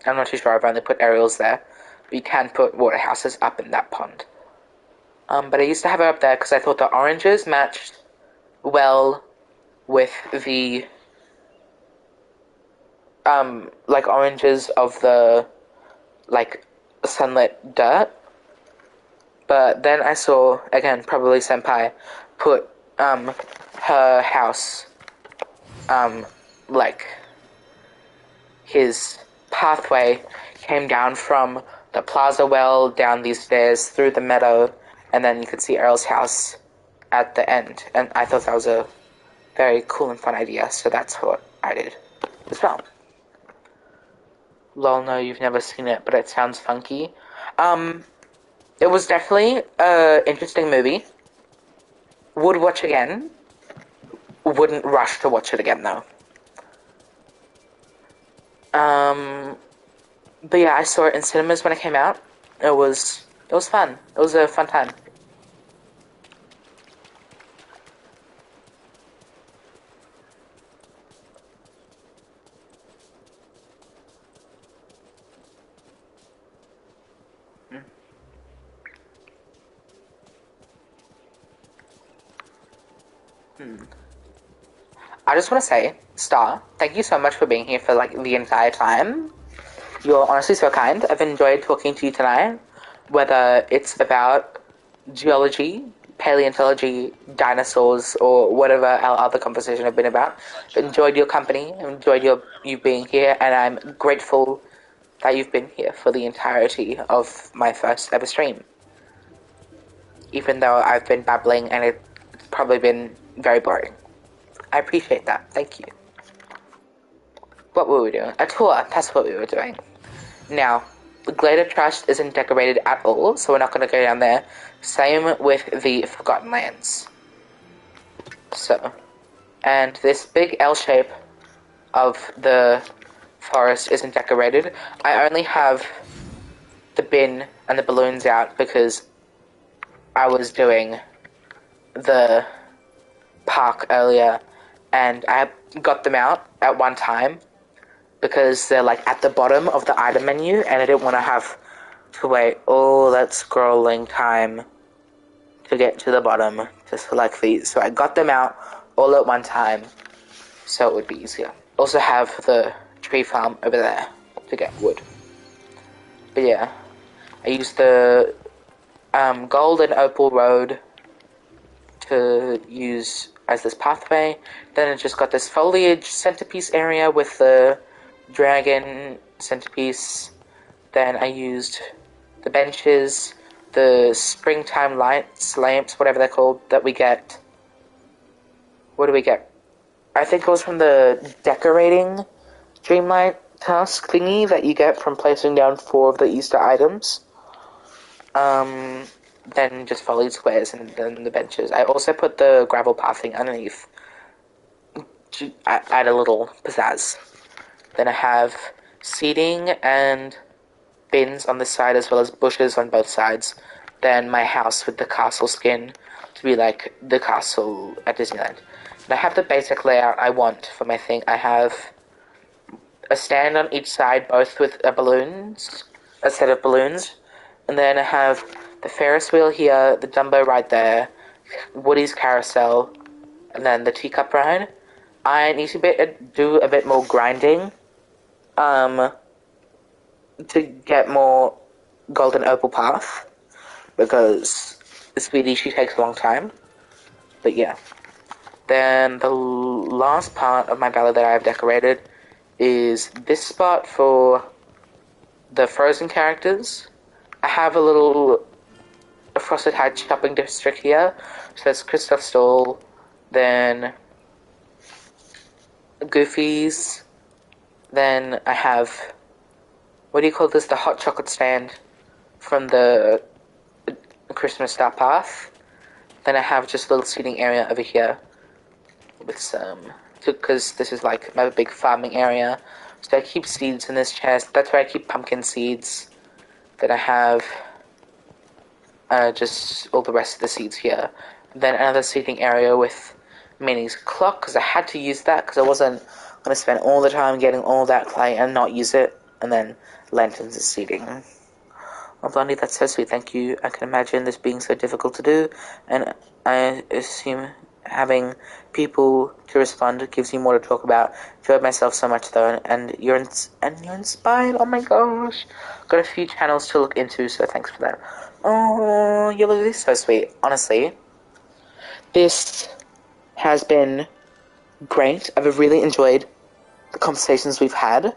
I'm not too sure, I've only put Ariel's there. But you can put water houses up in that pond. But I used to have it up there because I thought the oranges matched well with the like oranges of the like sunlit dirt. But then I saw, again, probably Senpai put her house like his pathway came down from the plaza well down these stairs through the meadow, and then you could see Earl's house at the end. And I thought that was a very cool and fun idea, so that's what I did as well. Lol, no, you've never seen it, but it sounds funky. It was definitely an interesting movie. Would watch again. Wouldn't rush to watch it again, though. But yeah, I saw it in cinemas when it came out. It was fun. It was a fun time. I just want to say, Star, thank you so much for being here for like the entire time. You're honestly so kind. I've enjoyed talking to you tonight, whether it's about geology, paleontology, dinosaurs, or whatever our other conversation have been about. I've enjoyed your company. I've enjoyed you being here, and I'm grateful that you've been here for the entirety of my first ever stream. Even though I've been babbling and it's probably been very boring. I appreciate that. Thank you. What were we doing? A tour. That's what we were doing. Now, the Glader Trust isn't decorated at all, so we're not going to go down there. Same with the Forgotten Lands. So, and this big L shape of the forest isn't decorated. I only have the bin and the balloons out because I was doing the park earlier, and I got them out at one time because they're like at the bottom of the item menu, and I didn't want to have to wait all that scrolling time to get to the bottom to select these. So I got them out all at one time, so it would be easier. Also have the tree farm over there to get wood. But yeah, I used the gold and opal road to use as this pathway. Then I just got this foliage centerpiece area with the dragon centerpiece. Then I used the benches, the springtime lamps, whatever they're called, that we get. What do we get? I think it was from the decorating Dreamlight task thingy that you get from placing down 4 of the Easter items. Then just foliage squares and then the benches. I also put the gravel pathing underneath to add a little pizzazz. Then I have seating and bins on this side as well as bushes on both sides. Then my house with the castle skin to be like the castle at Disneyland. And I have the basic layout I want for my thing. I have a stand on each side, both with a set of balloons. And then I have the Ferris wheel here, the Dumbo ride there, Woody's carousel, and then the teacup ride. I need to do a bit more grinding, to get more golden opal path, because Speedy, she takes a long time. But yeah. Then the last part of my valley that I have decorated is this spot for the Frozen characters. I have a little Frosted Heights shopping district here. So there's Kristoff Stall, then Goofy's, then I have, what do you call this, the hot chocolate stand from the Christmas Star Path. Then I have just a little seating area over here with some, because this is like my big farming area. So I keep seeds in this chest. That's where I keep pumpkin seeds. Then I have just all the rest of the seeds here. Then another seating area with Minnie's clock, because I had to use that, because I wasn't going to spend all the time getting all that clay and not use it. And then lanterns is seating. Oh, Blondie, that's so sweet. Thank you. I can imagine this being so difficult to do, and I assume having people to respond gives you more to talk about. Enjoyed myself so much though, and you're inspired. Oh my gosh, got a few channels to look into, so thanks for that. Oh, you look so sweet. Honestly, this has been great. I've really enjoyed the conversations we've had.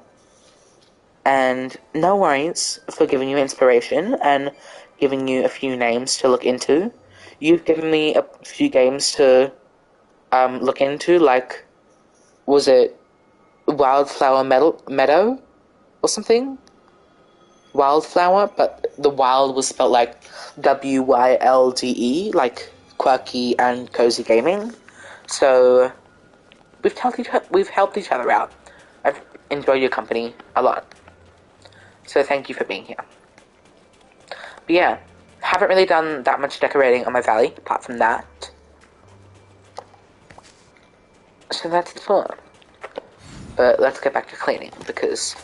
And no worries for giving you inspiration and giving you a few names to look into. You've given me a few games to look into, like, was it Wildflower Meadow or something? Wildflower, but the wild was spelled like WYLDE, like quirky and cozy gaming. So we've helped each other out. I've enjoyed your company a lot. So thank you for being here. But yeah, haven't really done that much decorating on my valley, apart from that. So that's the fun. But let's get back to cleaning, because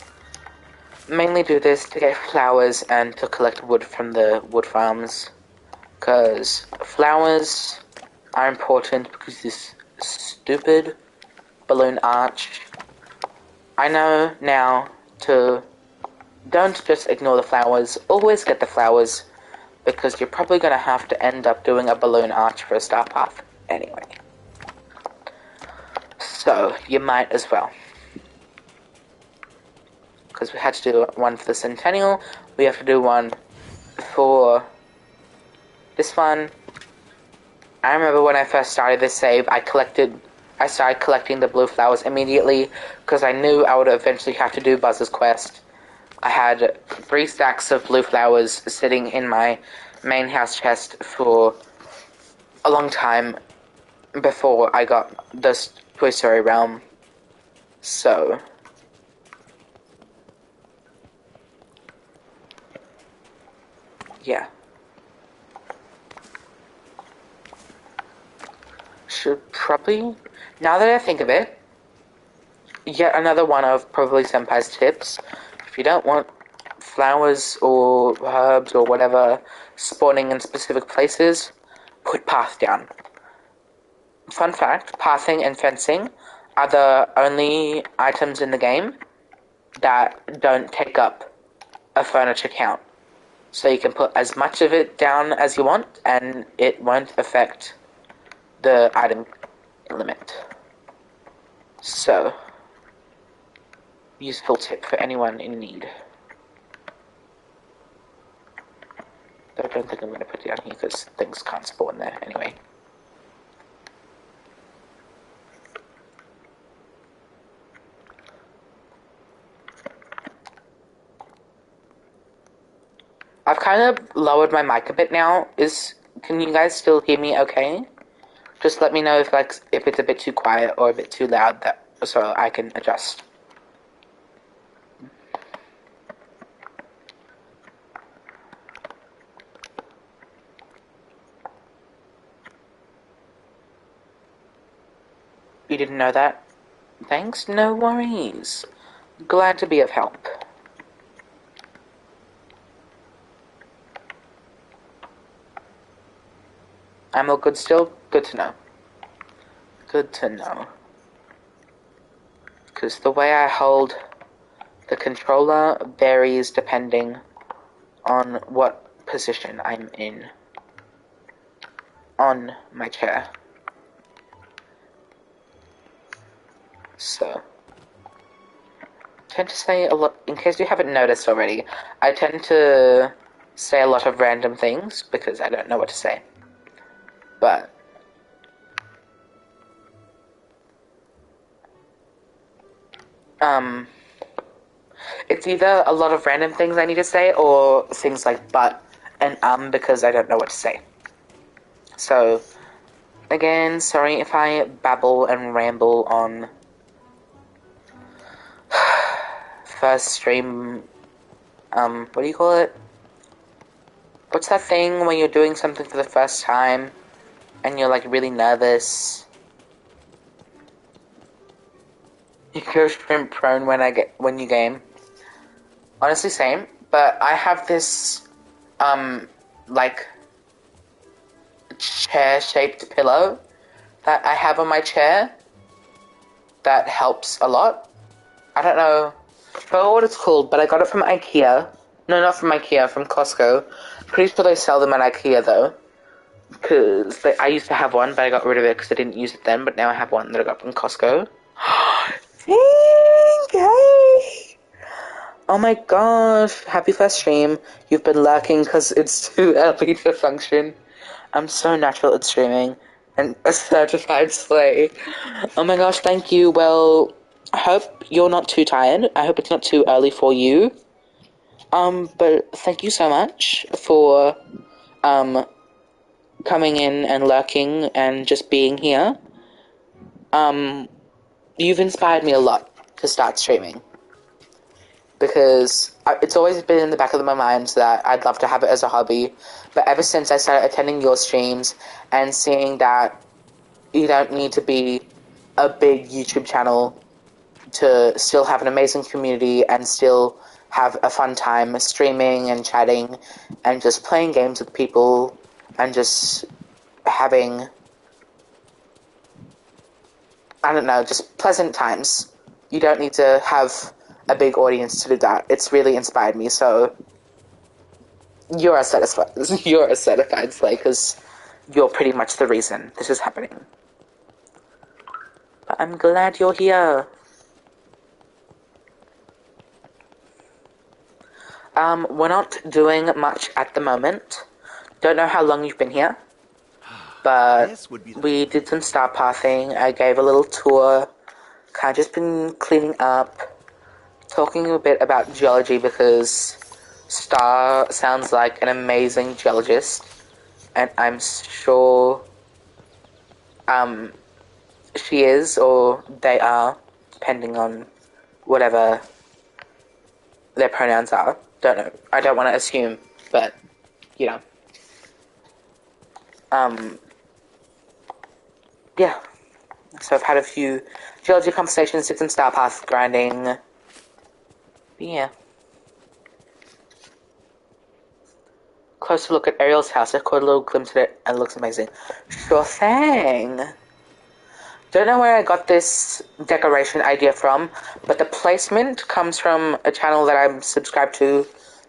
mainly do this to get flowers and to collect wood from the wood farms. Because flowers are important because this stupid balloon arch. I know now to don't just ignore the flowers, always get the flowers, because you're probably going to have to end up doing a balloon arch for a star path anyway. So, you might as well. Because we had to do one for the Centennial, we have to do one for this one. I remember when I first started this save, I started collecting the blue flowers immediately, because I knew I would eventually have to do Buzz's Quest. I had 3 stacks of blue flowers sitting in my main house chest for a long time before I got this Toy Story realm. So yeah. Should probably, now that I think of it, yet another one of probably Senpai's tips. If you don't want flowers or herbs or whatever spawning in specific places, put path down. Fun fact, pathing and fencing are the only items in the game that don't take up a furniture count. So you can put as much of it down as you want and it won't affect the item limit. So, useful tip for anyone in need. Though I don't think I'm going to put it down here because things can't spawn there anyway. I've kind of lowered my mic a bit now. Can you guys still hear me okay? Just let me know if it's a bit too quiet or a bit too loud so I can adjust. You didn't know that? Thanks, no worries. Glad to be of help. I'm all good still? Good to know. Good to know. Because the way I hold the controller varies depending on what position I'm in on my chair. So, I tend to say a lot, in case you haven't noticed already, I tend to say a lot of random things because I don't know what to say. But it's either a lot of random things I need to say or things like but and because I don't know what to say. So, again, sorry if I babble and ramble on first stream, what do you call it? What's that thing when you're doing something for the first time and you're really nervous? You go shrimp prone when you game. Honestly, same. But I have this, chair-shaped pillow that I have on my chair that helps a lot. I don't know what it's called, but I got it from IKEA. No, not from IKEA, from Costco. Pretty sure they sell them at IKEA, though. Because I used to have one, but I got rid of it because I didn't use it then, but now I have one that I got from Costco. Yay! Oh my gosh, happy first stream. You've been lurking because it's too early to function. I'm so natural at streaming. And a certified slay. Oh my gosh, thank you. Well, I hope you're not too tired. I hope it's not too early for you. But thank you so much for, coming in and lurking and just being here. You've inspired me a lot to start streaming. Because it's always been in the back of my mind that I'd love to have it as a hobby. But ever since I started attending your streams and seeing that you don't need to be a big YouTube channel to still have an amazing community and still have a fun time streaming and chatting and just playing games with people and just having, I don't know, just pleasant times. You don't need to have a big audience to do that. It's really inspired me, so you're a certified slay, because you're pretty much the reason this is happening. But I'm glad you're here. We're not doing much at the moment. Don't know how long you've been here, but we did some star pathing. I gave a little tour, kind of just been cleaning up, talking a bit about geology because Star sounds like an amazing geologist, and I'm sure she is, or they are, depending on whatever their pronouns are. Don't know. I don't want to assume, but, you know. Yeah. So I've had a few geology conversations, did some star path grinding. But yeah. Closer look at Ariel's house. I caught a little glimpse of it and it looks amazing. Sure thing. Don't know where I got this decoration idea from, but the placement comes from a channel that I'm subscribed to,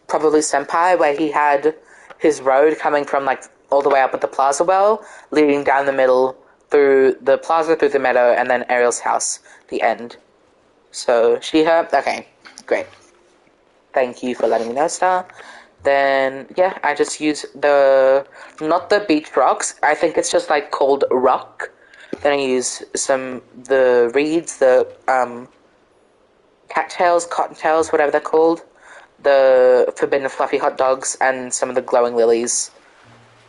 probably Senpai, where he had his road coming from like all the way up at the plaza well, leading down the middle through the plaza, through the meadow, and then Ariel's house, the end. So, she, her, okay, great. Thank you for letting me know, Star. Then, yeah, I just use not the beach rocks, I think it's just like called rock. Then I use the reeds, the cattails, cottontails, whatever they're called, the forbidden fluffy hot dogs, and some of the glowing lilies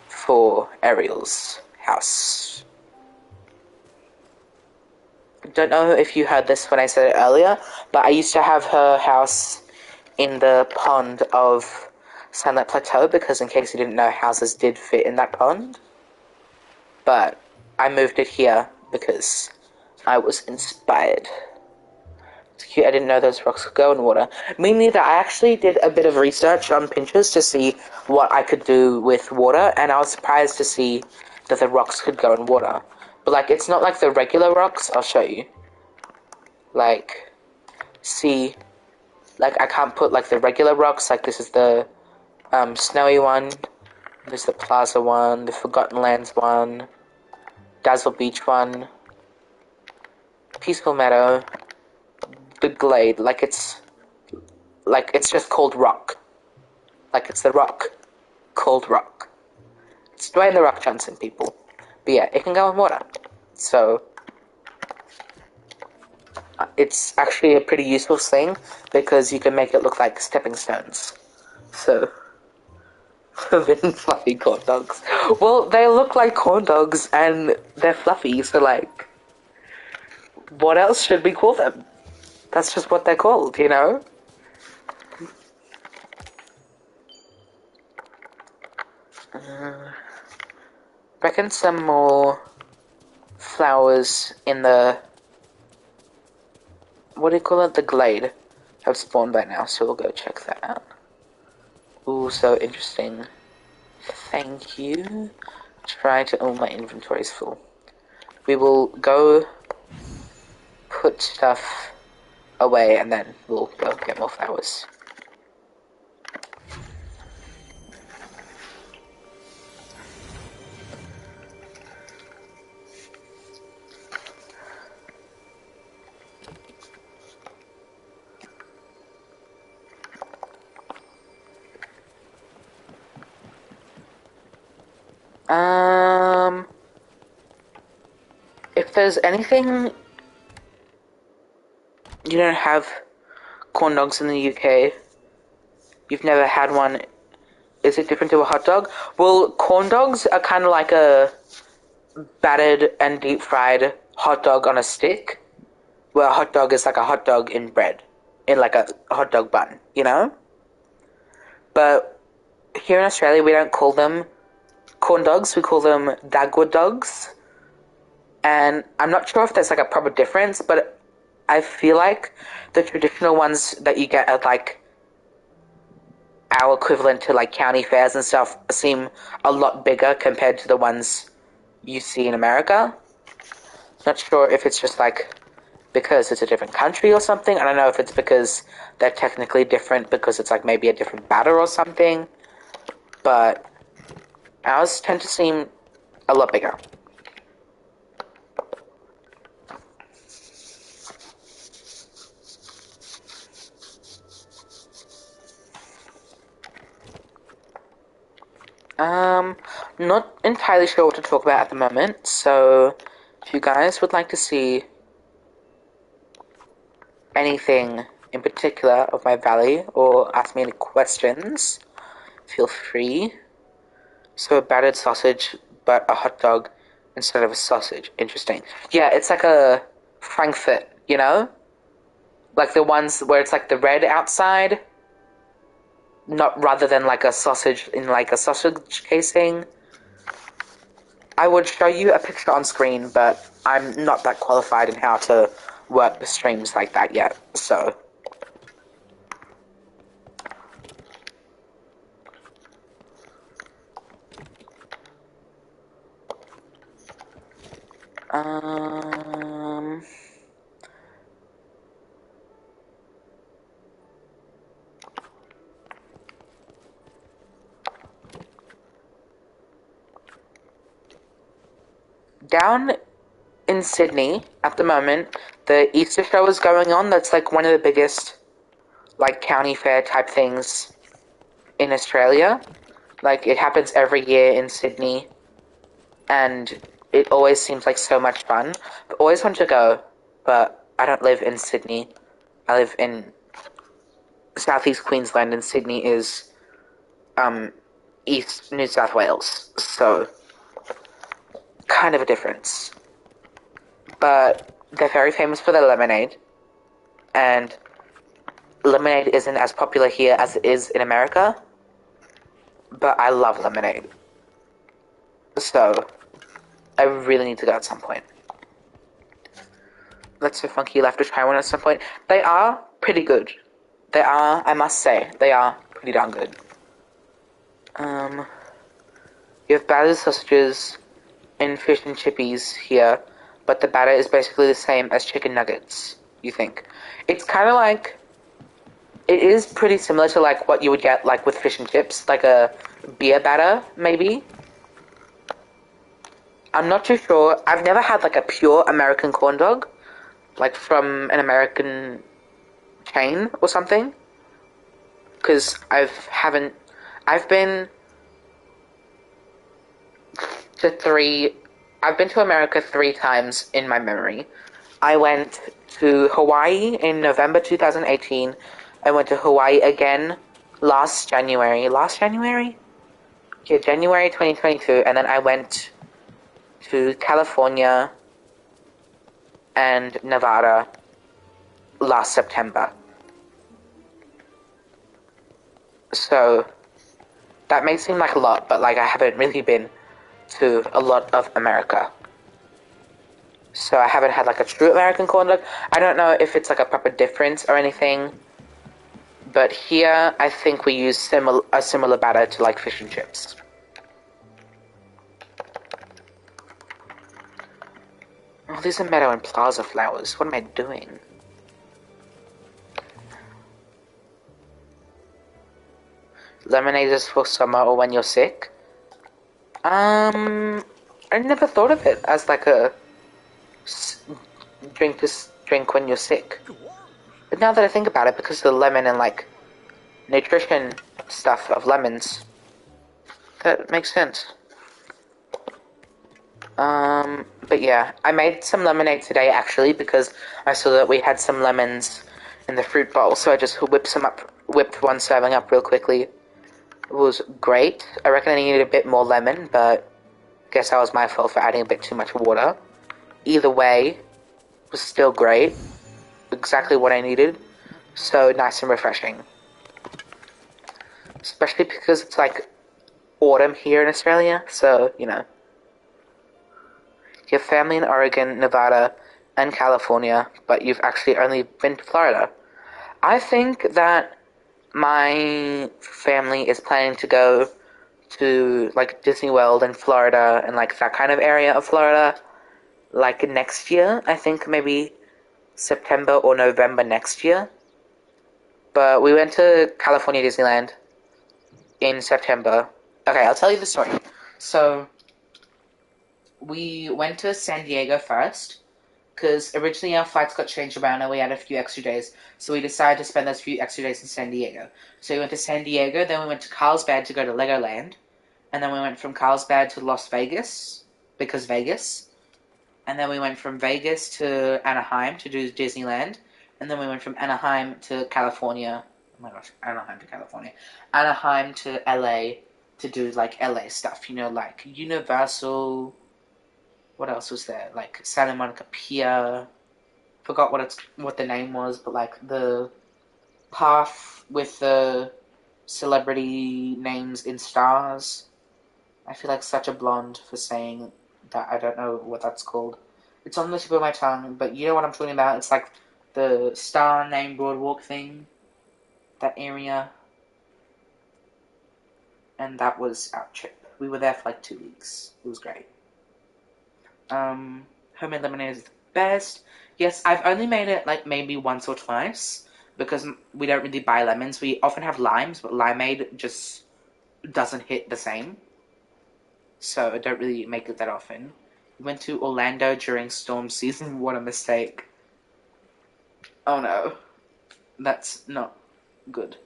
for Ariel's house. Don't know if you heard this when I said it earlier, but I used to have her house in the pond of Sunlight Plateau, because in case you didn't know, houses did fit in that pond. But I moved it here because I was inspired. It's cute, I didn't know those rocks could go in water. Me neither. I actually did a bit of research on Pinterest to see what I could do with water, and I was surprised to see that the rocks could go in water. But, like, it's not like the regular rocks. I'll show you. Like, see, like, I can't put, like, the regular rocks. Like, this is the snowy one. There's the Plaza one, the Forgotten Lands one, Dazzle Beach one, Peaceful Meadow, the Glade, like it's just called rock. Like it's the rock called rock. It's Dwayne the Rock Johnson, people. But yeah, it can go in water. So it's actually a pretty useful thing because you can make it look like stepping stones. So forbidden fluffy corn dogs. Well, they look like corn dogs and they're fluffy, so like, what else should we call them? That's just what they're called, you know? Reckon some more flowers in the, what do you call it? The glade have spawned by now, so we'll go check that out. Ooh, so interesting. Thank you. Oh, my inventory's full. We will go put stuff away and then we'll go get more flowers. If there's anything, you don't have corn dogs in the UK, you've never had one, is it different to a hot dog? Well, corn dogs are kind of like a battered and deep fried hot dog on a stick, where a hot dog is like a hot dog in bread, in like a hot dog bun, you know? But here in Australia, we don't call them corn dogs, we call them dagwood dogs. And I'm not sure if there's like a proper difference, but I feel like the traditional ones that you get at like our equivalent to like county fairs and stuff seem a lot bigger compared to the ones you see in America. Not sure if it's just like because it's a different country or something. I don't know if it's because they're technically different because it's like maybe a different batter or something. But ours tend to seem a lot bigger. Not entirely sure what to talk about at the moment, so if you guys would like to see anything in particular of my valley or ask me any questions, feel free. So a battered sausage, but a hot dog instead of a sausage. Interesting. Yeah, it's like a Frankfurt, you know? Like the ones where it's like the red outside, not rather than like a sausage in like a sausage casing. I would show you a picture on screen, but I'm not that qualified in how to work the streams like that yet, so. Um... Down in Sydney at the moment, the Easter show is going on. That's like one of the biggest, like, county fair type things in Australia. Like, it happens every year in Sydney, and it always seems like so much fun. I always want to go, but I don't live in Sydney. I live in southeast Queensland, and Sydney is east New South Wales, so kind of a difference. But they're very famous for their lemonade, and lemonade isn't as popular here as it is in America, but I love lemonade. So, I really need to go at some point. That's so funky, you'll have to try one at some point. They are pretty good. They are, I must say, they are pretty darn good. You have battered sausages and fish and chippies here, but the batter is basically the same as chicken nuggets, you think. It's kind of like, it is pretty similar to like what you would get like with fish and chips, like a beer batter, maybe. I'm not too sure. I've never had like a pure American corn dog, like from an American chain or something, because I've been to America 3 times in my memory. I went to Hawaii in November 2018. I went to Hawaii again last January. Yeah, January 2022. And then I went to California and Nevada last September. So, that may seem like a lot, but like I haven't really been to a lot of America. So I haven't had like a true American corn dog. I don't know if it's like a proper difference or anything. But here, I think we use a similar batter to like fish and chips. Oh, these are meadow and plaza flowers. What am I doing? Lemonade is for summer or when you're sick. I never thought of it as like a drink when you're sick. But now that I think about it, because of the lemon and like nutrition stuff of lemons, that makes sense. But yeah, I made some lemonade today actually because I saw that we had some lemons in the fruit bowl, so I just whipped one serving up real quickly. It was great. I reckon I needed a bit more lemon, but I guess that was my fault for adding a bit too much water. Either way, it was still great. Exactly what I needed. So nice and refreshing. Especially because it's like autumn here in Australia, so, you know. You have family in Oregon, Nevada, and California, but you've actually only been to Florida. I think that my family is planning to go to like Disney World in Florida and like that kind of area of Florida like next year. I think maybe September or November next year. But we went to California Disneyland in September. Okay, I'll tell you the story. So we went to San Diego first, because originally our flights got changed around and we had a few extra days, so we decided to spend those few extra days in San Diego. So we went to San Diego, then we went to Carlsbad to go to Legoland, and then we went from Carlsbad to Las Vegas, because Vegas, and then we went from Vegas to Anaheim to do Disneyland, and then we went from Anaheim to California, oh my gosh, Anaheim to LA to do like LA stuff, you know, like Universal. What else was there? Like Santa Monica Pier. Forgot what the name was, but like the path with the celebrity names in stars. I feel like such a blonde for saying that. I don't know what that's called. It's on the tip of my tongue, but you know what I'm talking about? It's like the Star Name Boardwalk thing. That area. And that was our trip. We were there for like 2 weeks. It was great. Homemade lemonade is the best. Yes, I've only made it like maybe once or twice because we don't really buy lemons. We often have limes, but limeade just doesn't hit the same. So I don't really make it that often. We went to Orlando during storm season. What a mistake. Oh no. That's not good.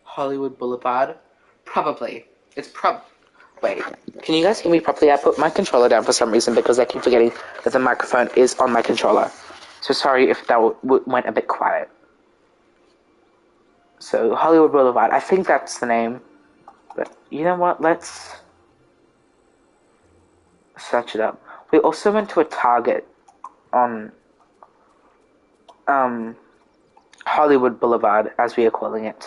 Hollywood Boulevard? Probably. It's Wait, can you guys hear me properly? I put my controller down for some reason because I keep forgetting that the microphone is on my controller. So sorry if that went a bit quiet. So, Hollywood Boulevard. I think that's the name. But you know what? Let's search it up. We also went to a Target on Hollywood Boulevard, as we are calling it.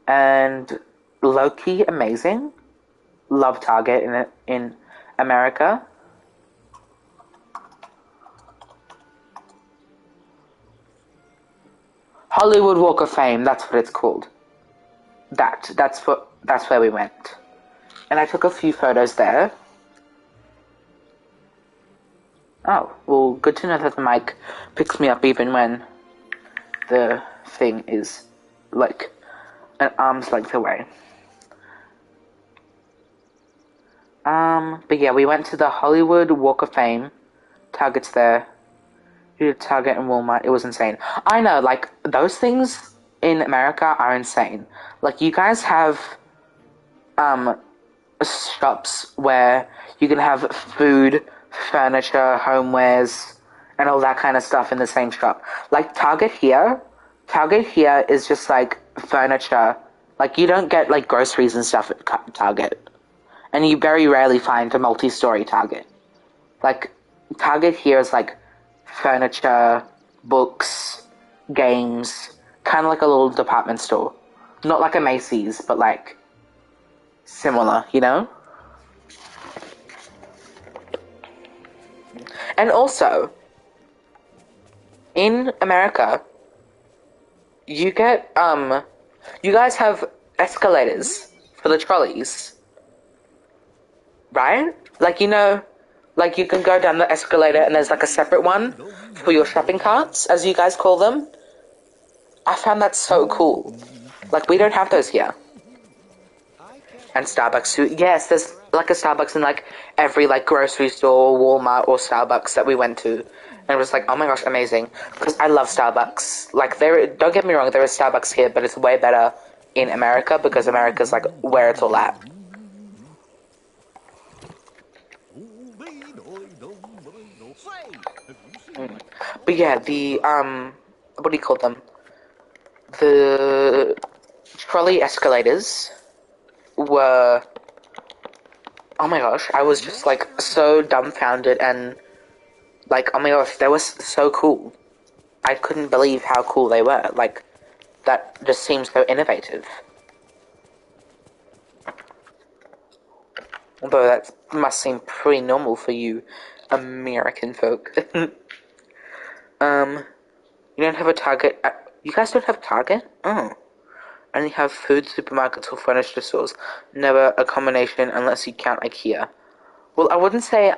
And low-key amazing. Love Target in America. Hollywood Walk of Fame, that's what it's called. That's where we went. And I took a few photos there. Oh, well, good to know that the mic picks me up even when the thing is like an arm's length away. But yeah, we went to the Hollywood Walk of Fame. Target's there. We did Target and Walmart. It was insane. I know, like, those things in America are insane. Like, you guys have, shops where you can have food, furniture, homewares, and all that kind of stuff in the same shop. Like, Target here is just, like, furniture. Like, you don't get, like, groceries and stuff at Target. And you very rarely find a multi-story Target. Like, Target here is, like, furniture, books, games, kind of like a little department store. Not like a Macy's, but, like, similar, you know? And also, in America, you get, you guys have escalators for the trolleys. Right? Like, you know, like you can go down the escalator and there's like a separate one for your shopping carts, as you guys call them. I found that so cool. Like, we don't have those here. And Starbucks too. Yes, there's like a Starbucks in like every like grocery store, Walmart or Starbucks that we went to. And it was like, oh my gosh, amazing. Because I love Starbucks. Like, don't get me wrong, there is Starbucks here, but it's way better in America because America's like where it's all at. But yeah, the, what do you call them? The trolley escalators were, oh my gosh, I was just like so dumbfounded and like, oh my gosh, they were so cool. I couldn't believe how cool they were. Like, that just seems so innovative. Although that must seem pretty normal for you American folk. You don't have a Target. You guys don't have Target? Oh. Only have food, supermarkets, or furniture stores. Never a combination unless you count IKEA. Well, I wouldn't say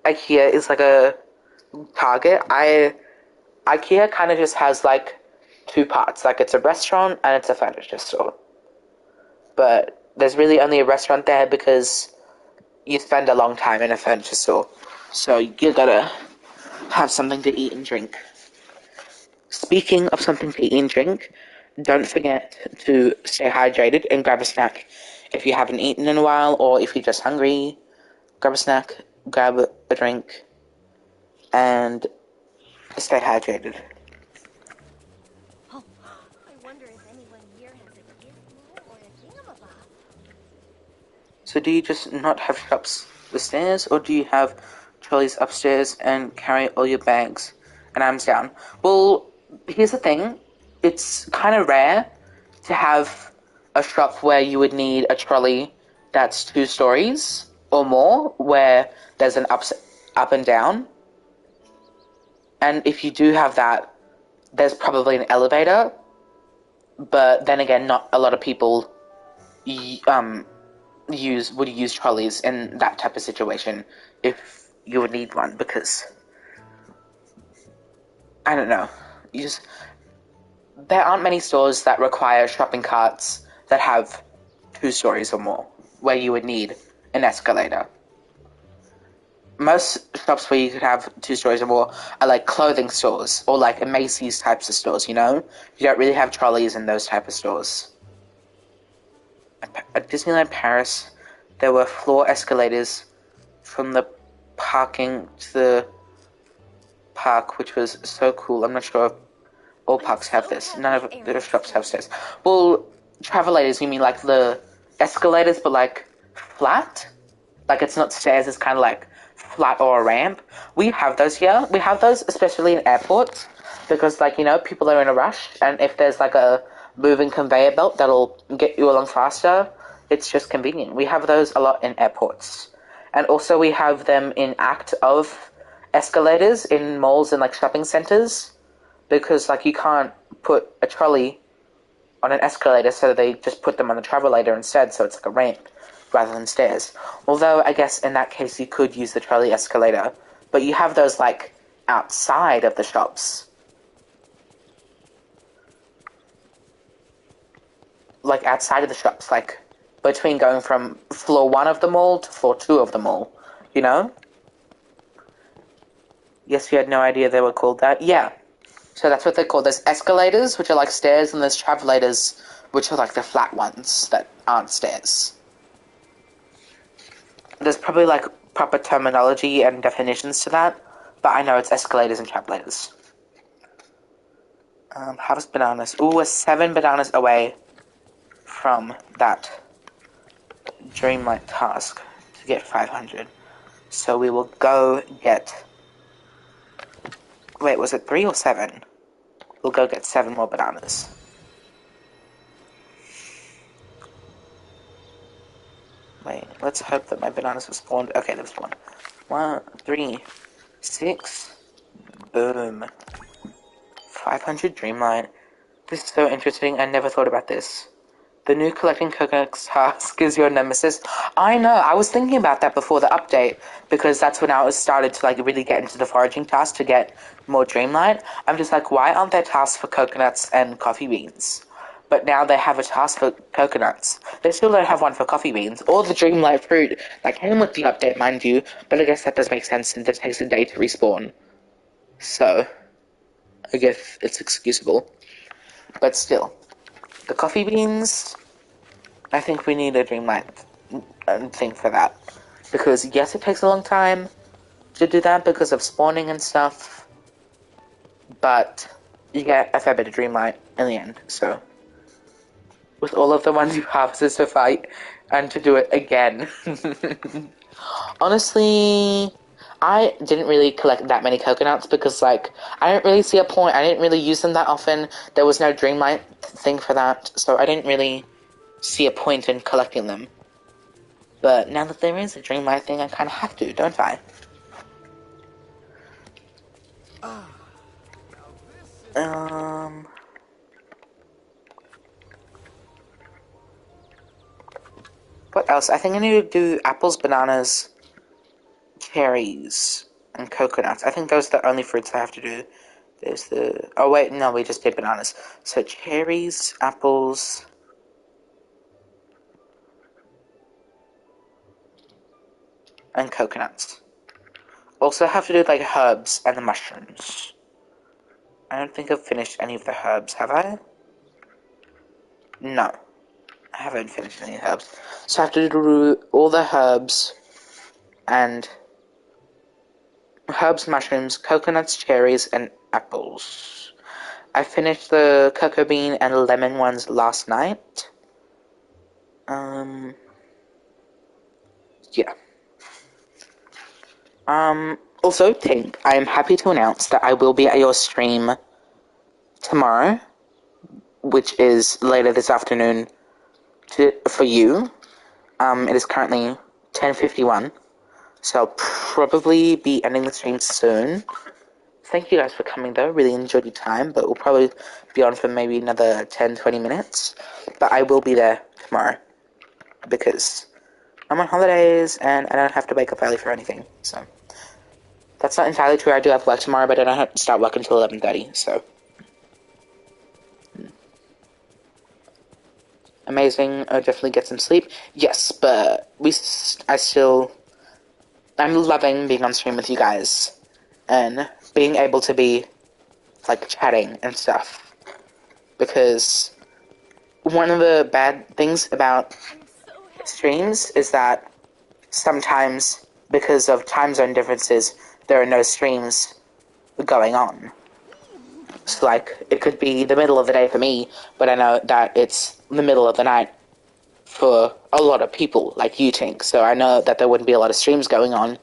IKEA is like a Target. IKEA kind of just has like two parts. Like, it's a restaurant and it's a furniture store. But there's really only a restaurant there because you spend a long time in a furniture store. So you gotta have something to eat and drink. Speaking of something to eat and drink, don't forget to stay hydrated and grab a snack. If you haven't eaten in a while, or if you're just hungry, grab a snack, grab a drink, and stay hydrated. Oh, I wonder if anyone here has a gizmo or a thingamabob. So do you just not have shops the stairs, or do you have trolleys upstairs and carry all your bags and arms down? Well, here's the thing. It's kind of rare to have a shop where you would need a trolley that's 2 stories. or more where there's an up and down. And if you do have that, there's probably an elevator. But then again, not a lot of people would use trolleys in that type of situation if you would need one, because I don't know. There aren't many stores that require shopping carts that have 2 stories or more, where you would need an escalator. Most shops where you could have 2 stories or more are like clothing stores or like a Macy's types of stores, you know? You don't really have trolleys in those type of stores. At Disneyland Paris, there were floor escalators from the parking to the park, which was so cool. I'm not sure if all parks have this. None of the shops have stairs. Well, travelators, you mean like the escalators, but like flat? Like it's not stairs, it's kind of like flat or a ramp. We have those here. We have those especially in airports because, like, you know, people are in a rush, and if there's like a moving conveyor belt that'll get you along faster, it's just convenient. We have those a lot in airports. And also we have them in act of escalators in malls and like shopping centers, because like you can't put a trolley on an escalator, so they just put them on the travelator instead, so it's like a ramp rather than stairs. Although I guess in that case you could use the trolley escalator, but you have those like outside of the shops. Like outside of the shops, like between going from floor 1 of the mall to floor 2 of the mall, you know? Yes, you had no idea they were called that? Yeah. So that's what they're called. There's escalators, which are like stairs, and there's travelators, which are like the flat ones that aren't stairs. There's probably like proper terminology and definitions to that, but I know it's escalators and travelators. Harvest bananas. Ooh, we're 7 bananas away from that Dreamlight task to get 500. So we will go get... Wait, was it 3 or 7? We'll go get 7 more bananas. Wait, let's hope that my bananas have spawned. Okay, they've spawned. 1, 3, 6. Boom. 500 Dreamlight. This is so interesting. I never thought about this. The new collecting coconuts task is your nemesis. I know, I was thinking about that before the update, because that's when I started to like really get into the foraging task to get more Dreamlight. I'm just like, why aren't there tasks for coconuts and coffee beans? But now they have a task for coconuts. They still don't have one for coffee beans, or the Dreamlight fruit that came with the update, mind you, but I guess that does make sense since it takes a day to respawn. So, I guess it's excusable. But still. The coffee beans, I think we need a Dreamlight thing for that. Because, yes, it takes a long time to do that because of spawning and stuff, but you get a fair bit of Dreamlight in the end, so. With all of the ones you harvested to fight, and to do it again. Honestly, I didn't really collect that many coconuts because, like, I didn't really see a point. I didn't really use them that often. There was no Dreamlight thing for that, so I didn't really see a point in collecting them. But now that there is a Dreamlight thing, I kind of have to, don't I? What else? I think I need to do apples, bananas, cherries, and coconuts. I think those are the only fruits I have to do. There's the... Oh, wait, no, we just did bananas. So, cherries, apples... and coconuts. Also have to do, like, herbs and the mushrooms. I don't think I've finished any of the herbs, have I? No. I haven't finished any herbs. So I have to do all the herbs and... herbs, mushrooms, coconuts, cherries, and apples. I finished the cocoa bean and lemon ones last night. Yeah. Also, Tink, I am happy to announce that I will be at your stream tomorrow, which is later this afternoon for you. It is currently 10:51. So I'll probably be ending the stream soon. Thank you guys for coming though, really enjoyed your time, but we'll probably be on for maybe another 10-20 minutes. But I will be there tomorrow, because I'm on holidays and I don't have to wake up early for anything, so. That's not entirely true, I do have work tomorrow, but I don't have to start work until 11:30, so. Amazing, I'll definitely get some sleep. Yes, but I'm loving being on stream with you guys, and being able to be, like, chatting and stuff, because one of the bad things about streams is that sometimes, because of time zone differences, there are no streams going on. So, like, it could be the middle of the day for me, but I know that it's the middle of the night for a lot of people, like you think. So I know that there wouldn't be a lot of streams going on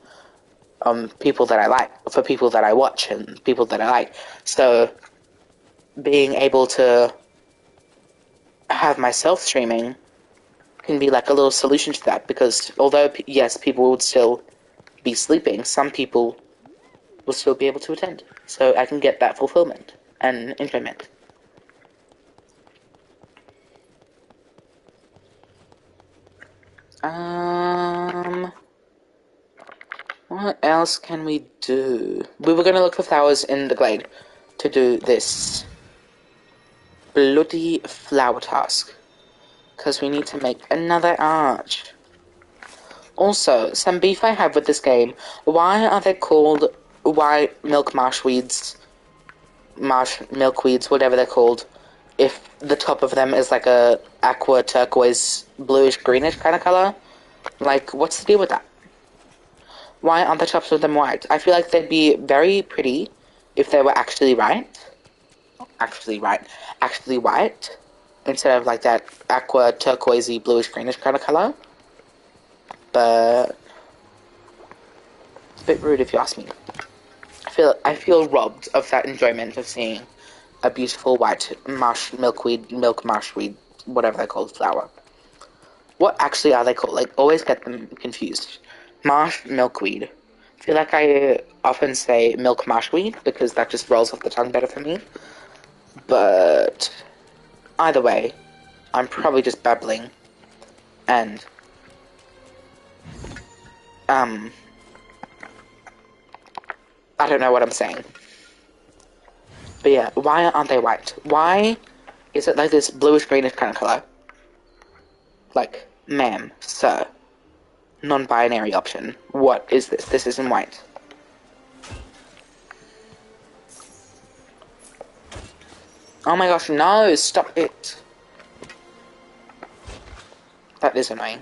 people that I like, for people that I watch and people that I like. So being able to have myself streaming can be like a little solution to that, because although, yes, people would still be sleeping, some people will still be able to attend. So I can get that fulfillment and enjoyment. What else can we do? We were gonna look for flowers in the glade to do this bloody flower task, because we need to make another arch. Also, some beef I have with this game, why are they called white milk marshweeds, milkweeds, whatever they're called, if the top of them is like a aqua turquoise, bluish, greenish kind of color? Like, what's the deal with that? Why aren't the tops of them white? I feel like they'd be very pretty if they were actually white, instead of like that aqua turquoisey, bluish, greenish kind of color. But it's a bit rude if you ask me. I feel robbed of that enjoyment of seeing a beautiful white milk marshweed, whatever they're called, flower. What actually are they called? Like, always get them confused. Marsh milkweed. I feel like I often say milk marshweed because that just rolls off the tongue better for me. But either way, I'm probably just babbling. And I don't know what I'm saying. But yeah, why aren't they white? Why is it like this bluish greenish kind of color? Like, ma'am, sir, non-binary option. What is this? This isn't white. Oh my gosh, no! Stop it! That is annoying.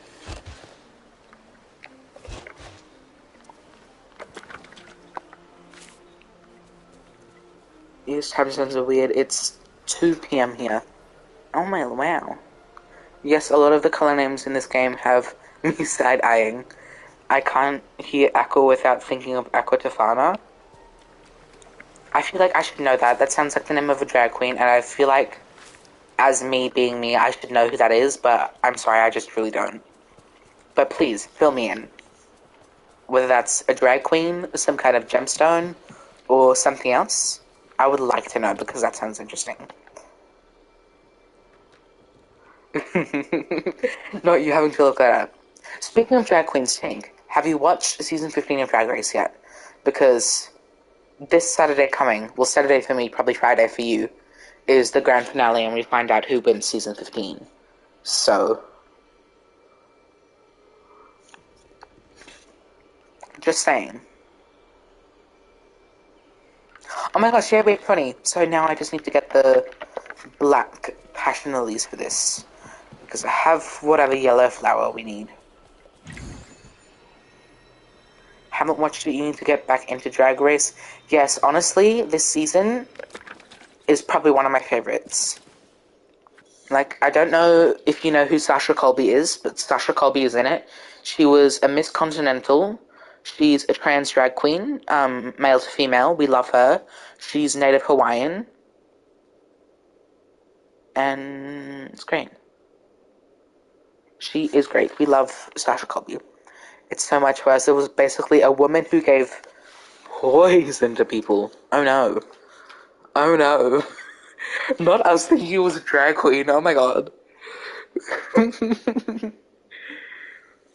Yes, time zones are weird. It's 2 p.m. here. Oh my, wow. Yes, a lot of the color names in this game have me side-eyeing. I can't hear Aqua without thinking of Aqua Tofana. I feel like I should know that. That sounds like the name of a drag queen, and I feel like, as me being me, I should know who that is, but I'm sorry, I just really don't. But please, fill me in. Whether that's a drag queen, some kind of gemstone, or something else, I would like to know, because that sounds interesting. Not you having to look that up. Speaking of drag queens, Tink, have you watched season 15 of Drag Race yet? Because this Saturday coming, well, Saturday for me, probably Friday for you, is the grand finale, and we find out who wins season 15. So, just saying. Oh my gosh, yeah, wait, funny. So now I just need to get the black passion lilies for this, because I have whatever yellow flower we need. Haven't watched it, you need to get back into Drag Race. Yes, honestly, this season is probably one of my favorites. Like, I don't know if you know who Sasha Colby is, but Sasha Colby is in it. She was a Miss Continental. She's a trans drag queen, male to female. We love her. She's Native Hawaiian. And it's great. She is great. We love Sasha Colby. It's so much worse. It was basically a woman who gave poison to people. Oh no. Oh no. Not us thinking he was a drag queen. Oh my god.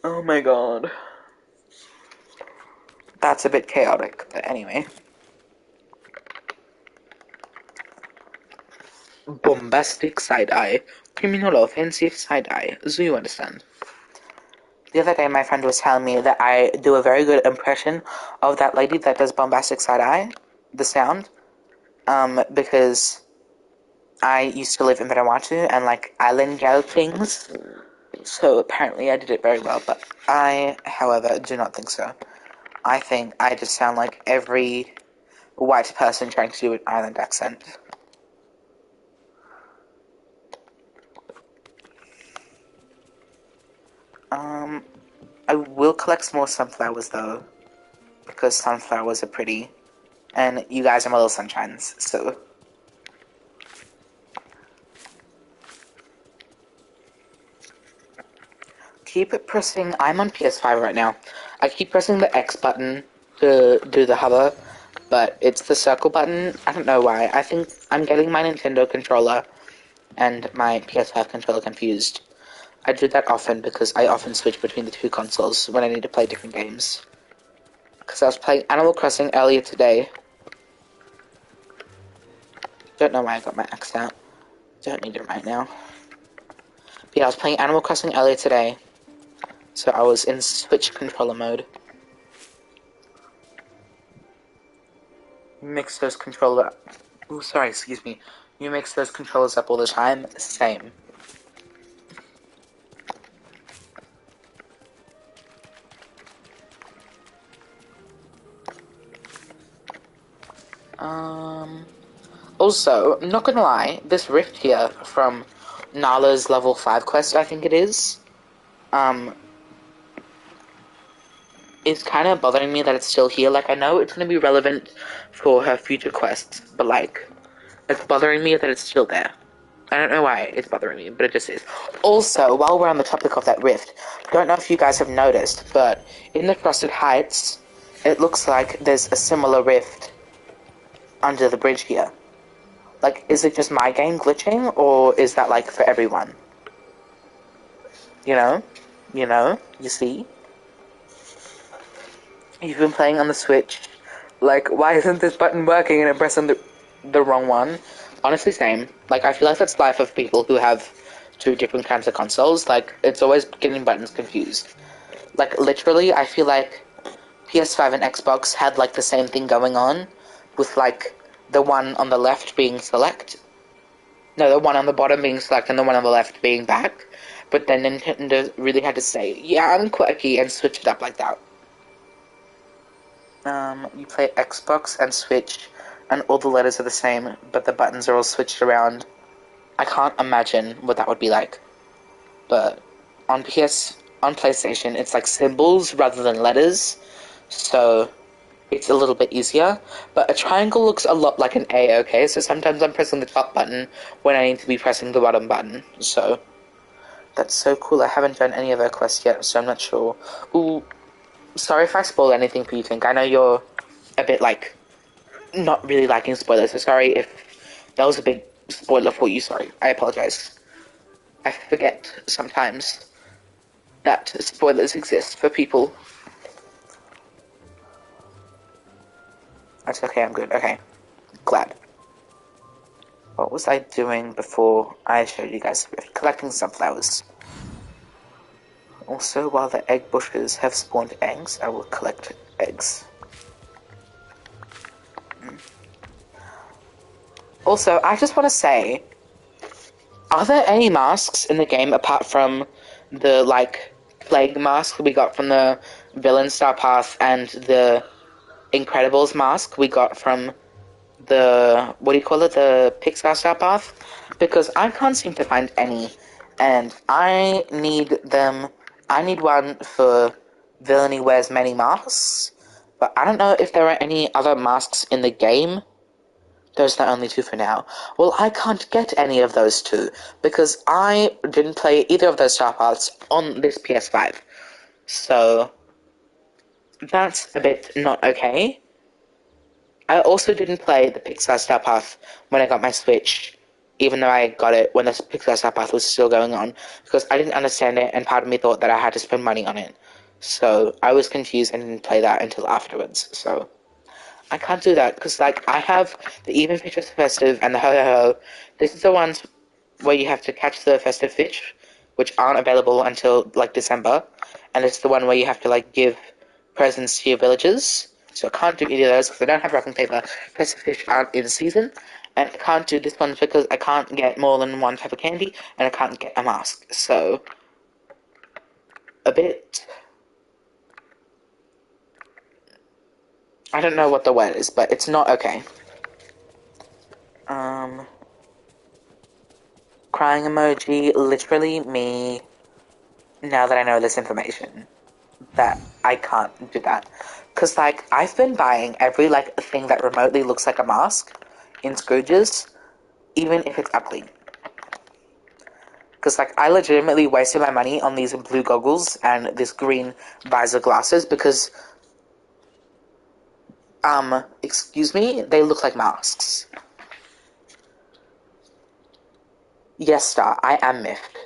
Oh my god. That's a bit chaotic, but anyway. Bombastic side-eye. Criminal offensive side-eye. So you understand. The other day my friend was telling me that I do a very good impression of that lady that does bombastic side-eye. The sound. Because I used to live in Vanuatu and like island gal things. So apparently I did it very well, but I, however, do not think so. I think I just sound like every white person trying to do an island accent. I will collect some more sunflowers though, because sunflowers are pretty, and you guys are my little sunshines, so. Keep pressing, I'm on PS5 right now. I keep pressing the X button to do the hover, but it's the circle button. I don't know why. I think I'm getting my Nintendo controller and my PS5 controller confused. I do that often because I often switch between the two consoles when I need to play different games. Because I was playing Animal Crossing earlier today. Don't know why I got my X out. Don't need it right now. But yeah, I was playing Animal Crossing earlier today. So I was in Switch controller mode. You mix those controller... Ooh, sorry, excuse me. You mix those controllers up all the time? Same. Also, I'm not gonna lie, this rift here from Nala's level 5 quest, I think it is kind of bothering me that it's still here. Like, I know it's gonna be relevant for her future quests, but like, it's bothering me that it's still there. I don't know why it's bothering me, but it just is. Also, while we're on the topic of that rift, don't know if you guys have noticed, but in the Frosted Heights, it looks like there's a similar rift under the bridge here. Like, is it just my game glitching, or is that, like, for everyone? You know? You know? You see? You've been playing on the Switch. Like, why isn't this button working and I'm pressing the wrong one? Honestly, same. Like, I feel like that's life of people who have two different kinds of consoles. Like, it's always getting buttons confused. Like, literally, I feel like PS5 and Xbox had, like, the same thing going on, with, like, the one on the left being select. No, the one on the bottom being select and the one on the left being back. But then Nintendo really had to say, yeah, I'm quirky, and switch it up like that. You play Xbox and Switch, and all the letters are the same, but the buttons are all switched around. I can't imagine what that would be like. But on PlayStation, it's like symbols rather than letters, so it's a little bit easier. But a triangle looks a lot like an A, okay? So sometimes I'm pressing the top button when I need to be pressing the bottom button. So that's so cool. I haven't done any of her quests yet, so I'm not sure. Ooh, sorry if I spoil anything for you, Tink. I know you're a bit, like, not really liking spoilers, so sorry if that was a big spoiler for you. Sorry. I apologize. I forget sometimes that spoilers exist for people. That's okay, I'm good. Okay. Glad. What was I doing before I showed you guys? Collecting sunflowers. Also, while the egg bushes have spawned eggs, I will collect eggs. Also, I just want to say, are there any masks in the game apart from the, like, plague mask we got from the Villain Star Path and the Incredibles mask we got from the, what do you call it, the Pixar Star Path? Because I can't seem to find any, and I need them. I need one for Villainy Wears Many Masks, but I don't know if there are any other masks in the game. Those are the only two for now. Well, I can't get any of those two, because I didn't play either of those Star Paths on this PS5. So, that's a bit not okay. I also didn't play the Pixar Star Path when I got my Switch, even though I got it when the Pixar Star Path was still going on, because I didn't understand it, and part of me thought that I had to spend money on it. So I was confused and didn't play that until afterwards. So I can't do that, because, like, I have the Even Fishes Festive and the Ho Ho Ho. This is the ones where you have to catch the festive fish, which aren't available until, like, December. And it's the one where you have to, like, give presents to your villagers. So I can't do any of those because I don't have wrapping paper. Festive fish aren't in season. And I can't do this one because I can't get more than one type of candy, and I can't get a mask. So, a bit... I don't know what the word is, but it's not okay. Crying emoji, literally me, now that I know this information. That I can't do that. Because, like, I've been buying every, like, thing that remotely looks like a mask in Scrooge's, even if it's ugly. Because, like, I legitimately wasted my money on these blue goggles and this green visor glasses because, excuse me, they look like masks. Yes, Star, I am miffed.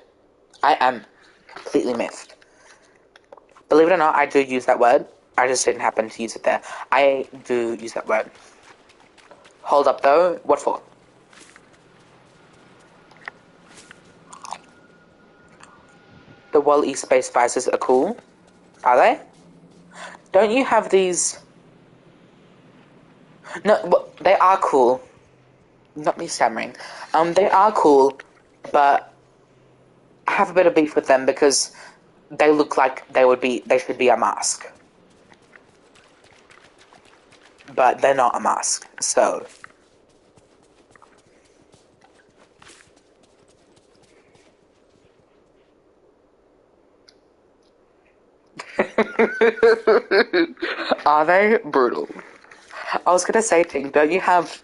I am completely miffed. Believe it or not, I do use that word. I just didn't happen to use it there. I do use that word. Hold up, though. What for? The Wall-E space visors are cool. Are they? Don't you have these... No, well, they are cool. Not me stammering. They are cool, but I have a bit of beef with them because they look like they should be a mask. But they're not a mask, so... Are they? Brutal. I was gonna say, Ting, don't you have,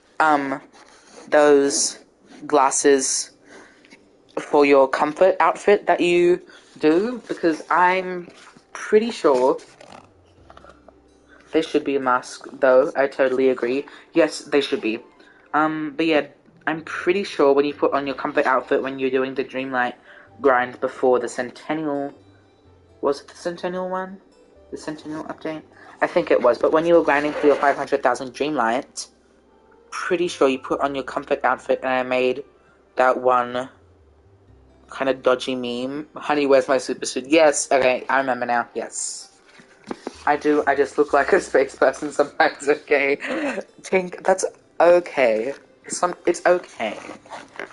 those glasses for your comfort outfit that you do? Because I'm pretty sure they should be a mask, though. I totally agree. Yes, they should be. But yeah, I'm pretty sure when you put on your comfort outfit when you're doing the Dreamlight grind before the Centennial... Was it the Centennial one? The Centennial update? I think it was, but when you were grinding for your 500,000 Dreamlight, pretty sure you put on your comfort outfit, and I made that one kind of dodgy meme. Honey, where's my super suit? Yes, okay, I remember now, yes. I do, I just look like a space person sometimes, okay? Tink, that's okay. It's okay.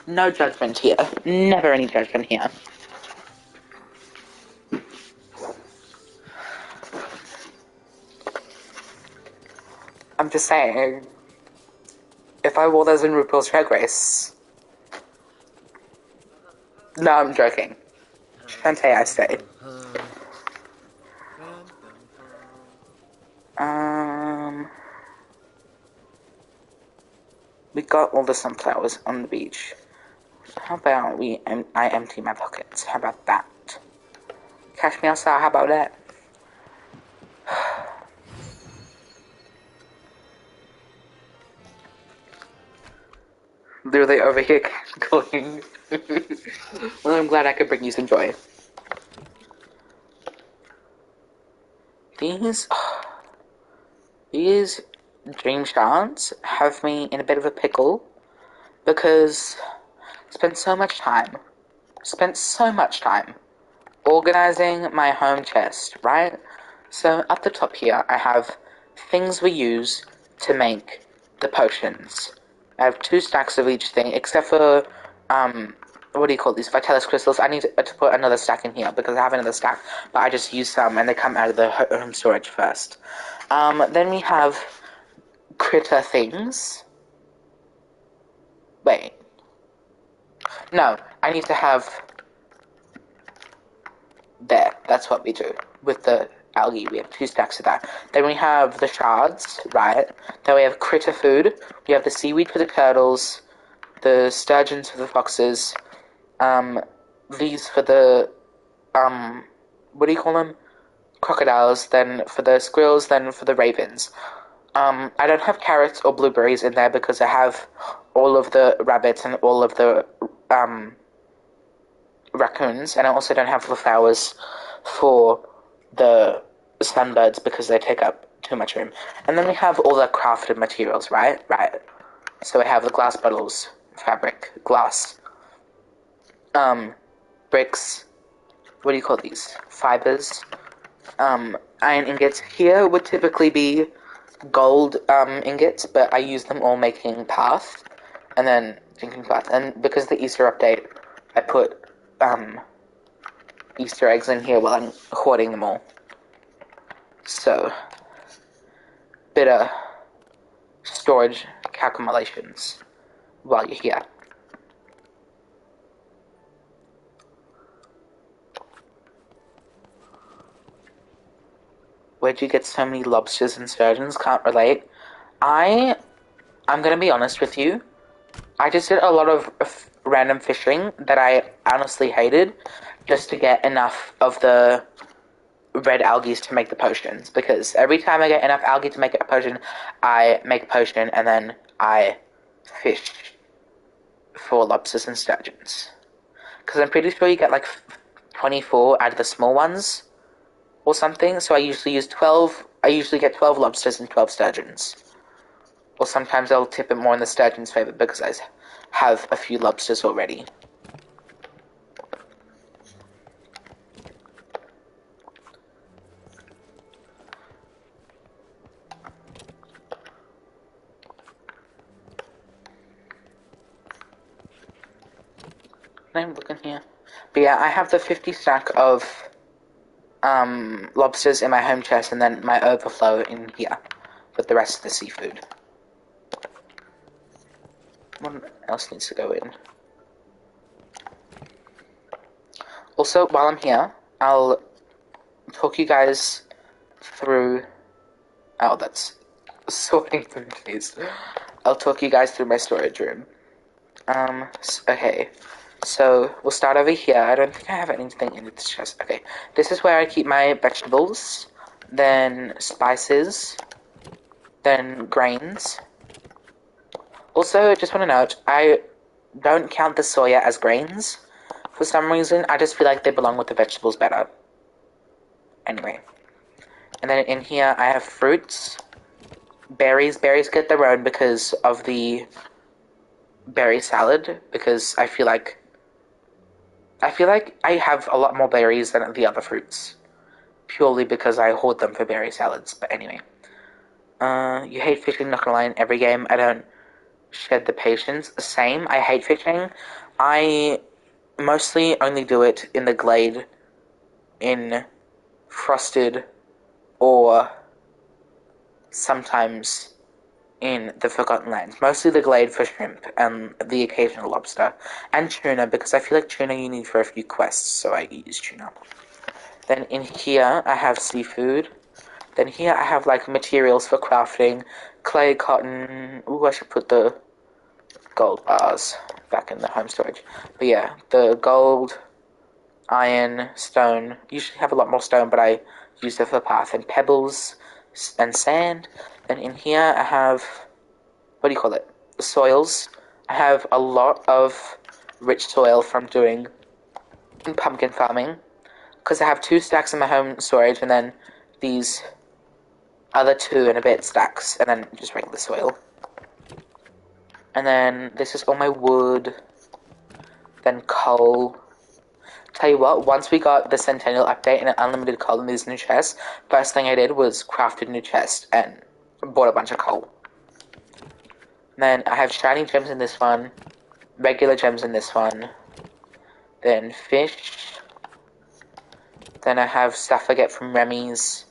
No judgment here. Never any judgment here. I'm just saying, if I wore those in RuPaul's Drag Race... No, I'm joking. Shantae, I say. We got all the sunflowers on the beach. How about I empty my pockets? How about that? Cash me outside, how about that? Literally over here going. Well, I'm glad I could bring you some joy. These dream shards have me in a bit of a pickle because I spent so much time organizing my home chest, right? So at the top here, I have things we use to make the potions. I have 2 stacks of each thing, except for, what do you call these? Vitalis crystals. I need to put another stack in here because I have another stack, but I just use some and they come out of the home storage first. Then we have critter things. Wait. No, I need to have... There, that's what we do with the algae. We have 2 stacks of that. Then we have the shards, right? Then we have critter food. We have the seaweed for the turtles, the sturgeons for the foxes, these for the, what do you call them? crocodiles, then for the squirrels, then for the ravens. I don't have carrots or blueberries in there because I have all of the rabbits and all of the raccoons, and I also don't have the flowers for the sunbirds because they take up too much room. And then we have all the crafted materials, right? Right. So we have the glass bottles, fabric, glass, bricks, what do you call these? Fibers, iron ingots. Here would typically be gold ingots, but I use them all making path, and then drinking path. And because of the Easter update, I put Easter eggs in here while I'm hoarding them all. So, bit of storage calculations while you're here. Where'd you get so many lobsters and sturgeons? Can't relate. I'm gonna be honest with you. I just did a lot of random fishing that I honestly hated just to get enough of the red algae to make the potions. Because every time I get enough algae to make a potion, I make a potion and then I fish for lobsters and sturgeons. Because I'm pretty sure you get like 24 out of the small ones or something. So I usually use 12. I usually get 12 lobsters and 12 sturgeons. Or sometimes I'll tip it more in the sturgeon's favor because I have a few lobsters already. I'm looking here. But yeah, I have the 50 stack of lobsters in my home chest and then my overflow in here with the rest of the seafood. What else needs to go in? Also, while I'm here, I'll talk you guys through... Oh, that's sorting through these. I'll talk you guys through my storage room. Okay. So, we'll start over here. I don't think I have anything in this chest. Okay. This is where I keep my vegetables, then spices, then grains. Also, just want to note, I don't count the soya as grains. For some reason, I just feel like they belong with the vegetables better. Anyway. And then in here, I have fruits. Berries. Berries get their own because of the berry salad. Because I feel like I have a lot more berries than the other fruits. Purely because I hoard them for berry salads. But anyway. You hate fishing, not gonna lie, in every game. I don't shed the patience. Same. I hate fishing. I mostly only do it in the glade, in frosted, or sometimes in the Forgotten Lands. Mostly the glade for shrimp and the occasional lobster. And tuna, because I feel like tuna you need for a few quests, so I use tuna. Then in here, I have seafood. Then here I have like materials for crafting. Clay, cotton... Ooh, I should put the gold bars back in the home storage. But yeah, the gold, iron, stone. Usually have a lot more stone, but I use it for path. And pebbles and sand. Then in here I have, what do you call it? Soils. I have a lot of rich soil from doing pumpkin farming. Because I have 2 stacks in my home storage and then these other 2 and a bit stacks. And then just regular soil. And then this is all my wood. Then coal. Tell you what, once we got the Centennial update and an unlimited coal in these new chests, first thing I did was craft a new chest and bought a bunch of coal. Then I have shining gems in this one, regular gems in this one, then fish, then I have stuff I get from Remy's,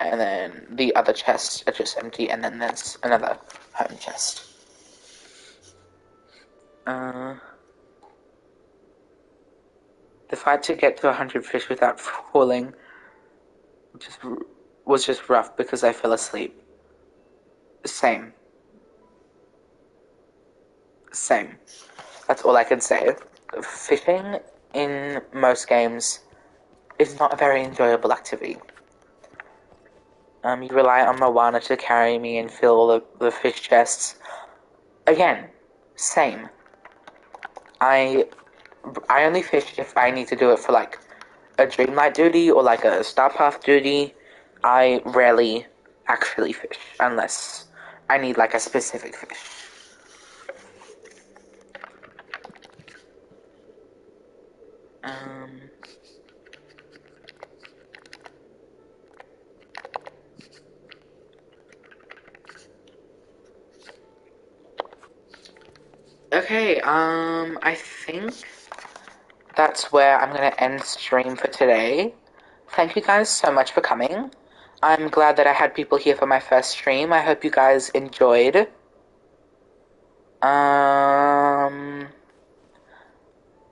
and then the other chests are just empty, and then there's another home chest. The fight to get to 100 fish without falling was just rough because I fell asleep. Same. That's all I can say. Fishing in most games is not a very enjoyable activity. You rely on Moana to carry me and fill all the fish chests. Again, same. I only fish if I need to do it for like a Dreamlight duty or like a Star Path duty. I rarely actually fish unless I need like a specific fish. Okay, I think that's where I'm gonna end stream for today. Thank you guys so much for coming. I'm glad that I had people here for my first stream. I hope you guys enjoyed.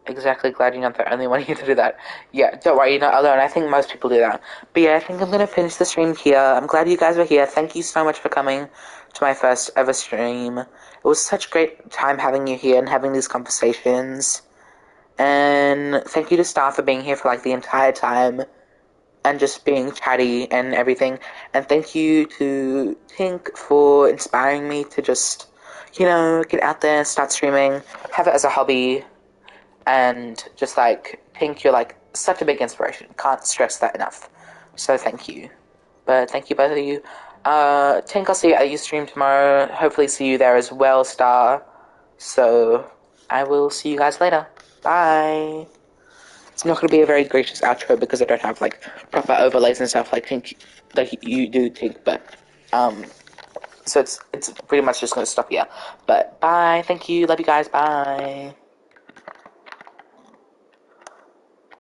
Exactly, glad you're not the only one here to do that. Yeah, don't worry, you're not alone. I think most people do that. But yeah, I think I'm gonna finish the stream here. I'm glad you guys were here. Thank you so much for coming to my first ever stream. It was such a great time having you here and having these conversations. And thank you to Star for being here for like the entire time and just being chatty and everything. And thank you to Tink for inspiring me to just, get out there, start streaming, have it as a hobby, and just like, Tink, you're like such a big inspiration. Can't stress that enough. So thank you. But thank you, both of you. Tink, I'll see you at your stream tomorrow. Hopefully see you there as well, Star. So I will see you guys later. Bye. It's not going to be a very gracious outro because I don't have like proper overlays and stuff like you do, Tink. But so it's pretty much just going to stop here. But bye. Thank you. Love you guys. Bye.